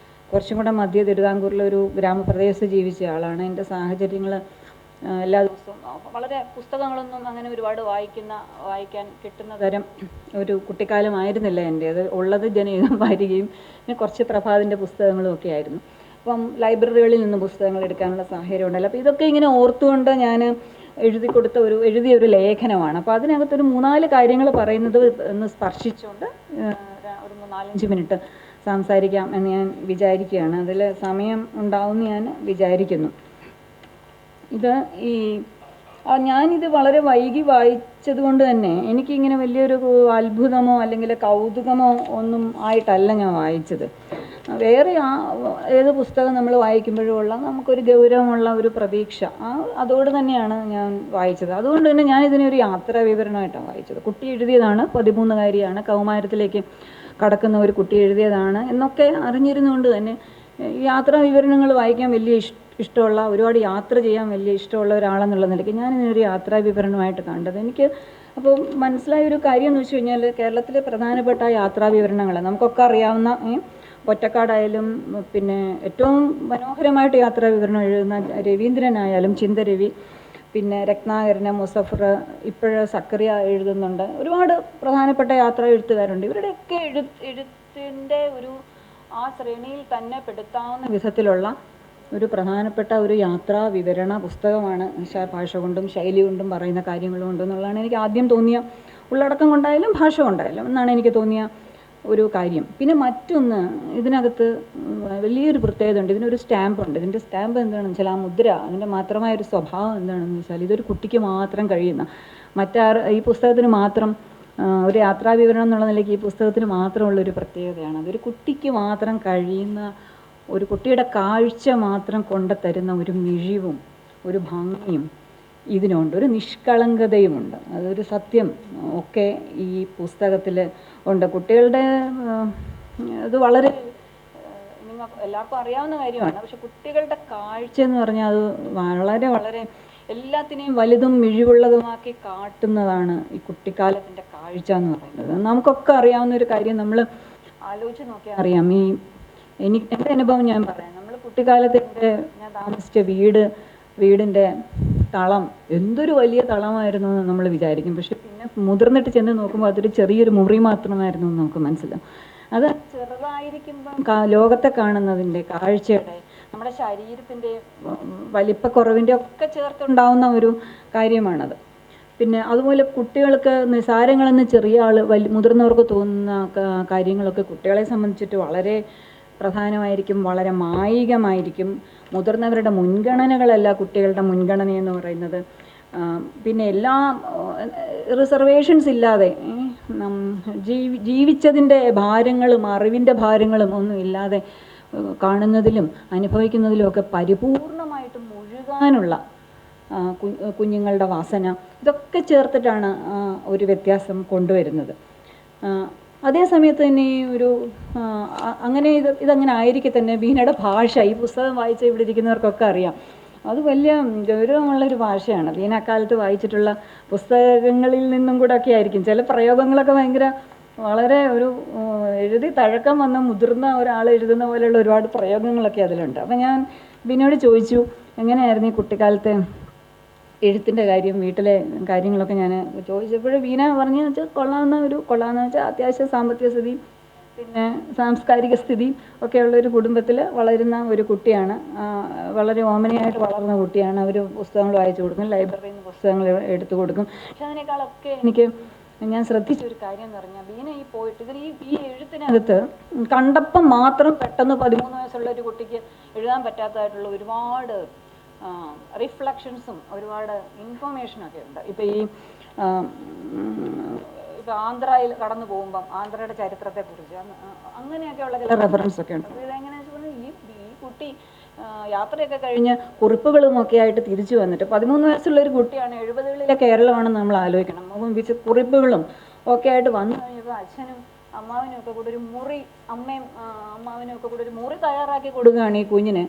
കുറച്ചും കൂടെ മധ്യ തിരുവിതാംകൂറിലെ ഒരു ഗ്രാമപ്രദേശത്ത് ജീവിച്ച ആളാണ്. എൻ്റെ സാഹചര്യങ്ങൾ എല്ലാ ദിവസവും വളരെ പുസ്തകങ്ങളൊന്നും അങ്ങനെ ഒരുപാട് വായിക്കാൻ കിട്ടുന്ന തരം ഒരു കുട്ടിക്കാലമായിരുന്നില്ല എൻ്റേത്. ഉള്ളത് ജനയുഗം വാരികയും പിന്നെ കുറച്ച് പ്രഭാതിൻ്റെ പുസ്തകങ്ങളും ഒക്കെ ആയിരുന്നു. അപ്പം ലൈബ്രറികളിൽ നിന്ന് പുസ്തകങ്ങൾ എടുക്കാനുള്ള സാഹചര്യം ഉണ്ടല്ലോ. അപ്പോൾ ഇതൊക്കെ ഇങ്ങനെ ഓർത്തുകൊണ്ട് ഞാൻ എഴുതിയ ഒരു ലേഖനമാണ്. അപ്പോൾ അതിനകത്തൊരു 3-4 കാര്യങ്ങൾ പറയുന്നത് ഒന്ന് സ്പർശിച്ചുകൊണ്ട് ഒരു 4-5 മിനിറ്റ് സംസാരിക്കാം എന്ന് ഞാൻ വിചാരിക്കുകയാണ്. അതിൽ സമയം ഉണ്ടാവുമെന്ന് ഞാൻ വിചാരിക്കുന്നു. ഞാനിത് വളരെ വൈകി വായിച്ചത് കൊണ്ട് തന്നെ എനിക്കിങ്ങനെ വലിയൊരു അത്ഭുതമോ അല്ലെങ്കിൽ കൗതുകമോ ഒന്നും ആയിട്ടല്ല ഞാൻ വായിച്ചത്. വേറെ ഏത് പുസ്തകം നമ്മൾ വായിക്കുമ്പോഴുമുള്ള നമുക്കൊരു ഗൗരവമുള്ള ഒരു പ്രതീക്ഷ, അതോട് തന്നെയാണ് ഞാൻ വായിച്ചത്. അതുകൊണ്ട് തന്നെ ഞാനിതിനെ ഒരു യാത്രാ വിവരണമായിട്ടാണ് വായിച്ചത്. കുട്ടി എഴുതിയതാണ്, 13കാരിയാണ്, കൗമാരത്തിലേക്ക് കടക്കുന്ന ഒരു കുട്ടി എഴുതിയതാണ് എന്നൊക്കെ അറിഞ്ഞിരുന്നുകൊണ്ട് തന്നെ യാത്രാ വിവരണങ്ങൾ വായിക്കാൻ വലിയ ഇഷ്ടമുള്ള, ഒരുപാട് യാത്ര ചെയ്യാൻ വലിയ ഇഷ്ടമുള്ള ഒരാളെന്നുള്ള നിലയ്ക്ക് ഞാനിതിനൊരു യാത്രാ വിവരണമായിട്ട് കണ്ടത്. എനിക്ക് അപ്പോൾ മനസ്സിലായ ഒരു കാര്യം എന്ന് വെച്ച് കഴിഞ്ഞാൽ, കേരളത്തിലെ പ്രധാനപ്പെട്ട യാത്രാ വിവരണങ്ങൾ നമുക്കൊക്കെ അറിയാവുന്ന പൊറ്റക്കാടായാലും പിന്നെ ഏറ്റവും മനോഹരമായിട്ട് യാത്രാ വിവരണം എഴുതുന്ന രവീന്ദ്രനായാലും ചിന്തരവി, പിന്നെ രത്നാകരന്, മുസഫർ, ഇപ്പോഴ് സക്കറിയ എഴുതുന്നുണ്ട്. ഒരുപാട് പ്രധാനപ്പെട്ട യാത്രാ എഴുത്തുകാരുണ്ട്. ഇവരുടെയൊക്കെ എഴുത്തിൻ്റെ ഒരു ആ ശ്രേണിയിൽ തന്നെ പെടുത്താവുന്ന വിധത്തിലുള്ള ഒരു പ്രധാനപ്പെട്ട ഒരു യാത്രാ വിവരണ പുസ്തകമാണ്. ഭാഷ കൊണ്ടും ശൈലി കൊണ്ടും പറയുന്ന കാര്യങ്ങൾ കൊണ്ടും എന്നുള്ളതാണ് എനിക്ക് ആദ്യം തോന്നിയ, ഉള്ളടക്കം കൊണ്ടായാലും ഭാഷ കൊണ്ടായാലും എന്നാണ് എനിക്ക് തോന്നിയ ഒരു കാര്യം. പിന്നെ മറ്റൊന്ന്, ഇതിനകത്ത് വലിയൊരു പ്രത്യേകത ഉണ്ട്. ഇതിനൊരു സ്റ്റാമ്പുണ്ട്. ഇതിൻ്റെ സ്റ്റാമ്പ് എന്താണെന്ന് വെച്ചാൽ ആ മുദ്ര, അതിൻ്റെ മാത്രമായൊരു സ്വഭാവം എന്താണെന്ന് വെച്ചാൽ ഇതൊരു കുട്ടിക്ക് മാത്രം കഴിയുന്ന, ഈ പുസ്തകത്തിന് മാത്രം ഒരു യാത്രാ വിവരണം എന്നുള്ള നിലയ്ക്ക് ഈ പുസ്തകത്തിന് മാത്രമുള്ളൊരു പ്രത്യേകതയാണ്. അതൊരു കുട്ടിക്ക് മാത്രം കഴിയുന്ന, ഒരു കുട്ടിയുടെ കാഴ്ച മാത്രം കൊണ്ടുതരുന്ന ഒരു മിഴിവും ഒരു ഭംഗിയും ഇതിനുണ്ട്, ഒരു നിഷ്കളങ്കതയുമുണ്ട്. അതൊരു സത്യം ഒക്കെ ഈ പുസ്തകത്തിൽ ഉണ്ട്. കുട്ടികളുടെ അത് വളരെ നിങ്ങൾക്ക് എല്ലാവർക്കും അറിയാവുന്ന കാര്യമാണ്. പക്ഷെ കുട്ടികളുടെ കാഴ്ച എന്ന് പറഞ്ഞാൽ അത് വളരെ വളരെ എല്ലാത്തിനെയും വലുതും മിഴിവുള്ളതുമാക്കി കാട്ടുന്നതാണ് ഈ കുട്ടിക്കാലത്തിൻ്റെ കാഴ്ച എന്ന് പറയുന്നത്. നമുക്കൊക്കെ അറിയാവുന്ന ഒരു കാര്യം, നമ്മൾ ആലോചിച്ച് നോക്കിയാൽ അറിയാം. എൻ്റെ അനുഭവം ഞാൻ പറയാം. നമ്മൾ കുട്ടിക്കാലത്ത് ഞാൻ താമസിച്ച വീടിൻ്റെ തളം എന്തൊരു വലിയ തളമായിരുന്നു എന്ന് നമ്മൾ വിചാരിക്കും. പക്ഷെ പിന്നെ മുതിർന്നിട്ട് ചെന്ന് നോക്കുമ്പോൾ അതൊരു ചെറിയൊരു മുറി മാത്രമായിരുന്നു എന്ന് നമുക്ക് മനസ്സിലാവും. അത് ചെറുതായിരിക്കുമ്പം ലോകത്തെ കാണുന്നതിൻ്റെ, കാഴ്ചയുടെ, നമ്മുടെ ശരീരത്തിൻ്റെ വലിപ്പക്കുറവിൻ്റെ ഒക്കെ ചേർത്തുണ്ടാവുന്ന ഒരു കാര്യമാണത്. പിന്നെ അതുപോലെ കുട്ടികൾക്ക് നിസാരങ്ങളെന്ന് ചെറിയ മുതിർന്നവർക്ക് തോന്നുന്ന കാര്യങ്ങളൊക്കെ കുട്ടികളെ സംബന്ധിച്ചിട്ട് വളരെ പ്രധാനമായിരിക്കും, വളരെ മായികമായിരിക്കും. മുതിർന്നവരുടെ മുൻഗണനകളല്ല കുട്ടികളുടെ മുൻഗണനയെന്ന് പറയുന്നത്. പിന്നെ എല്ലാ റിസർവേഷൻസ് ഇല്ലാതെ ജീവിച്ചതിൻ്റെ ഭാരങ്ങളും അറിവിൻ്റെ ഭാരങ്ങളും ഒന്നും ഇല്ലാതെ കാണുന്നതിലും അനുഭവിക്കുന്നതിലും ഒക്കെ പരിപൂർണമായിട്ട് മുഴുകാനുള്ള കുഞ്ഞുങ്ങളുടെ വാസന, ഇതൊക്കെ ചേർത്തിട്ടാണ് ഒരു വ്യത്യാസം കൊണ്ടുവരുന്നത്. അതേ സമയത്ത് തന്നെ ഈ ഒരു അങ്ങനെ ഇതങ്ങനെ ആയിരിക്കെ തന്നെ ബീനയുടെ ഭാഷ, ഈ പുസ്തകം വായിച്ച ഇവിടെ ഇരിക്കുന്നവർക്കൊക്കെ അറിയാം, അത് വലിയ ഗൗരവമുള്ളൊരു ഭാഷയാണ്. ബീന അക്കാലത്ത് വായിച്ചിട്ടുള്ള പുസ്തകങ്ങളിൽ നിന്നും കൂടെ ഒക്കെ ആയിരിക്കും. ചില പ്രയോഗങ്ങളൊക്കെ വളരെ ഒരു എഴുതി തഴക്കം വന്ന മുതിർന്ന ഒരാൾ എഴുതുന്ന പോലെയുള്ള ഒരുപാട് പ്രയോഗങ്ങളൊക്കെ അതിലുണ്ട്. അപ്പം ഞാൻ ബീനയോട് ചോദിച്ചു, എങ്ങനെയായിരുന്നു ഈ കുട്ടിക്കാലത്തെ എഴുത്തിൻ്റെ കാര്യം, വീട്ടിലെ കാര്യങ്ങളൊക്കെ ഞാൻ ചോദിച്ചപ്പോൾ ബീന പറഞ്ഞു വെച്ചാൽ കൊള്ളാമെന്ന് വെച്ചാൽ അത്യാവശ്യം സാമ്പത്തിക സ്ഥിതി പിന്നെ സാംസ്കാരിക സ്ഥിതി ഒക്കെയുള്ളൊരു കുടുംബത്തിൽ വളരുന്ന ഒരു കുട്ടിയാണ്. വളരെ ഓമനയായിട്ട് വളർന്ന കുട്ടിയാണ്. അവർ പുസ്തകങ്ങൾ വായിച്ചു കൊടുക്കും, ലൈബ്രറിയിൽ നിന്ന് പുസ്തകങ്ങൾ എടുത്തു കൊടുക്കും. പക്ഷെ അതിനേക്കാളൊക്കെ ഞാൻ ശ്രദ്ധിച്ചൊരു കാര്യം എന്ന് പറഞ്ഞാൽ, ബീന പോയിട്ട് ഈ എഴുത്തിനകത്ത് കണ്ടപ്പം മാത്രം പെട്ടെന്ന് 13 വയസ്സുള്ള ഒരു കുട്ടിക്ക് എഴുതാൻ പറ്റാത്തതായിട്ടുള്ള ഒരുപാട് റിഫ്ലക്ഷൻസും ഒരുപാട് ഇൻഫർമേഷനൊക്കെ ഉണ്ട്. ഇപ്പോൾ ആന്ധ്രയിൽ കടന്നു പോകുമ്പം ആന്ധ്രയുടെ ചരിത്രത്തെക്കുറിച്ച് അങ്ങനെയൊക്കെയുള്ള ചില റെഫറൻസ് ഒക്കെ ഉണ്ട്. അപ്പോൾ ഇതെങ്ങനെയാണെന്ന് വെച്ചാൽ ഈ കുട്ടി യാത്രയൊക്കെ കഴിഞ്ഞ് കുറിപ്പുകളുമൊക്കെ ആയിട്ട് തിരിച്ചു വന്നിട്ട് 13 വയസ്സുള്ള ഒരു കുട്ടിയാണ്. 70കളിലെ കേരളമാണെന്ന് നമ്മൾ ആലോചിക്കണം. കുറിപ്പുകളും ഒക്കെ ആയിട്ട് വന്നു കഴിഞ്ഞപ്പോൾ അച്ഛനും അമ്മാവനും ഒക്കെ കൂടെ ഒരു മുറി, അമ്മയും അമ്മാവനും ഒക്കെ കൂടെ ഒരു മുറി തയ്യാറാക്കി കൊടുക്കുകയാണ് ഈ കുഞ്ഞിന്.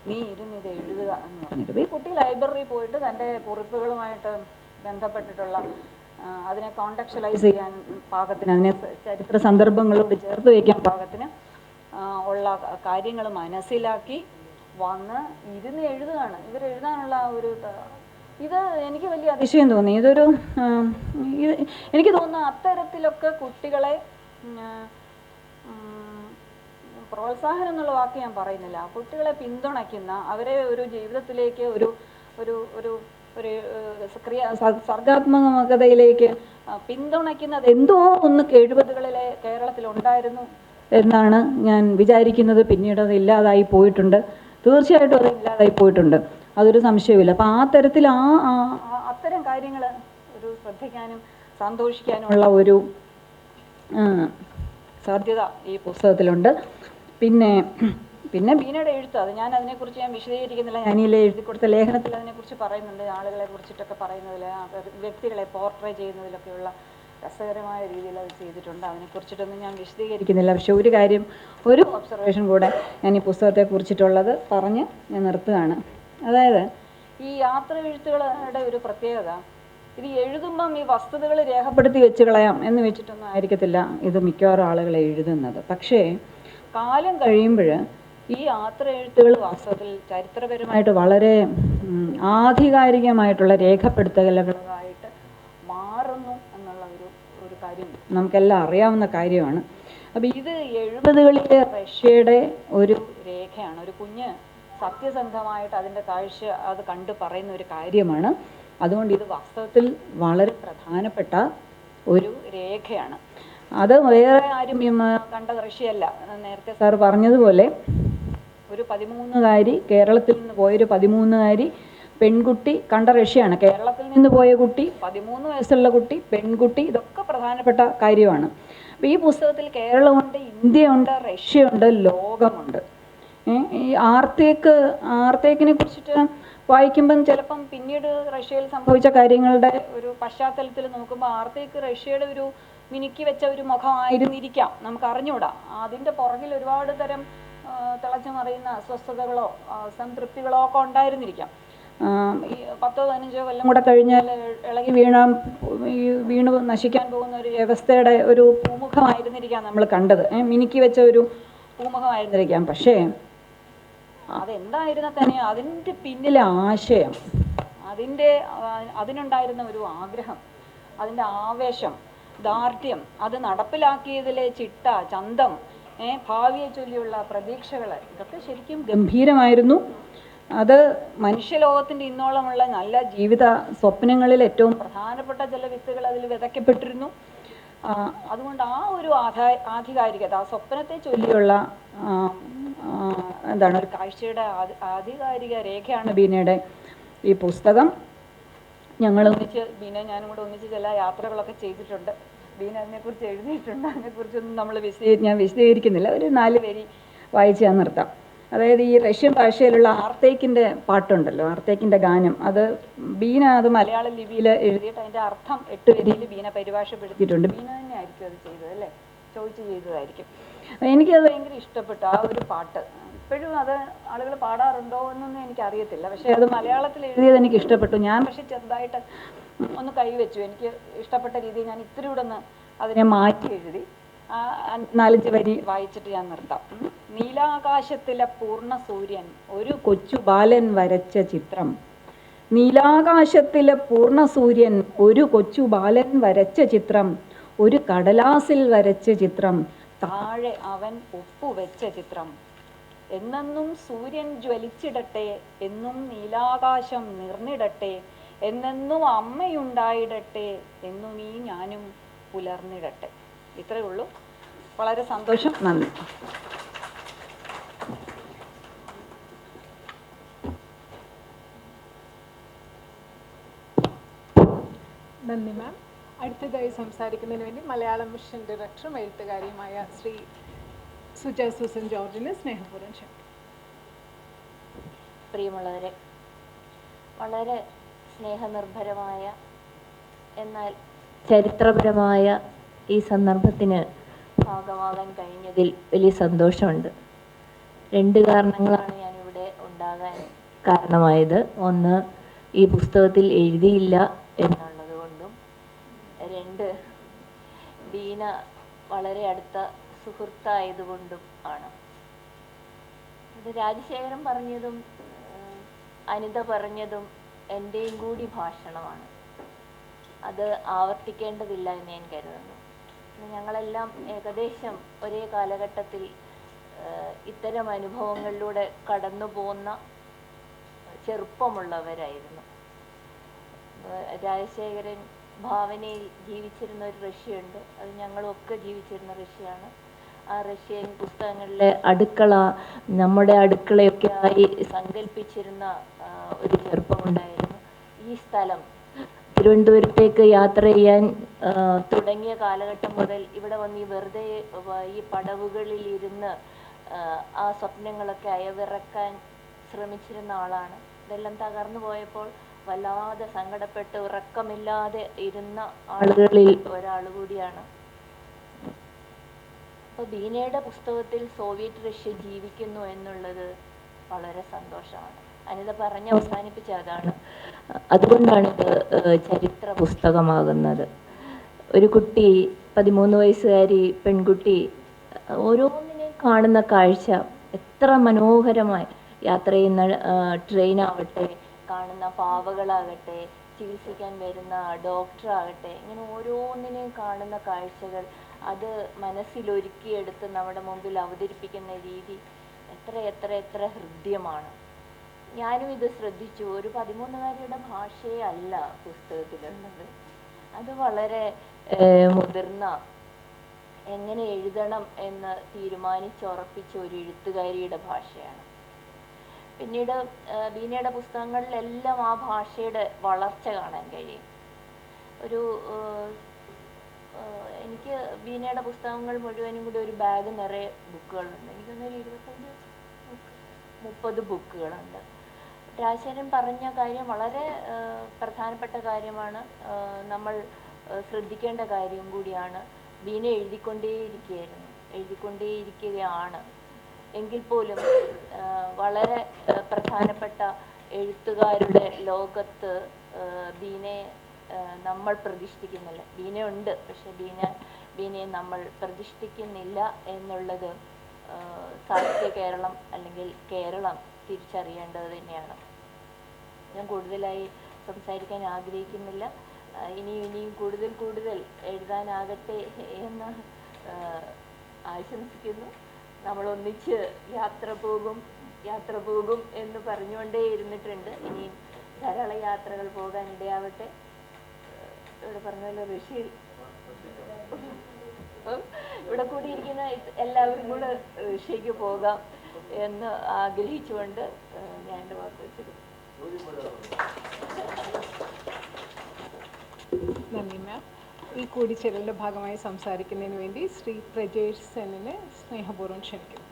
നീ ഇരുന്ന് ഇത് എഴുതുക എന്ന് പറഞ്ഞിട്ട്. ഈ കുട്ടി ലൈബ്രറിയിൽ പോയിട്ട് തൻ്റെ കുറിപ്പുകളുമായിട്ട് ബന്ധപ്പെട്ടിട്ടുള്ള അതിനെ കോണ്ടക്ച്വലൈസ് ചെയ്യാൻ പാകത്തിന്, അതിനെ ചരിത്ര സന്ദർഭങ്ങളോട് ചേർത്ത് വയ്ക്കാൻ പാകത്തിന് ഉള്ള കാര്യങ്ങൾ മനസ്സിലാക്കി വന്ന് ഇരുന്ന് എഴുതുകയാണ്. എഴുതാനുള്ള ഇത് എനിക്ക് വലിയ അതിശയം തോന്നി. എനിക്ക് തോന്നുന്നു അത്തരത്തിലൊക്കെ കുട്ടികളെ പ്രോത്സാഹനം എന്നുള്ള വാക്ക് ഞാൻ പറയുന്നില്ല, കുട്ടികളെ പിന്തുണയ്ക്കുന്ന, അവരെ ഒരു ജീവിതത്തിലേക്ക് ഒരു സർഗാത്മകതയിലേക്ക് പിന്തുണയ്ക്കുന്നത് എന്തോ ഒന്ന് 70കളിലെ കേരളത്തിലുണ്ടായിരുന്നു എന്നാണ് ഞാൻ വിചാരിക്കുന്നത്. പിന്നീട് അത് ഇല്ലാതായി പോയിട്ടുണ്ട്. തീർച്ചയായിട്ടും അത് ഇല്ലാതായി പോയിട്ടുണ്ട്, അതൊരു സംശയമില്ല. അപ്പം ആ തരത്തിൽ അത്തരം കാര്യങ്ങൾ ശ്രദ്ധിക്കാനും സന്തോഷിക്കാനുമുള്ള ഒരു സാധ്യത ഈ പുസ്തകത്തിലുണ്ട്. പിന്നെ ബീനയുടെ എഴുത്ത്, ഞാൻ അതിനെക്കുറിച്ച് വിശദീകരിക്കുന്നില്ല. ഞാനീ എഴുതി കൊടുത്ത ലേഖനത്തിൽ അതിനെക്കുറിച്ച് പറയുന്നുണ്ട്. ആളുകളെ കുറിച്ചിട്ടൊക്കെ പറയുന്നതിൽ, വ്യക്തികളെ പോർട്രേ ചെയ്യുന്നതിലൊക്കെയുള്ള രസകരമായ രീതിയിൽ അത് ചെയ്തിട്ടുണ്ട്. അതിനെക്കുറിച്ചിട്ടൊന്നും ഞാൻ വിശദീകരിക്കുന്നില്ല. പക്ഷെ ഒരു ഒബ്സർവേഷൻ കൂടെ ഞാൻ ഈ പുസ്തകത്തെക്കുറിച്ചിട്ടുള്ളത് പറഞ്ഞ് ഞാൻ നിർത്തുകയാണ്. അതായത് ഈ യാത്ര എഴുത്തുകളുടെ ഒരു പ്രത്യേകത, ഇത് എഴുതുമ്പം ഈ വസ്തുതകൾ രേഖപ്പെടുത്തി വെച്ച് കളയാം എന്ന് വെച്ചിട്ടൊന്നും ആയിരിക്കത്തില്ല ഇത് മിക്കവാറും ആളുകൾ എഴുതുന്നത്. പക്ഷേ കാലം കഴിയുമ്പോൾ ഈ യാത്ര എഴുത്തുകൾ വാസ്തവത്തിൽ ചരിത്രപരമായിട്ട് വളരെ ആധികാരികമായിട്ടുള്ള രേഖപ്പെടുത്തലുകളായിട്ട് മാറുന്നു എന്നുള്ള ഒരു കാര്യം നമുക്കെല്ലാം അറിയാവുന്ന കാര്യമാണ്. അപ്പോൾ ഇത് 70കളിലെ റഷ്യയുടെ ഒരു രേഖയാണ്. ഒരു കുഞ്ഞ് സത്യസന്ധമായിട്ട് അതിൻ്റെ കാഴ്ച അത് കണ്ടു പറയുന്ന ഒരു കാര്യമാണ്. അതുകൊണ്ട് ഇത് വാസ്തവത്തിൽ വളരെ പ്രധാനപ്പെട്ട ഒരു രേഖയാണ്. അത് വേറെ ആരും കണ്ട ദൃശ്യമല്ല. നേരത്തെ സാർ പറഞ്ഞതുപോലെ ഒരു 13കാരി, കേരളത്തിൽ നിന്ന് പോയൊരു 13കാരി പെൺകുട്ടി കണ്ട റഷ്യയാണ്. കേരളത്തിൽ നിന്ന് പോയ കുട്ടി, 13 വയസ്സുള്ള കുട്ടി, പെൺകുട്ടി, ഇതൊക്കെ പ്രധാനപ്പെട്ട കാര്യമാണ്. അപ്പോൾ ഈ പുസ്തകത്തിൽ കേരളമുണ്ട്, ഇന്ത്യയുണ്ട്, റഷ്യയുണ്ട്, ലോകമുണ്ട്. ഈ ആർത്തേക്കിനെ കുറിച്ചിട്ട് വായിക്കുമ്പം ചിലപ്പം പിന്നീട് റഷ്യയിൽ സംഭവിച്ച കാര്യങ്ങളുടെ ഒരു പശ്ചാത്തലത്തിൽ നോക്കുമ്പോൾ ആർത്തേക്ക് റഷ്യയുടെ ഒരു മിനുക്കി വെച്ച ഒരു മുഖമായിരുന്നിരിക്കാം, നമുക്ക് അറിഞ്ഞുകൂടാ. അതിൻ്റെ പുറകിൽ ഒരുപാട് തരം തിളച്ചു മറിയുന്ന അസ്വസ്ഥതകളോ സംതൃപ്തികളോ ഒക്കെ ഉണ്ടായിരുന്നിരിക്കാം. ഈ 10-15 കൊല്ലം കൂടെ കഴിഞ്ഞാൽ ഇളകി വീണ് നശിക്കാൻ പോകുന്ന ഒരു വ്യവസ്ഥയുടെ ഒരു പൂമുഖമായിരുന്നിരിക്കാം നമ്മൾ കണ്ടത്. മിനുക്കി വെച്ച ഒരു പൂമുഖമായിരുന്നിരിക്കാം. പക്ഷേ അതെന്തായിരുന്നാൽ തന്നെ അതിൻ്റെ പിന്നിലെ ആശയം, അതിനുണ്ടായിരുന്ന ഒരു ആഗ്രഹം, അതിൻ്റെ ആവേശം, ദാർഢ്യം, അത് നടപ്പിലാക്കിയതിലെ ചിട്ട, ചന്തം, ഭാവിയെ ചൊല്ലിയുള്ള പ്രതീക്ഷകൾ, ഇതൊക്കെ ശരിക്കും ഗംഭീരമായിരുന്നു. അത് മനുഷ്യലോകത്തിൻ്റെ ഇന്നോളമുള്ള നല്ല ജീവിത സ്വപ്നങ്ങളിൽ ഏറ്റവും പ്രധാനപ്പെട്ട ചില വിത്തുകൾ അതിൽ വിതയ്ക്കപ്പെട്ടിരുന്നു. അതുകൊണ്ട് ആ ഒരു ആധികാരികത, ആ സ്വപ്നത്തെ ചൊല്ലിയുള്ള ഒരു കാഴ്ചയുടെ ആധികാരിക രേഖയാണ് ബീനയുടെ ഈ പുസ്തകം. ബീന ഞാനും കൂടെ ഒന്നിച്ച് ചില യാത്രകളൊക്കെ ചെയ്തിട്ടുണ്ട്. ബീന അതിനെക്കുറിച്ച് എഴുതിയിട്ടുണ്ട്. അതിനെക്കുറിച്ചൊന്നും ഞാൻ വിശദീകരിക്കുന്നില്ല. ഒരു 4 വരി വായിച്ച് ഞാൻ നിർത്താം. അതായത് ഈ റഷ്യൻ ഭാഷയിലുള്ള ആർത്തേക്കിൻ്റെ പാട്ടുണ്ടല്ലോ, ആർത്തേക്കിൻ്റെ ഗാനം, അത് ബീന അത് മലയാള ലിപിയിൽ എഴുതിയിട്ട് അതിൻ്റെ അർത്ഥം 8 വരിയിൽ ബീന പരിഭാഷപ്പെടുത്തിയിട്ടുണ്ട്. ബീന തന്നെ ആയിരിക്കും അത് ചെയ്തത്, അല്ലേ? ചോദിച്ച് ചെയ്തതായിരിക്കും. എനിക്കത് ഭയങ്കര ഇഷ്ടപ്പെട്ടു ആ ഒരു പാട്ട്. ഇപ്പോഴും അത് ആളുകൾ പാടാറുണ്ടോ എന്നൊന്നും എനിക്കറിയത്തില്ല. പക്ഷേ അത് മലയാളത്തിൽ എഴുതിയത് എനിക്ക് ഇഷ്ടപ്പെട്ടു. ഞാൻ പക്ഷേ ചെറുതായിട്ട് ഒന്ന് കൈവച്ചു. എനിക്ക് ഇഷ്ടപ്പെട്ട രീതിയിൽ ഞാൻ ഇത്തിരി കൂടെ ഒന്ന് അതിനെ മാറ്റി എഴുതി. 4-5 വരി വായിച്ചിട്ട് ഞാൻ നിർത്താം. നീലാകാശത്തിലെ പൂർണ്ണ സൂര്യൻ ഒരു കൊച്ചു ബാലൻ വരച്ച ചിത്രം. നീലാകാശത്തിലെ പൂർണ്ണ സൂര്യൻ ഒരു കൊച്ചു ബാലൻ വരച്ച ചിത്രം. ഒരു കടലാസിൽ വരച്ച ചിത്രം. താഴെ അവൻ ഒപ്പുവെച്ച ചിത്രം. എന്നെന്നും സൂര്യൻ ജ്വലിച്ചിടട്ടെ, എന്നും നീലാകാശം നിറഞ്ഞിടട്ടെ, എന്നെന്നും അമ്മയുണ്ടായിടട്ടെ, എന്നും ഈ ഞാനും പുലർന്നിടട്ടെ. ഇത്രയേ ഉള്ളൂ. വളരെ സന്തോഷം. നന്ദി. നന്ദി മാം. അടുത്തതായി സംസാരിക്കുന്നതിന് വേണ്ടി മലയാളം മിഷൻ ഡയറക്ടറും എഴുത്തുകാരിയുമായ ശ്രീ സുജ സൂസൻ ജോർജിനെ സ്നേഹപൂർവ്വം ക്ഷണിക്കുന്നു. പ്രിയമുള്ളവരെ, വളരെ സ്നേഹനിർഭരമായ എന്നാൽ ചരിത്രപരമായ ഈ സന്ദർഭത്തിന് ഭാഗമാകാൻ കഴിഞ്ഞതിൽ വലിയ സന്തോഷമുണ്ട്. 2 കാരണങ്ങളാണ് ഞാനിവിടെ ഉണ്ടാകാൻ കാരണമായത്. ഒന്ന്, ഈ പുസ്തകത്തിൽ എഴുതിയില്ല എന്നുള്ളത് കൊണ്ടും, 2, ബീന വളരെ അടുത്ത സുഹൃത്തായതുകൊണ്ടും ആണ്. ഇത് രാജശേഖരൻ പറഞ്ഞതും അനിത പറഞ്ഞതും എൻ്റെയും കൂടി ഭാഷണമാണ്. അത് ആവർത്തിക്കേണ്ടതില്ല എന്ന് ഞാൻ കരുതുന്നു. ഞങ്ങളെല്ലാം ഏകദേശം ഒരേ കാലഘട്ടത്തിൽ ഇത്തരം അനുഭവങ്ങളിലൂടെ കടന്നു പോകുന്ന ചെറുപ്പമുള്ളവരായിരുന്നു. രാജശേഖരൻ ഭാവനയിൽ ജീവിച്ചിരുന്ന ഒരു റഷ്യയുണ്ട്. അത് ഞങ്ങളൊക്കെ ജീവിച്ചിരുന്ന റഷ്യയാണ്. ആ റഷ്യൻ പുസ്തകങ്ങളിലെ അടുക്കള, നമ്മുടെ അടുക്കളയൊക്കെ ആയി സങ്കല്പിച്ചിരുന്ന ഒരു ചെറുപ്പമുണ്ടായിരുന്നു. ഈ സ്ഥലം തിരുവനന്തപുരത്തേക്ക് യാത്ര ചെയ്യാൻ തുടങ്ങിയ കാലഘട്ടം മുതൽ ഇവിടെ വന്ന് ഈ വെറുതെ ഈ പടവുകളിൽ ഇരുന്ന് ആ സ്വപ്നങ്ങളൊക്കെ അയവിറക്കാൻ ശ്രമിച്ചിരുന്ന ആളാണ്. ഇതെല്ലാം തകർന്നു പോയപ്പോൾ വല്ലാതെ സങ്കടപ്പെട്ട് ഉറക്കമില്ലാതെ ഇരുന്ന ആളുകളിൽ ഒരാൾ കൂടിയാണ്. അപ്പോൾ ബീനയുടെ പുസ്തകത്തിൽ സോവിയറ്റ് റഷ്യ ജീവിക്കുന്നു എന്നുള്ളത് വളരെ സന്തോഷമാണ്. അനിത പറഞ്ഞ് അവസാനിപ്പിച്ച അതാണ്. അതുകൊണ്ടാണ് ഇത് ചരിത്ര പുസ്തകമാകുന്നത്. ഒരു കുട്ടി, 13 വയസ്സുകാരി പെൺകുട്ടി, ഓരോന്നിനെയും കാണുന്ന കാഴ്ച എത്ര മനോഹരമായി. യാത്ര ചെയ്യുന്ന ട്രെയിനാവട്ടെ, കാണുന്ന പാവകളാകട്ടെ, ചികിത്സിക്കാൻ വരുന്ന ഡോക്ടറാകട്ടെ, ഇങ്ങനെ ഓരോന്നിനെയും കാണുന്ന കാഴ്ചകൾ, അത് മനസ്സിലൊരുക്കിയെടുത്ത് നമ്മുടെ മുമ്പിൽ അവതരിപ്പിക്കുന്ന രീതി എത്ര എത്ര എത്ര ഹൃദ്യമാണ്. ഞാനും ഇത് ശ്രദ്ധിച്ചു. ഒരു 13കാരിയുടെ ഭാഷയേ അല്ല പുസ്തകത്തിലുള്ളത്. അത് വളരെ മുതിർന്ന, എങ്ങനെ എഴുതണം എന്ന് തീരുമാനിച്ചുറപ്പിച്ച ഒരു എഴുത്തുകാരിയുടെ ഭാഷയാണ്. പിന്നീട് ബീനയുടെ പുസ്തകങ്ങളിലെല്ലാം ആ ഭാഷയുടെ വളർച്ച കാണാൻ കഴിയും. ഒരു എനിക്ക് ബീനയുടെ പുസ്തകങ്ങൾ മുഴുവനും കൂടി ഒരു ബാഗ് നിറയെ ബുക്കുകളുണ്ട്. എനിക്കൊന്നൊരു 25-30 ബുക്കുകളുണ്ട്. രാജശേഖരൻ പറഞ്ഞ കാര്യം വളരെ പ്രധാനപ്പെട്ട കാര്യമാണ്, നമ്മൾ ശ്രദ്ധിക്കേണ്ട കാര്യം കൂടിയാണ്. ബീന എഴുതിക്കൊണ്ടേയിരിക്കുകയാണ്. എങ്കിൽ പോലും വളരെ പ്രധാനപ്പെട്ട എഴുത്തുകാരുടെ ലോകത്ത് ബീനയെ നമ്മൾ പ്രതിഷ്ഠിക്കുന്നില്ല. ബീനയുണ്ട്, പക്ഷെ ബീനയെ നമ്മൾ പ്രതിഷ്ഠിക്കുന്നില്ല എന്നുള്ളത് സാഹിത്യ കേരളം അല്ലെങ്കിൽ കേരളം തിരിച്ചറിയേണ്ടത് തന്നെയാണ്. ഞാൻ കൂടുതലായി സംസാരിക്കാൻ ആഗ്രഹിക്കുന്നില്ല. ഇനിയും കൂടുതൽ എഴുതാനാകട്ടെ എന്ന് ആശംസിക്കുന്നു. നമ്മൾ ഒന്നിച്ച് യാത്ര പോകും എന്ന് പറഞ്ഞുകൊണ്ടേ ഇരുന്നിട്ടുണ്ട്. ഇനിയും ധാരാളം യാത്രകൾ പോകാൻ ഇടയാവട്ടെ. ഇവിടെ പറഞ്ഞല്ലോ ഋഷി, ഇവിടെ കൂടിയിരിക്കുന്ന എല്ലാവരും കൂടെ ഋഷിക്ക് പോകാം എന്ന് ആഗ്രഹിച്ചുകൊണ്ട് ഞാൻ എൻ്റെ വാക്ക് വെച്ചിരുന്നു. നന്ദി മാം. ഈ കൂടിച്ചേരലിൻ്റെ ഭാഗമായി സംസാരിക്കുന്നതിന് വേണ്ടി ശ്രീ പ്രജേഷ് സെന്നിനെ സ്നേഹപൂർവ്വം ക്ഷണിക്കുന്നു.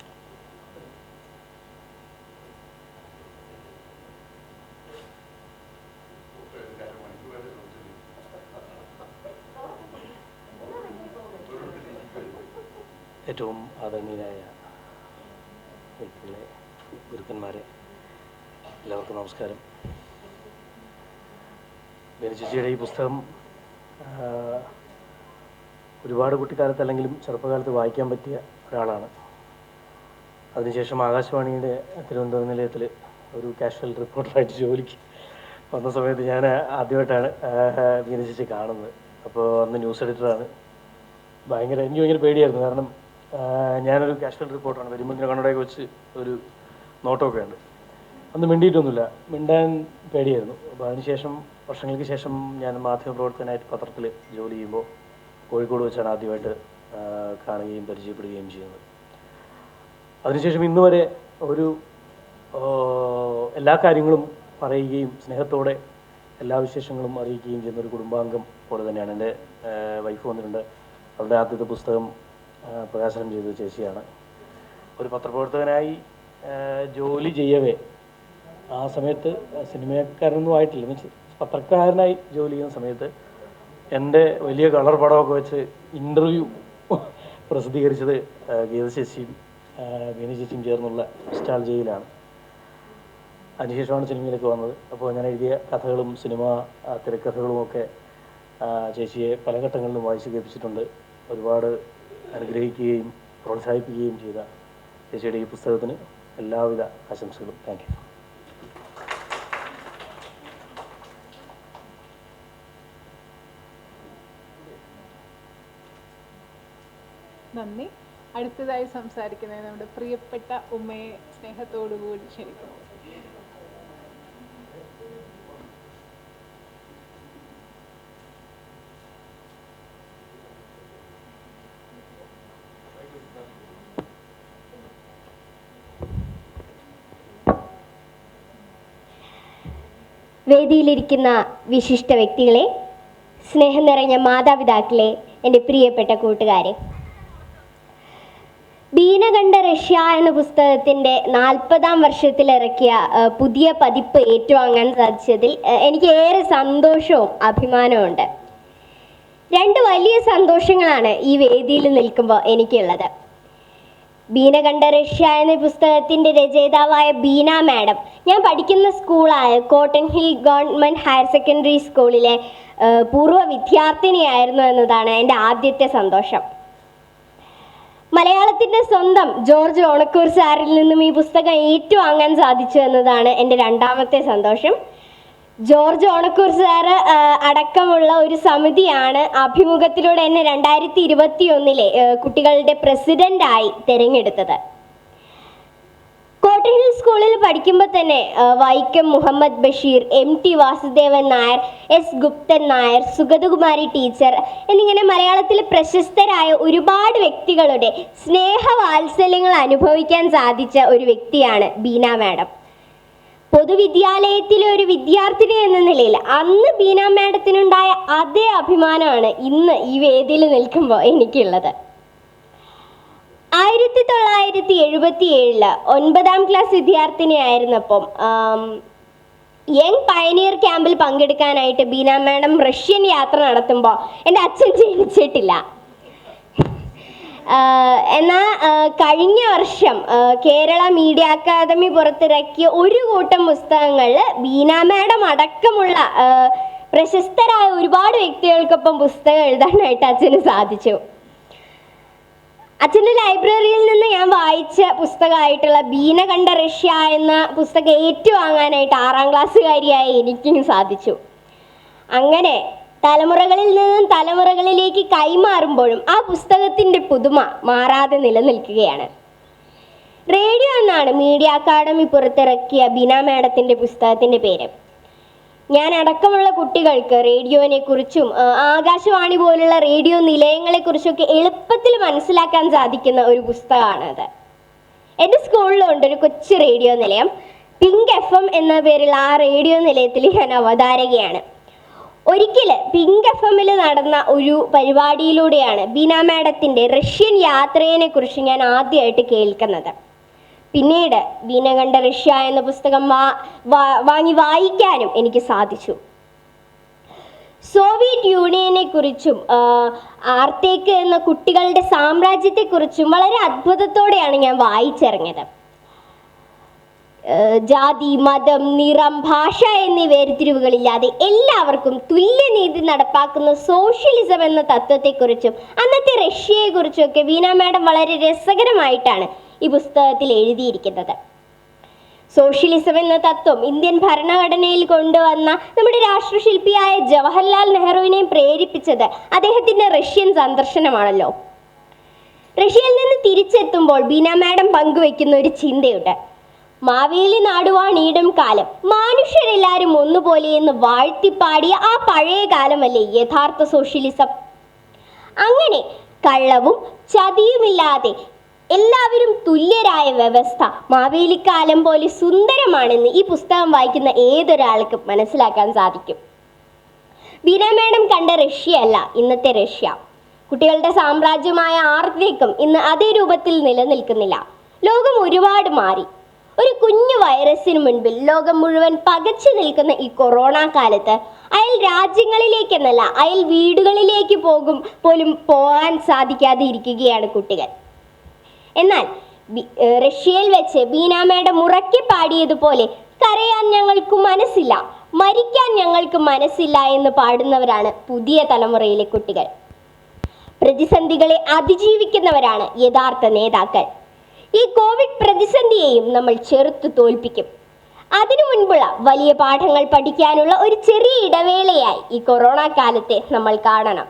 ഏറ്റവും ആദരണീയരായ വ്യക്തികളെ, ഗുരുക്കന്മാരെ, എല്ലാവർക്കും നമസ്കാരം. ബീന ചേച്ചിയുടെ ഈ പുസ്തകം ഒരുപാട് കുട്ടിക്കാലത്ത് അല്ലെങ്കിലും ചെറുപ്പകാലത്ത് വായിക്കാൻ പറ്റിയ ഒരാളാണ്. അതിനുശേഷം ആകാശവാണിയുടെ തിരുവനന്തപുരം നിലയത്തിൽ ഒരു കാഷ്വൽ റിപ്പോർട്ടറായിട്ട് ജോലിക്ക് വന്ന സമയത്ത് ഞാൻ ആദ്യമായിട്ടാണ് ബീന ചേച്ചി കാണുന്നത്. അപ്പോൾ അന്ന് ന്യൂസ് എഡിറ്ററാണ്. എനിക്ക് ഭയങ്കര പേടിയായിരുന്നു. കാരണം ഞാനൊരു കാഷ്വൽ റിപ്പോർട്ടറാണ്. വരുമ്പോൾ ഇങ്ങനെ കണ്ണടയൊക്കെ വെച്ച് ഒരു നോട്ടമൊക്കെ ഉണ്ട്. അന്ന് മിണ്ടിയിട്ടൊന്നുമില്ല, മിണ്ടാൻ പേടിയായിരുന്നു. അപ്പോൾ അതിനുശേഷം വർഷങ്ങൾക്ക് ശേഷം ഞാൻ മാധ്യമപ്രവർത്തകനായിട്ട് പത്രത്തിൽ ജോലി ചെയ്യുമ്പോൾ കോഴിക്കോട് വെച്ചാണ് ആദ്യമായിട്ട് കാണുകയും പരിചയപ്പെടുകയും ചെയ്യുന്നത്. അതിനുശേഷം ഇന്ന് വരെ എല്ലാ കാര്യങ്ങളും പറയുകയും സ്നേഹത്തോടെ എല്ലാ വിശേഷങ്ങളും അറിയിക്കുകയും ചെയ്യുന്ന ഒരു കുടുംബാംഗം പോലെ തന്നെയാണ്. എൻ്റെ വൈഫ് വന്നിട്ടുണ്ട്. അവരുടെ ആദ്യത്തെ പുസ്തകം പ്രകാശനം ചെയ്തത് ചേച്ചിയാണ്. ഒരു പത്രപ്രവർത്തകനായി ജോലി ചെയ്യവേ ആ സമയത്ത് സിനിമക്കാരനൊന്നും ആയിട്ടില്ല, മീൻസ് പത്രക്കാരനായി ജോലി ചെയ്യുന്ന സമയത്ത് എൻ്റെ വലിയ കളർ പടമൊക്കെ വെച്ച് ഇൻ്റർവ്യൂ പ്രസിദ്ധീകരിച്ചത് ഗീത ചേച്ചിയും ബീന ചേച്ചിയും ചേർന്നുള്ള നൊസ്റ്റാൾജിയയിലാണ്. അതിനുശേഷമാണ് സിനിമയിലേക്ക് വന്നത്. അപ്പോൾ ഞാൻ എഴുതിയ കഥകളും സിനിമ തിരക്കഥകളുമൊക്കെ ചേച്ചിയെ പല ഘട്ടങ്ങളിലും വായിച്ച് കേൾപ്പിച്ചിട്ടുണ്ട്. ഒരുപാട് അനുഗ്രഹിക്കുകയും പ്രോത്സാഹിപ്പിക്കുകയും ചെയ്ത ചേച്ചിയുടെ ഈ പുസ്തകത്തിന് എല്ലാവിധ ആശംസകളും. Thank you. നന്ദി. അടുത്തതായി സംസാരിക്കുന്നത് നമ്മുടെ പ്രിയപ്പെട്ട ഉമ്മയെ സ്നേഹത്തോടുകൂടി ക്ഷണിക്കുന്നു. വേദിയിലിരിക്കുന്ന വിശിഷ്ട വ്യക്തികളെ, സ്നേഹം നിറഞ്ഞ മാതാപിതാക്കളെ, എൻ്റെ പ്രിയപ്പെട്ട കൂട്ടുകാരെ, ബീന കണ്ട റഷ്യ എന്ന പുസ്തകത്തിൻ്റെ 40ാം വർഷത്തിലിറക്കിയ പുതിയ പതിപ്പ് ഏറ്റുവാങ്ങാൻ സാധിച്ചതിൽ എനിക്ക് ഏറെ സന്തോഷവും അഭിമാനവും ഉണ്ട്. 2 വലിയ സന്തോഷങ്ങളാണ് ഈ വേദിയിൽ നിൽക്കുമ്പോൾ എനിക്കുള്ളത്. ബീന കണ്ട റഷ്യ എന്ന പുസ്തകത്തിൻ്റെ രചയിതാവായ ബീന മാഡം ഞാൻ പഠിക്കുന്ന സ്കൂളായ Cotton Hill government higher secondary സ്കൂളിലെ പൂർവ്വ വിദ്യാർത്ഥിനിയായിരുന്നു എന്നതാണ് എൻ്റെ ആദ്യത്തെ സന്തോഷം. മലയാളത്തിൻ്റെ സ്വന്തം ജോർജ് ഓണക്കൂർ സാറിൽ നിന്നും ഈ പുസ്തകം ഏറ്റുവാങ്ങാൻ സാധിച്ചു എന്നതാണ് എൻ്റെ രണ്ടാമത്തെ സന്തോഷം. ജോർജ് ഓണക്കൂർ സാറ് അടക്കമുള്ള ഒരു സമിതിയാണ് അഭിമുഖത്തിലൂടെ എന്നെ 2021 കുട്ടികളുടെ പ്രസിഡൻ്റായി തിരഞ്ഞെടുത്തത്. കോട്ടൺ ഹിൽ സ്കൂളിൽ പഠിക്കുമ്പോൾ തന്നെ Vaikom Muhammad Basheer, MT Vasudevan Nair, S Guptan Nair, Sugathakumari teacher എന്നിങ്ങനെ മലയാളത്തിലെ പ്രശസ്തരായ ഒരുപാട് വ്യക്തികളുടെ സ്നേഹവാത്സല്യങ്ങൾ അനുഭവിക്കാൻ സാധിച്ച ഒരു വ്യക്തിയാണ് ബീന മാഡം. പൊതുവിദ്യാലയത്തിലെ ഒരു വിദ്യാർത്ഥിനി എന്ന നിലയിൽ അന്ന് ബീന മാഡത്തിനുണ്ടായ അതേ അഭിമാനമാണ് ഇന്ന് ഈ വേദിയിൽ നിൽക്കുമ്പോൾ എനിക്കുള്ളത്. 1977 9ാം ക്ലാസ് വിദ്യാർത്ഥിനിയായിരുന്നപ്പം യങ് പയനിയർ ക്യാമ്പിൽ പങ്കെടുക്കാനായിട്ട് ബീന മാഡം റഷ്യൻ യാത്ര നടത്തുമ്പോൾ എൻ്റെ അച്ഛൻ ജനിച്ചിട്ടില്ല. എന്നാൽ കഴിഞ്ഞ വർഷം കേരള മീഡിയ അക്കാദമി പുറത്തിറക്കിയ ഒരു കൂട്ടം പുസ്തകങ്ങളിൽ ബീന മാഡം അടക്കമുള്ള പ്രശസ്തരായ ഒരുപാട് വ്യക്തികൾക്കൊപ്പം പുസ്തകം എഴുതാനായിട്ട് അച്ഛന് സാധിച്ചു. അച്ഛൻ്റെ ലൈബ്രറിയിൽ നിന്ന് ഞാൻ വായിച്ച പുസ്തകമായിട്ടുള്ള ബീന കണ്ട റഷ്യ എന്ന പുസ്തകം ഏറ്റുവാങ്ങാനായിട്ട് 6ാം ക്ലാസ്സുകാരിയായ എനിക്കും സാധിച്ചു. അങ്ങനെ തലമുറകളിൽ നിന്നും തലമുറകളിലേക്ക് കൈമാറുമ്പോഴും ആ പുസ്തകത്തിൻ്റെ പുതുമ മാറാതെ നിലനിൽക്കുകയാണ്. റേഡിയോ എന്നാണ് മീഡിയ അക്കാദമി പുറത്തിറക്കിയ ബീന മാഡത്തിൻ്റെ പുസ്തകത്തിൻ്റെ പേര്. ഞാൻ അടക്കമുള്ള കുട്ടികൾക്ക് റേഡിയോനെ കുറിച്ചും ആകാശവാണി പോലുള്ള റേഡിയോ നിലയങ്ങളെക്കുറിച്ചൊക്കെ എളുപ്പത്തിൽ മനസ്സിലാക്കാൻ സാധിക്കുന്ന ഒരു പുസ്തകമാണത്. എൻ്റെ സ്കൂളിലുണ്ട് ഒരു കൊച്ചു റേഡിയോ നിലയം. പിങ്ക് FM എന്ന പേരിൽ ആ റേഡിയോ നിലയത്തിൽ ഞാൻ അവതാരകയാണ്. ഒരിക്കൽ പിങ്ക് FM-ൽ നടന്ന ഒരു പരിപാടിയിലൂടെയാണ് ബീന മാഡത്തിൻ്റെ റഷ്യൻ യാത്രയെ കുറിച്ച് ഞാൻ ആദ്യമായിട്ട് കേൾക്കുന്നത്. പിന്നീട് ബീന കണ്ട റഷ്യ എന്ന പുസ്തകം വാങ്ങി വായിക്കാനും എനിക്ക് സാധിച്ചു. സോവിയറ്റ് യൂണിയനെ കുറിച്ചും ആർത്തേക്ക് എന്ന കുട്ടികളുടെ സാമ്രാജ്യത്തെക്കുറിച്ചും വളരെ അത്ഭുതത്തോടെയാണ് ഞാൻ വായിച്ചിറങ്ങിയത്. ജാതി, മതം, നിറം, ഭാഷ എന്നീ വേർതിരിവുകളില്ലാതെ എല്ലാവർക്കും തുല്യനീതി നടപ്പാക്കുന്ന സോഷ്യലിസം എന്ന തത്വത്തെക്കുറിച്ചും അന്നത്തെ റഷ്യയെക്കുറിച്ചുമൊക്കെ ബീന മാഡം വളരെ രസകരമായിട്ടാണ് ഈ പുസ്തകത്തിൽ എഴുതിയിരിക്കുന്നത്. സോഷ്യലിസം എന്ന തത്വം ഇന്ത്യൻ ഭരണഘടനയിൽ കൊണ്ടുവന്ന നമ്മുടെ രാഷ്ട്രശില്പിയായ ജവഹർലാൽ നെഹ്റുവിനെയും പ്രേരിപ്പിച്ചത് അദ്ദേഹത്തിൻ്റെ റഷ്യൻ സന്ദർശനമാണല്ലോ. റഷ്യയിൽ നിന്ന് തിരിച്ചെത്തുമ്പോൾ ബീന മാഡം പങ്കുവെക്കുന്ന ഒരു ചിന്തയുണ്ട്. മാവേലി നാടുവാണീടും കാലം, മനുഷ്യരെല്ലാവരും ഒന്നുപോലെ എന്ന് വാഴ്ത്തിപ്പാടിയ ആ പഴയ കാലമല്ലേ യഥാർത്ഥ സോഷ്യലിസം. അങ്ങനെ കള്ളവും ചതിയുമില്ലാതെ എല്ലാവരും തുല്യരായ വ്യവസ്ഥ മാവേലിക്കാലം പോലെ സുന്ദരമാണെന്ന് ഈ പുസ്തകം വായിക്കുന്ന ഏതൊരാൾക്കും മനസ്സിലാക്കാൻ സാധിക്കും. ബീന മാഡം കണ്ട റഷ്യ അല്ല ഇന്നത്തെ റഷ്യ. കുട്ടികളുടെ സാമ്രാജ്യമായ ആർത്തേക്കും ഇന്ന് അതേ രൂപത്തിൽ നിലനിൽക്കുന്നില്ല. ലോകം ഒരുപാട് മാറി. ഒരു കുഞ്ഞു വൈറസിന് മുൻപിൽ ലോകം മുഴുവൻ പകച്ചു നിൽക്കുന്ന ഈ കൊറോണ കാലത്ത് അയൽ രാജ്യങ്ങളിലേക്കെന്നല്ല അയൽ വീടുകളിലേക്ക് പോലും പോകാൻ സാധിക്കാതെ ഇരിക്കുകയാണ് കുട്ടികൾ. എന്നാൽ റഷ്യയിൽ വെച്ച് ബീന മാഡം ഉറക്കെ പാടിയതുപോലെ കരയാൻ ഞങ്ങൾക്ക് മനസ്സില്ല, മരിക്കാൻ ഞങ്ങൾക്ക് മനസ്സില്ല എന്ന് പാടുന്നവരാണ് പുതിയ തലമുറയിലെ കുട്ടികൾ. പ്രതിസന്ധികളെ അതിജീവിക്കുന്നവരാണ് യഥാർത്ഥ നേതാക്കൾ. ഈ കോവിഡ് പ്രതിസന്ധിയെയും നമ്മൾ ചെറുത്തു തോൽപ്പിക്കും. അതിനു മുൻപുള്ള വലിയ പാഠങ്ങൾ പഠിക്കാനുള്ള ഒരു ചെറിയ ഇടവേളയായി ഈ കൊറോണ കാലത്തെ നമ്മൾ കാണണം.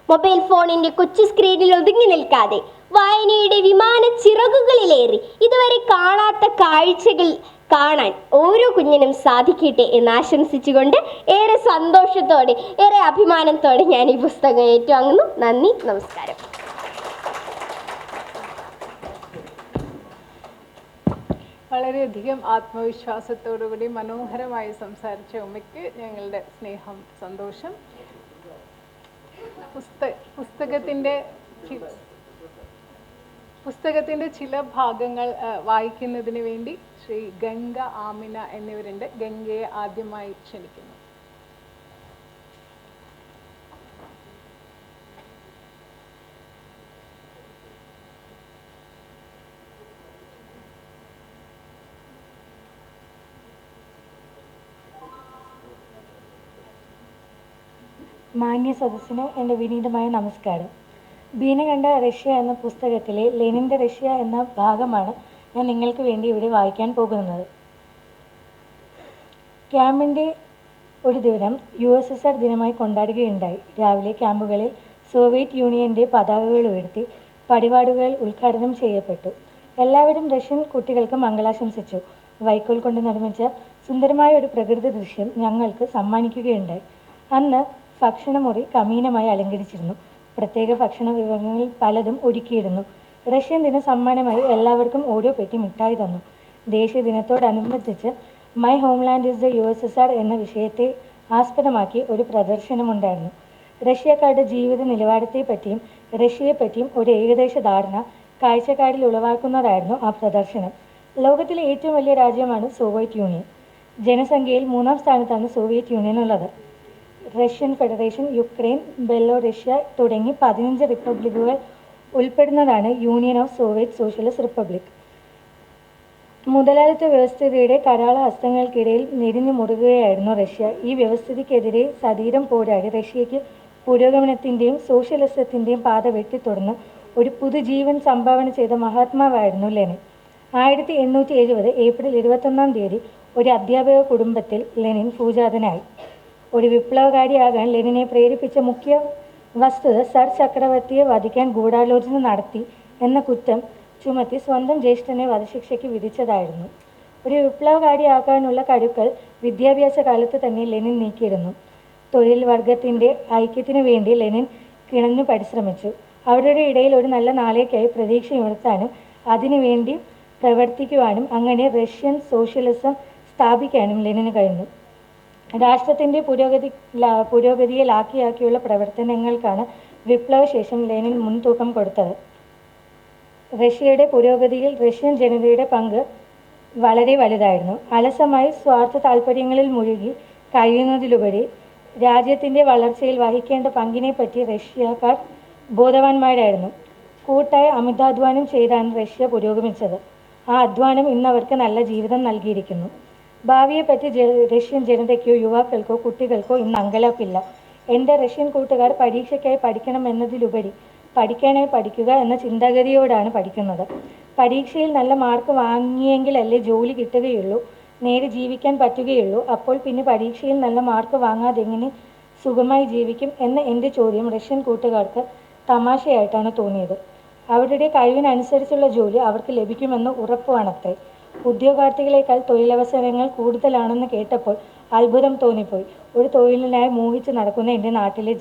മൊബൈൽ ഫോണിൻ്റെ കൊച്ചു സ്ക്രീനിൽ ഒതുങ്ങി നിൽക്കാതെ വായനയുടെ വിമാന ചിറകുകളിലേറി ഇതുവരെ കാണാത്ത കാഴ്ചകൾ കാണാൻ ഓരോ കുഞ്ഞിനും സാധിക്കട്ടെ എന്ന് ആശംസിച്ചുകൊണ്ട് ഏറെ സന്തോഷത്തോടെ ഏറെ അഭിമാനത്തോടെ ഞാൻ ഈ പുസ്തകം ഏറ്റുവാങ്ങുന്നു. നന്ദി, നമസ്കാരം. വളരെയധികം ആത്മവിശ്വാസത്തോടുകൂടി മനോഹരമായി സംസാരിച്ച ഉമ്മയ്ക്ക് ഞങ്ങളുടെ സ്നേഹം, സന്തോഷം. പുസ്തകത്തിൻ്റെ ചില ഭാഗങ്ങൾ വായിക്കുന്നതിന് വേണ്ടി ശ്രീ ഗംഗ, ആമിന എന്നിവരുണ്ട്. ഗംഗയെ ആദ്യമായി ക്ഷണിക്കുന്നു. മാന്യ സദസ്സിന് എൻ്റെ വിനീതമായ നമസ്കാരം. ബീന കണ്ട റഷ്യ എന്ന പുസ്തകത്തിലെ ലെനിൻ്റെ റഷ്യ എന്ന ഭാഗമാണ് ഞാൻ നിങ്ങൾക്ക് വേണ്ടി ഇവിടെ വായിക്കാൻ പോകുന്നത്. ക്യാമ്പിൻ്റെ ഒരു ദിനം USSR ദിനമായി കൊണ്ടാടുകയുണ്ടായി. രാവിലെ ക്യാമ്പുകളിൽ സോവിയറ്റ് യൂണിയൻ്റെ പതാകകൾ ഉയർത്തി പരിപാടികൾ ഉദ്ഘാടനം ചെയ്യപ്പെട്ടു. എല്ലാവരും റഷ്യൻ കുട്ടികൾക്ക് മംഗളാശംസിച്ചു. വൈക്കോൽ കൊണ്ട് നിർമ്മിച്ച സുന്ദരമായ ഒരു പ്രകൃതി ദൃശ്യം ഞങ്ങൾക്ക് സമ്മാനിക്കുകയുണ്ടായി. അന്ന് ഭക്ഷണമുറി കമീനമായി അലങ്കരിച്ചിരുന്നു. പ്രത്യേക ഭക്ഷണ വിഭവങ്ങളിൽ പലതും ഒരുക്കിയിരുന്നു. റഷ്യൻ ദിന സമ്മാനമായി എല്ലാവർക്കും ഓരോ പെട്ടി മിഠായി തന്നു. ദേശീയ ദിനത്തോടനുബന്ധിച്ച് my homeland is the USSR എന്ന വിഷയത്തെ ആസ്പദമാക്കി ഒരു പ്രദർശനമുണ്ടായിരുന്നു. റഷ്യക്കാരുടെ ജീവിത നിലവാരത്തെപ്പറ്റിയും റഷ്യയെപ്പറ്റിയും ഒരു ഏകദേശ ധാരണ കാഴ്ചക്കാരിൽ ഉളവാക്കുന്നതായിരുന്നു ആ പ്രദർശനം. ലോകത്തിലെ ഏറ്റവും വലിയ രാജ്യമാണ് സോവിയറ്റ് യൂണിയൻ. ജനസംഖ്യയിൽ 3-ാം സ്ഥാനത്താണ് സോവിയറ്റ് യൂണിയൻ ഉള്ളത്. റഷ്യൻ ഫെഡറേഷൻ, യുക്രൈൻ, ബെലോറഷ്യ തുടങ്ങി 15 റിപ്പബ്ലിക്കുകൾ ഉൾപ്പെടുന്നതാണ് union of Soviet socialist republic. മുതലാളിത്ത വ്യവസ്ഥിതിയുടെ കരാള ഹസ്തങ്ങൾക്കിടയിൽ നെരിഞ്ഞു മുറുകുകയായിരുന്നു റഷ്യ. ഈ വ്യവസ്ഥിതിക്കെതിരെ സധീരം പോരാടി റഷ്യയ്ക്ക് പുരോഗമനത്തിൻ്റെയും സോഷ്യലിസത്തിൻ്റെയും പാത വെട്ടിത്തുറന്ന് ഒരു പുതുജീവൻ സംഭാവന ചെയ്ത മഹാത്മാവായിരുന്നു ലെനിൻ. 1870 ഏപ്രിൽ 21-ാം തീയതി ഒരു അധ്യാപക കുടുംബത്തിൽ ലെനിൻ ഭൂജാതനായി. ഒരു വിപ്ലവകാരിയാകാൻ ലെനിനെ പ്രേരിപ്പിച്ച മുഖ്യ വസ്തുത സർ ചക്രവർത്തിയെ വധിക്കാൻ ഗൂഢാലോചന നടത്തി എന്ന കുറ്റം ചുമത്തി സ്വന്തം ജ്യേഷ്ഠനെ വധശിക്ഷയ്ക്ക് വിധിച്ചതായിരുന്നു. ഒരു വിപ്ലവകാരിയാക്കാനുള്ള കരുക്കൾ വിദ്യാഭ്യാസ കാലത്ത് തന്നെ ലെനിൻ നീക്കിയിരുന്നു. തൊഴിൽ വർഗത്തിൻ്റെ ഐക്യത്തിനു വേണ്ടി ലെനിൻ കിണഞ്ഞു പരിശ്രമിച്ചു. അവരുടെ ഇടയിൽ ഒരു നല്ല നാളേക്കായി പ്രതീക്ഷയുണർത്താനും അതിനുവേണ്ടി പ്രവർത്തിക്കുവാനും അങ്ങനെ റഷ്യൻ സോഷ്യലിസം സ്ഥാപിക്കാനും ലെനിന് കഴിഞ്ഞു. രാഷ്ട്രത്തിൻ്റെ പുരോഗതിയെ ലാക്കിയാക്കിയുള്ള പ്രവർത്തനങ്ങൾക്കാണ് വിപ്ലവശേഷം ലെനിൻ മുൻതൂക്കം കൊടുത്തത്. റഷ്യയുടെ പുരോഗതിയിൽ റഷ്യൻ ജനതയുടെ പങ്ക് വളരെ വലുതായിരുന്നു. അലസമായി സ്വാർത്ഥ താൽപ്പര്യങ്ങളിൽ മുഴുകി കഴിയുന്നതിലുപരി രാജ്യത്തിൻ്റെ വളർച്ചയിൽ വഹിക്കേണ്ട പങ്കിനെപ്പറ്റി റഷ്യക്കാർ ബോധവാന്മാരായിരുന്നു. കൂട്ടായ അമിതാധ്വാനം ചെയ്താണ് റഷ്യ പുരോഗമിച്ചത്. ആ അധ്വാനം ഇന്നവർക്ക് നല്ല ജീവിതം നൽകിയിരിക്കുന്നു. ഭാവിയെപ്പറ്റി റഷ്യൻ ജനതയ്ക്കോ യുവാക്കൾക്കോ കുട്ടികൾക്കോ ഇന്ന് അങ്കലാപ്പില്ല. എൻ്റെ റഷ്യൻ കൂട്ടുകാർ പരീക്ഷയ്ക്കായി പഠിക്കണം എന്നതിലുപരി പഠിക്കാനായി പഠിക്കുക എന്ന ചിന്താഗതിയോടാണ് പഠിക്കുന്നത്. പരീക്ഷയിൽ നല്ല മാർക്ക് വാങ്ങിയെങ്കിലല്ലേ ജോലി കിട്ടുകയുള്ളൂ, നേരെ ജീവിക്കാൻ പറ്റുകയുള്ളൂ. അപ്പോൾ പിന്നെ പരീക്ഷയിൽ നല്ല മാർക്ക് വാങ്ങാതെ എങ്ങനെ സുഖമായി ജീവിക്കും എന്ന എൻ്റെ ചോദ്യം റഷ്യൻ കൂട്ടുകാർക്ക് തമാശയായിട്ടാണ് തോന്നിയത്. അവരുടെ കഴിവിനനുസരിച്ചുള്ള ജോലി അവർക്ക് ലഭിക്കുമെന്ന് ഉറപ്പാണത്രേ. ഉദ്യോഗാർത്ഥികളെക്കാൾ തൊഴിലവസരങ്ങൾ കൂടുതലാണെന്ന് കേട്ടപ്പോൾ അത്ഭുതം തോന്നിപ്പോയി. ഒരു തൊഴിലിനായി മോഹിച്ച് നടക്കുന്ന എൻ്റെ നാട്ടിലെ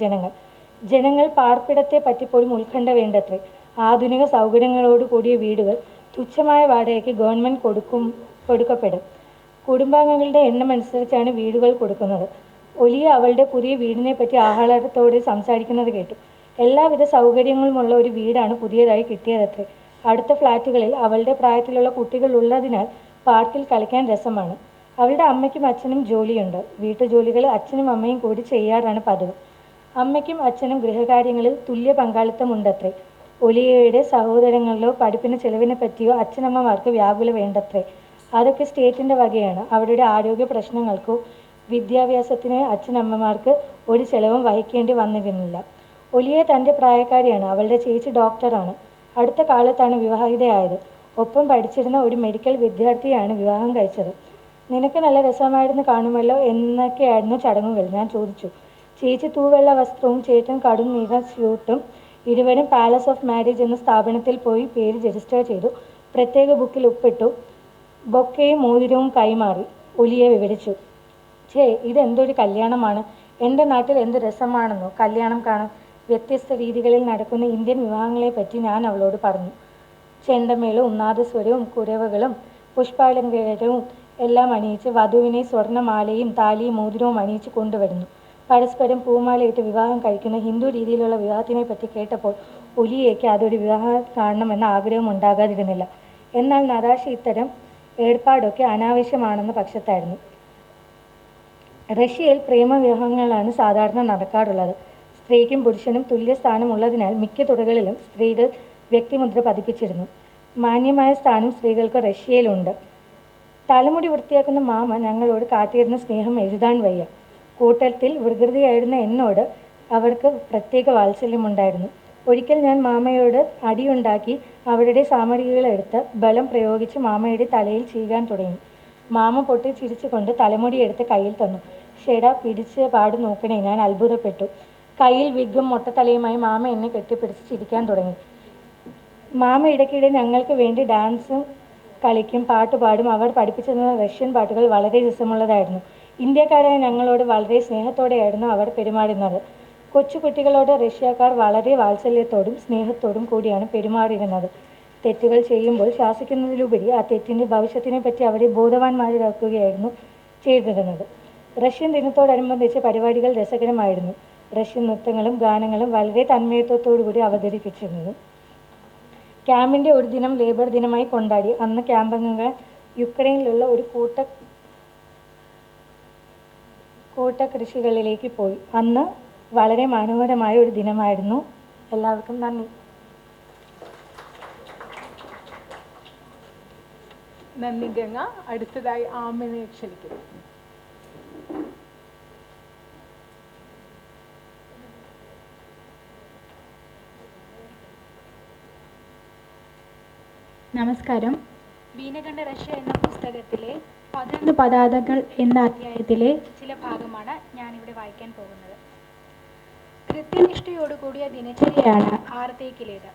ജനങ്ങൾ പാർപ്പിടത്തെ പറ്റിപ്പോലും ഉത്കണ്ഠ വേണ്ടത്രേ. ആധുനിക സൗകര്യങ്ങളോട് കൂടിയ വീടുകൾ തുച്ഛമായ വാടകയ്ക്ക് ഗവൺമെൻറ് കൊടുക്കപ്പെടും. കുടുംബാംഗങ്ങളുടെ എണ്ണമനുസരിച്ചാണ് വീടുകൾ കൊടുക്കുന്നത്. ഒലിയ അവളുടെ പുതിയ വീടിനെ പറ്റി ആഹ്ലാദത്തോടെ സംസാരിക്കുന്നത് കേട്ടു. എല്ലാവിധ സൗകര്യങ്ങളുമുള്ള ഒരു വീടാണ് പുതിയതായി കിട്ടിയതത്രേ. അടുത്ത ഫ്ലാറ്റുകളിൽ അവളുടെ പ്രായത്തിലുള്ള കുട്ടികൾ ഉള്ളതിനാൽ പാർക്കിൽ കളിക്കാൻ രസമാണ്. അവളുടെ അമ്മയ്ക്കും അച്ഛനും ജോലിയുണ്ട്. വീട്ടുജോലികൾ അച്ഛനും അമ്മയും കൂടി ചെയ്യാറാണ് പതിവ്. അമ്മയ്ക്കും അച്ഛനും ഗൃഹകാര്യങ്ങളിൽ തുല്യ പങ്കാളിത്തമുണ്ടത്രേ. ഒലിയയുടെ സഹോദരങ്ങളിലോ പഠിപ്പിന് ചെലവിനെ പറ്റിയോ അച്ഛനമ്മമാർക്ക് വ്യാകുല വേണ്ടത്രേ. അതൊക്കെ സ്റ്റേറ്റിൻ്റെ വകയാണ്. അവരുടെ ആരോഗ്യ പ്രശ്നങ്ങൾക്കോ വിദ്യാഭ്യാസത്തിന് അച്ഛനമ്മമാർക്ക് ഒരു ചെലവും വഹിക്കേണ്ടി വന്നിരുന്നില്ല. ഒലിയ തൻ്റെ പ്രായക്കാരിയാണ്. അവളുടെ ചേച്ചി ഡോക്ടറാണ്. അടുത്ത കാലത്താണ് വിവാഹിതയായത്. ഒപ്പം പഠിച്ചിരുന്ന ഒരു മെഡിക്കൽ വിദ്യാർത്ഥിയാണ് വിവാഹം കഴിച്ചത്. നിനക്ക് നല്ല രസമായിരുന്നു കാണുമല്ലോ എന്നൊക്കെയായിരുന്നു ചടങ്ങുകൾ. ഞാൻ ചോദിച്ചു. ചേച്ചി തൂവെള്ള വസ്ത്രവും ചേട്ടൻ കടും നീല സ്യൂട്ടും. ഇരുവരും പാലസ് ഓഫ് മാരേജ് എന്ന സ്ഥാപനത്തിൽ പോയി പേര് രജിസ്റ്റർ ചെയ്തു. പ്രത്യേക ബുക്കിൽ ഒപ്പിട്ടു. ബൊക്കയും മോതിരവും കൈമാറി. ഒലിയെ വിവരിച്ചു. ഇതെന്തൊരു കല്യാണമാണ്. എൻ്റെ നാട്ടിൽ എന്ത് രസമാണെന്നോ കല്യാണം കാണാൻ. വ്യത്യസ്ത രീതികളിൽ നടക്കുന്ന ഇന്ത്യൻ വിവാഹങ്ങളെപ്പറ്റി ഞാൻ അവളോട് പറഞ്ഞു. ചെണ്ടമേളവും നാദസ്വരവും കുരവകളും പുഷ്പാലങ്കാരവും എല്ലാം അണിയിച്ച് വധുവിനെ സ്വർണ്ണമാലയും താലിയും മോതിരവും അണിയിച്ച് കൊണ്ടുവരുന്നു. പരസ്പരം പൂമാലയിട്ട് വിവാഹം കഴിക്കുന്ന ഹിന്ദു രീതിയിലുള്ള വിവാഹത്തിനെ പറ്റി കേട്ടപ്പോൾ ഒലിയയ്ക്ക് അതൊരു വിവാഹം കാണണമെന്ന ആഗ്രഹം ഉണ്ടാകാതിരുന്നില്ല. എന്നാൽ നതാഷ ഇത്തരം ഏർപ്പാടൊക്കെ അനാവശ്യമാണെന്ന പക്ഷത്തായിരുന്നു. റഷ്യയിൽ പ്രേമവിവാഹങ്ങളാണ് സാധാരണ നടക്കാറുള്ളത്. സ്ത്രീക്കും പുരുഷനും തുല്യ സ്ഥാനമുള്ളതിനാൽ മിക്ക തുറകളിലും സ്ത്രീകൾ വ്യക്തിമുദ്ര പതിപ്പിച്ചിരുന്നു. മാന്യമായ സ്ഥാനം സ്ത്രീകൾക്ക് റഷ്യയിലുണ്ട്. തലമുടി വൃത്തിയാക്കുന്ന മാമ ഞങ്ങളോട് കാട്ടിയിരുന്ന സ്നേഹം എഴുതാൻ വയ്യ. കൂട്ടത്തിൽ വികൃതിയായിരുന്ന എന്നോട് അവർക്ക് പ്രത്യേക വാത്സല്യമുണ്ടായിരുന്നു. ഒരിക്കൽ ഞാൻ മാമയോട് അടിയുണ്ടാക്കി അവരുടെ സാമഗ്രികളെടുത്ത് ബലം പ്രയോഗിച്ച് മാമയുടെ തലയിൽ ചീകാൻ തുടങ്ങി. മാമ പൊട്ടി ചിരിച്ചുകൊണ്ട് തലമുടി എടുത്ത് കയ്യിൽ തന്നു. ഷെടാ, പിടിച്ച് പാട് നോക്കണേ. ഞാൻ അത്ഭുതപ്പെട്ടു. കയ്യിൽ വിഗും മൊട്ടത്തലയുമായി മാമ എന്നെ കെട്ടിപ്പിടിച്ച് ചിരിക്കാൻ തുടങ്ങി. മാമ ഇടയ്ക്കിടെ ഞങ്ങൾക്ക് വേണ്ടി ഡാൻസും കളിക്കും, പാട്ട് പാടും. അവർ പഠിപ്പിച്ചു തന്ന റഷ്യൻ പാട്ടുകൾ വളരെ രസമുള്ളതായിരുന്നു. ഇന്ത്യക്കാരായ ഞങ്ങളോട് വളരെ സ്നേഹത്തോടെയായിരുന്നു അവർ പെരുമാറുന്നത്. കൊച്ചുകുട്ടികളോട് റഷ്യക്കാർ വളരെ വാത്സല്യത്തോടും സ്നേഹത്തോടും കൂടിയാണ് പെരുമാറിയിരുന്നത്. തെറ്റുകൾ ചെയ്യുമ്പോൾ ശാസിക്കുന്നതിലുപരി ആ തെറ്റിൻ്റെ ഭവിഷ്യത്തിനെ പറ്റി അവരെ ബോധവാന്മാരാക്കുകയായിരുന്നു ചെയ്തിരുന്നത്. റഷ്യൻ ദിനത്തോടനുബന്ധിച്ച പരിപാടികൾ രസകരമായിരുന്നു. റഷ്യൻ നൃത്തങ്ങളും ഗാനങ്ങളും വളരെ തന്മയത്വത്തോടുകൂടി അവതരിപ്പിച്ചിരുന്നു. ക്യാമ്പിൻ്റെ ഒരു ദിനം ലേബർ ദിനമായി കൊണ്ടാടി. അന്ന് ക്യാമ്പംഗങ്ങൾ യുക്രൈനിലുള്ള ഒരു കൂട്ട കൃഷികളിലേക്ക് പോയി. അന്ന് വളരെ മനോഹരമായ ഒരു ദിനമായിരുന്നു. എല്ലാവർക്കും നന്ദി. നന്ദി ഗംഗ. അടുത്തതായി ആമിനെ ക്ഷണിക്കുന്നു. നമസ്കാരം. ബീന കണ്ട റഷ്യ എന്ന പുസ്തകത്തിലെ 11 പതാകകൾ എന്ന അധ്യായത്തിലെ ചില ഭാഗമാണ് ഞാനിവിടെ വായിക്കാൻ പോകുന്നത്. കൃത്യനിഷ്ഠയോടുകൂടിയ ദിനചര്യയാണ് ആർത്തേക്കിലേത്.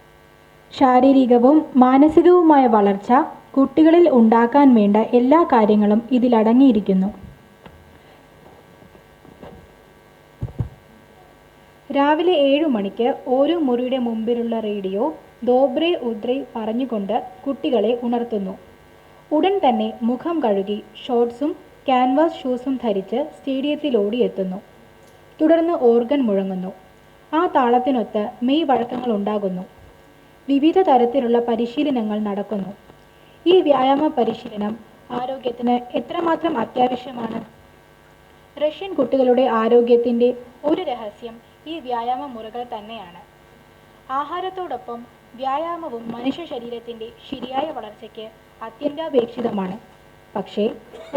ശാരീരികവും മാനസികവുമായ വളർച്ച കുട്ടികളിൽ ഉണ്ടാക്കാൻ വേണ്ട എല്ലാ കാര്യങ്ങളും ഇതിലടങ്ങിയിരിക്കുന്നു. രാവിലെ 7 മണിക്ക് ഓരോ മുറിയുടെ മുമ്പിലുള്ള റേഡിയോ ദോബ്രേ ഉദ്രൈ പറഞ്ഞുകൊണ്ട് കുട്ടികളെ ഉണർത്തുന്നു. ഉടൻ തന്നെ മുഖം കഴുകി ഷോർട്സും ക്യാൻവാസ് ഷൂസും ധരിച്ച് സ്റ്റേഡിയത്തിൽ ഓടിയെത്തുന്നു. തുടർന്ന് ഓർഗൻ മുഴങ്ങുന്നു. ആ താളത്തിനൊത്ത് മെയ് വഴക്കങ്ങൾ ഉണ്ടാകുന്നു. വിവിധ തരത്തിലുള്ള പരിശീലനങ്ങൾ നടക്കുന്നു. ഈ വ്യായാമ പരിശീലനം ആരോഗ്യത്തിന് എത്രമാത്രം അത്യാവശ്യമാണ്? റഷ്യൻ കുട്ടികളുടെ ആരോഗ്യത്തിൻ്റെ ഒരു രഹസ്യം ഈ വ്യായാമ മുറകൾ തന്നെയാണ്. ആഹാരത്തോടൊപ്പം വ്യായാമവും മനുഷ്യ ശരീരത്തിൻ്റെ ശരിയായ വളർച്ചയ്ക്ക് അത്യന്താപേക്ഷിതമാണ്. പക്ഷേ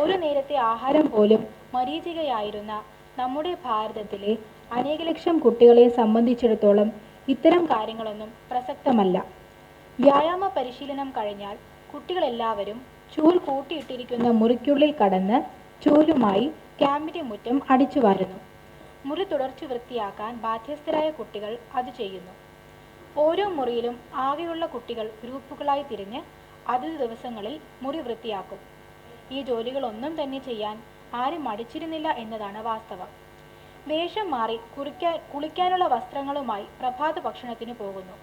ഒരു നേരത്തെ ആഹാരം പോലും മരീചികയായിരുന്ന നമ്മുടെ ഭാരതത്തിലെ അനേക ലക്ഷം കുട്ടികളെ സംബന്ധിച്ചിടത്തോളം ഇത്തരം കാര്യങ്ങളൊന്നും പ്രസക്തമല്ല. വ്യായാമ പരിശീലനം കഴിഞ്ഞാൽ കുട്ടികളെല്ലാവരും ചൂൽ കൂട്ടിയിട്ടിരിക്കുന്ന മുറിക്കുള്ളിൽ കടന്ന് ചൂലുമായി ക്യാമ്പിൻ്റെ മുറ്റം അടിച്ചു വാരുന്നു. മുറി തുടർച്ചു വൃത്തിയാക്കാൻ ബാധ്യസ്ഥരായ കുട്ടികൾ അത് ചെയ്യുന്നു. ഓരോ മുറിയിലും ആകെയുള്ള കുട്ടികൾ ഗ്രൂപ്പുകളായി തിരിഞ്ഞ് അതത് ദിവസങ്ങളിൽ മുറി വൃത്തിയാക്കും. ഈ ജോലികളൊന്നും തന്നെ ചെയ്യാൻ ആരും മടിച്ചിരുന്നില്ല എന്നതാണ് വാസ്തവം. വേഷം മാറി കുളിക്കാനുള്ള വസ്ത്രങ്ങളുമായി പ്രഭാത ഭക്ഷണത്തിന് പോകുന്നു.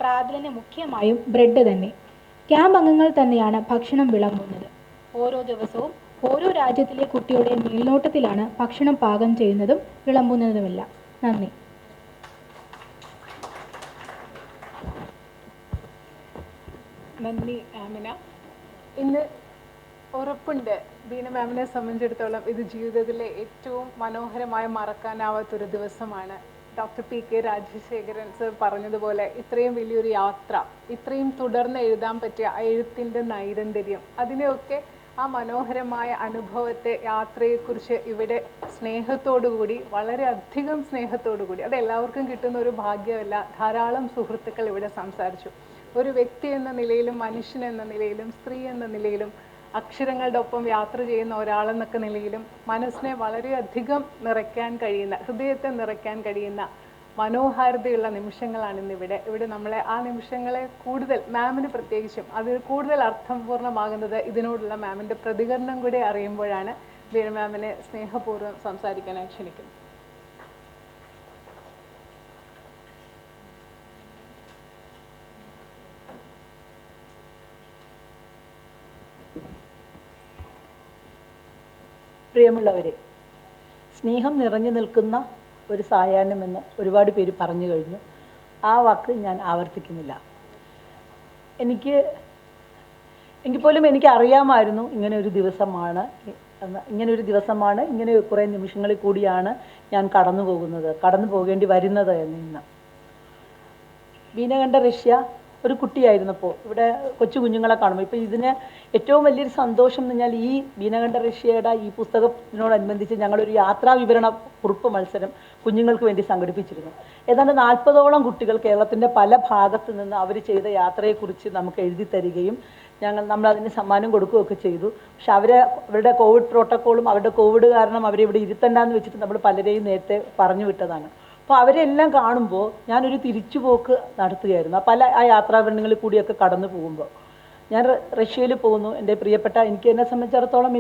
പ്രാതലിന് മുഖ്യമായും ബ്രെഡ് തന്നെ. ക്യാമ്പ് അംഗങ്ങൾ തന്നെയാണ് ഭക്ഷണം വിളമ്പുന്നത്. ഓരോ ദിവസവും ഓരോ രാജ്യത്തിലെ കുട്ടിയുടെ മേൽനോട്ടത്തിലാണ് ഭക്ഷണം പാകം ചെയ്യുന്നതും വിളമ്പുന്നതുമെല്ലാം. നന്ദി. നന്ദി ആമിന. ഇന്ന് ഉറപ്പുണ്ട് ബീന മാമിനെ സംബന്ധിച്ചിടത്തോളം ഇത് ജീവിതത്തിലെ ഏറ്റവും മനോഹരമായ മറക്കാനാവാത്തൊരു ദിവസമാണ്. ഡോക്ടർ PK രാജശേഖരൻ സർ പറഞ്ഞതുപോലെ ഇത്രയും വലിയൊരു യാത്ര, ഇത്രയും തുടർന്ന് എഴുതാൻ പറ്റിയ ആ എഴുത്തിൻ്റെ നൈരന്തര്യം, അതിനെയൊക്കെ ആ മനോഹരമായ അനുഭവത്തെ, യാത്രയെക്കുറിച്ച് ഇവിടെ സ്നേഹത്തോടുകൂടി, വളരെയധികം സ്നേഹത്തോടുകൂടി, അത് എല്ലാവർക്കും കിട്ടുന്ന ഒരു ഭാഗ്യമല്ല, ധാരാളം സുഹൃത്തുക്കൾ ഇവിടെ സംസാരിച്ചു. ഒരു വ്യക്തി എന്ന നിലയിലും മനുഷ്യൻ എന്ന നിലയിലും സ്ത്രീ എന്ന നിലയിലും അക്ഷരങ്ങളുടെ ഒപ്പം യാത്ര ചെയ്യുന്ന ഒരാളെന്നൊക്കെ നിലയിലും മനസ്സിനെ വളരെയധികം നിറയ്ക്കാൻ കഴിയുന്ന, ഹൃദയത്തെ നിറയ്ക്കാൻ കഴിയുന്ന മനോഹാരിതയുള്ള നിമിഷങ്ങളാണ് ഇവിടെ നമ്മളെ ആ നിമിഷങ്ങളെ കൂടുതൽ, മാമിന് പ്രത്യേകിച്ചും അത് കൂടുതൽ അർത്ഥപൂർണ്ണമാകുന്നത് ഇതിനോടുള്ള മാമിൻ്റെ പ്രതികരണം കൂടി അറിയുമ്പോഴാണ്. ബീന മാമിനെ സ്നേഹപൂർവ്വം സംസാരിക്കാനായി ക്ഷണിക്കുന്നു. പ്രിയമുള്ളവരെ, സ്നേഹം നിറഞ്ഞു നിൽക്കുന്ന ഒരു സായാഹ്നമെന്ന് ഒരുപാട് പേര് പറഞ്ഞു കഴിഞ്ഞു. ആ വാക്ക് ഞാൻ ആവർത്തിക്കുന്നില്ല. എങ്കിൽ പോലും എനിക്ക് അറിയാമായിരുന്നു ഇങ്ങനെ ഒരു ദിവസമാണ്, ഇങ്ങനെ കുറേ നിമിഷങ്ങളിൽ കൂടിയാണ് ഞാൻ കടന്നു പോകേണ്ടി വരുന്നത് എന്ന്. ബീന കണ്ട റഷ്യ ഒരു കുട്ടിയായിരുന്നപ്പോൾ ഇവിടെ കൊച്ചു കുഞ്ഞുങ്ങളെ കാണുമ്പോൾ ഇപ്പോൾ ഇതിന് ഏറ്റവും വലിയൊരു സന്തോഷം എന്ന് പറഞ്ഞാൽ ഈ ബീന കണ്ട റഷ്യയുടെ ഈ പുസ്തകത്തിനോടനുബന്ധിച്ച് ഞങ്ങളൊരു യാത്രാ വിവരണ കുറിപ്പ് മത്സരം കുഞ്ഞുങ്ങൾക്ക് വേണ്ടി സംഘടിപ്പിച്ചിരുന്നു. ഏതാണ്ട് 40ഓളം കുട്ടികൾ കേരളത്തിൻ്റെ പല ഭാഗത്തു നിന്ന് അവർ ചെയ്ത യാത്രയെക്കുറിച്ച് നമുക്ക് എഴുതി തരികയും നമ്മളതിന് സമ്മാനം കൊടുക്കുകയൊക്കെ ചെയ്തു. പക്ഷെ അവരുടെ കോവിഡ് പ്രോട്ടോക്കോളും അവരുടെ കോവിഡ് കാരണം അവരെ ഇവിടെ ഇരുത്തണ്ടെന്ന് വെച്ചിട്ട് നമ്മൾ പലരെയും നേരത്തെ പറഞ്ഞു വിട്ടതാണ്. അപ്പോൾ അവരെല്ലാം കാണുമ്പോൾ ഞാനൊരു തിരിച്ചുപോക്ക് നടത്തുകയായിരുന്നു. പല ആ യാത്രാഭരണങ്ങളിൽ കൂടിയൊക്കെ കടന്നു പോകുമ്പോൾ ഞാൻ റഷ്യയിൽ പോകുന്നു. എൻ്റെ പ്രിയപ്പെട്ട, എന്നെ സംബന്ധിച്ചിടത്തോളം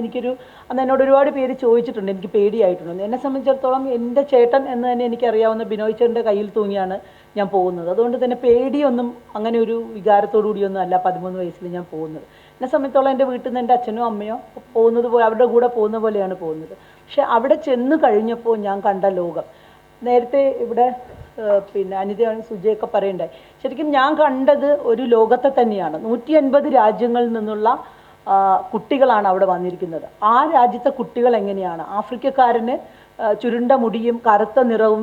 അന്ന് എന്നോട് ഒരുപാട് പേര് ചോദിച്ചിട്ടുണ്ട് എനിക്ക് പേടിയായിട്ടുണ്ട്. എന്നെ സംബന്ധിച്ചിടത്തോളം എൻ്റെ ചേട്ടൻ എന്ന് തന്നെ എനിക്കറിയാവുന്ന ബിനോയ് ചേട്ടൻ്റെ കയ്യിൽ തൂങ്ങിയാണ് ഞാൻ പോകുന്നത്. അതുകൊണ്ട് തന്നെ പേടിയൊന്നും അങ്ങനെ ഒരു വികാരത്തോടു കൂടിയൊന്നും അല്ല 13 വയസ്സിൽ ഞാൻ പോകുന്നത്. എന്നെ സംബന്ധിച്ചോളം എൻ്റെ വീട്ടിൽ നിന്ന് എൻ്റെ അച്ഛനോ അമ്മയോ പോകുന്നത് പോലെ അവരുടെ കൂടെ പോകുന്ന പോലെയാണ് പോകുന്നത്. പക്ഷെ അവിടെ ചെന്ന് കഴിഞ്ഞപ്പോൾ ഞാൻ കണ്ട ലോകം, നേരത്തെ ഇവിടെ അനിത സുജയൊക്കെ പറയണ്ടായി, ശരിക്കും ഞാൻ കണ്ടത് ഒരു ലോകത്തെ തന്നെയാണ്. 150 രാജ്യങ്ങളിൽ നിന്നുള്ള കുട്ടികളാണ് അവിടെ വന്നിരിക്കുന്നത്. ആ രാജ്യത്തെ കുട്ടികൾ എങ്ങനെയാണ്, ആഫ്രിക്കക്കാരന് ചുരുണ്ട മുടിയും കറുത്ത നിറവും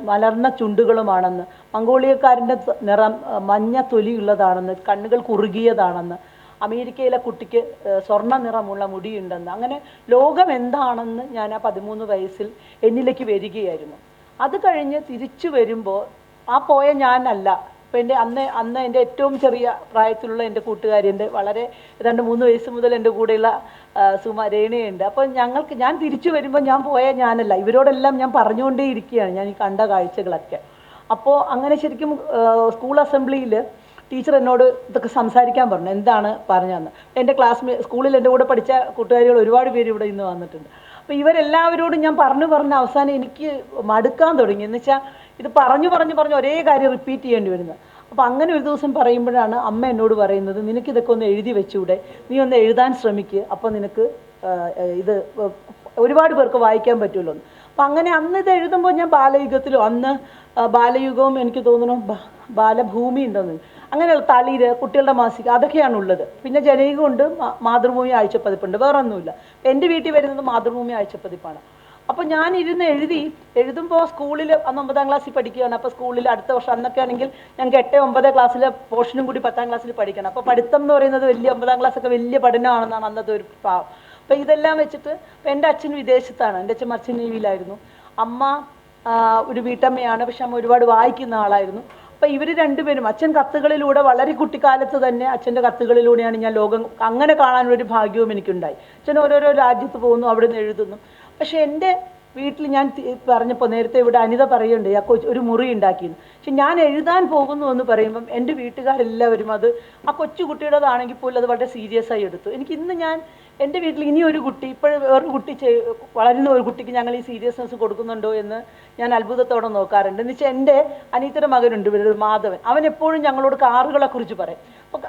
മലർന്ന ചുണ്ടുകളുമാണെന്ന്, മംഗോളിയക്കാരൻ്റെ നിറം മഞ്ഞ തൊലിയുള്ളതാണെന്ന്, കണ്ണുകൾ കുറുകിയതാണെന്ന്, അമേരിക്കയിലെ കുട്ടിക്ക് സ്വർണ്ണ നിറമുള്ള മുടിയുണ്ടെന്ന്, അങ്ങനെ ലോകം എന്താണെന്ന് ഞാൻ ആ 13 വയസ്സിൽ എന്നിലേക്ക് വരികയായിരുന്നു. അത് കഴിഞ്ഞ് തിരിച്ചു വരുമ്പോൾ ആ പോയ ഞാനല്ല, ഇപ്പം അന്ന് എൻ്റെ ഏറ്റവും ചെറിയ പ്രായത്തിലുള്ള എൻ്റെ കൂട്ടുകാരി, എൻ്റെ വളരെ 2-3 വയസ്സ് മുതൽ എൻ്റെ കൂടെയുള്ള രേണയുണ്ട്. അപ്പോൾ ഞാൻ തിരിച്ചു വരുമ്പോൾ ഞാൻ പോയ ഞാനല്ല, ഇവരോടെല്ലാം ഞാൻ പറഞ്ഞുകൊണ്ടേ ഇരിക്കുകയാണ് ഞാൻ ഈ കണ്ട കാഴ്ചകളൊക്കെ. അപ്പോൾ അങ്ങനെ ശരിക്കും സ്കൂൾ അസംബ്ലിയിൽ ടീച്ചർ എന്നോട് ഇതൊക്കെ സംസാരിക്കാൻ പറഞ്ഞു. എന്താണ് പറഞ്ഞതെന്ന് എൻ്റെ സ്കൂളിൽ എൻ്റെ കൂടെ പഠിച്ച കൂട്ടുകാരികൾ ഒരുപാട് പേര് ഇവിടെ ഇന്ന് വന്നിട്ടുണ്ട്. അപ്പോൾ ഇവരെല്ലാവരോടും ഞാൻ പറഞ്ഞ് അവസാനം എനിക്ക് മടുക്കാൻ തുടങ്ങി. എന്ന് വെച്ചാൽ ഇത് പറഞ്ഞ് ഒരേ കാര്യം റിപ്പീറ്റ് ചെയ്യേണ്ടി വരുന്നത്. അപ്പോൾ അങ്ങനെ ഒരു ദിവസം പറയുമ്പോഴാണ് അമ്മ എന്നോട് പറയുന്നത്, നിനക്കിതൊക്കെ ഒന്ന് എഴുതി വെച്ചൂടെ, നീ ഒന്ന് എഴുതാൻ ശ്രമിക്കുക, അപ്പോൾ നിനക്ക് ഇത് ഒരുപാട് പേർക്ക് വായിക്കാൻ പറ്റുമല്ലോ എന്ന്. അപ്പം അങ്ങനെ അന്ന് ഇത് എഴുതുമ്പോൾ ഞാൻ ബാലയുഗത്തിലും, അന്ന് ബാലയുഗവും എനിക്ക് തോന്നുന്നു ബാലഭൂമി ഉണ്ടെന്ന്, അങ്ങനെയുള്ള തളിര്, കുട്ടികളുടെ മാസിക, അതൊക്കെയാണ് ഉള്ളത്. പിന്നെ ജനയുഗമുണ്ട്, മാതൃഭൂമി ആഴ്ചപ്പതിപ്പുണ്ട്, വേറെ ഒന്നുമില്ല. എൻ്റെ വീട്ടിൽ വരുന്നത് മാതൃഭൂമി ആഴ്ചപ്പതിപ്പാണ്. അപ്പോൾ ഞാൻ എഴുതുമ്പോൾ സ്കൂളിൽ അന്ന് 9ാം ക്ലാസ്സിൽ പഠിക്കുകയാണ്. അപ്പോൾ സ്കൂളിൽ അടുത്ത വർഷം, അന്നൊക്കെ ആണെങ്കിൽ ഞങ്ങൾക്ക് 8-9 ക്ലാസ്സിലെ പോർഷനും കൂടി 10ാം ക്ലാസ്സിൽ പഠിക്കണം. അപ്പോൾ പഠിത്തം എന്ന് പറയുന്നത് 9ാം ക്ലാസ്സൊക്കെ വലിയ പഠനമാണെന്നാണ് അന്നത്തെ ഒരു പാവം. അപ്പോൾ ഇതെല്ലാം വെച്ചിട്ട് എൻ്റെ അച്ഛൻ വിദേശത്താണ്, എൻ്റെ അച്ഛൻ മർച്ചൻ്റ് നേവിയിലായിരുന്നു, അമ്മ ഒരു വീട്ടമ്മയാണ്, പക്ഷെ അമ്മ ഒരുപാട് വായിക്കുന്ന ആളായിരുന്നു. അപ്പോൾ ഇവർ രണ്ടുപേരും, അച്ഛൻ കത്തുകളിലൂടെ വളരെ കുട്ടിക്കാലത്ത് തന്നെ അച്ഛൻ്റെ കത്തുകളിലൂടെയാണ് ഞാൻ ലോകം അങ്ങനെ കാണാനുള്ളൊരു ഭാഗ്യവും എനിക്കുണ്ടായി. അച്ഛൻ ഓരോരോ രാജ്യത്ത് പോകുന്നു, അവിടെ നിന്ന് എഴുതുന്നു. പക്ഷെ എൻ്റെ വീട്ടിൽ ഞാൻ പറഞ്ഞപ്പോൾ നേരത്തെ ഇവിടെ അനിത പറയുന്നുണ്ട് ഒരു മുറി ഉണ്ടാക്കിയെന്ന്. പക്ഷെ ഞാൻ എഴുതാൻ പോകുന്നു എന്ന് പറയുമ്പം എൻ്റെ വീട്ടുകാരെല്ലാവരും അത് ആ കൊച്ചു കുട്ടിയുടേതാണെങ്കിൽ പോലും അത് വളരെ സീരിയസ് ആയി എടുത്തു. ഇന്ന് ഞാൻ എൻ്റെ വീട്ടിൽ ഇനി ഒരു കുട്ടി, ഇപ്പോഴും വേറൊരു കുട്ടി വളരുന്ന ഒരു കുട്ടിക്ക് ഞങ്ങൾ ഈ സീരിയസ്നെസ് കൊടുക്കുന്നുണ്ടോ എന്ന് ഞാൻ അത്ഭുതത്തോടെ നോക്കാറുണ്ട്. എന്ന് വെച്ചാൽ എൻ്റെ അനിയത്തിയുടെ മകനുണ്ട് ഇവിടെ, മാധവൻ, അവൻ എപ്പോഴും ഞങ്ങളോട് കാറുകളെക്കുറിച്ച് പറയും.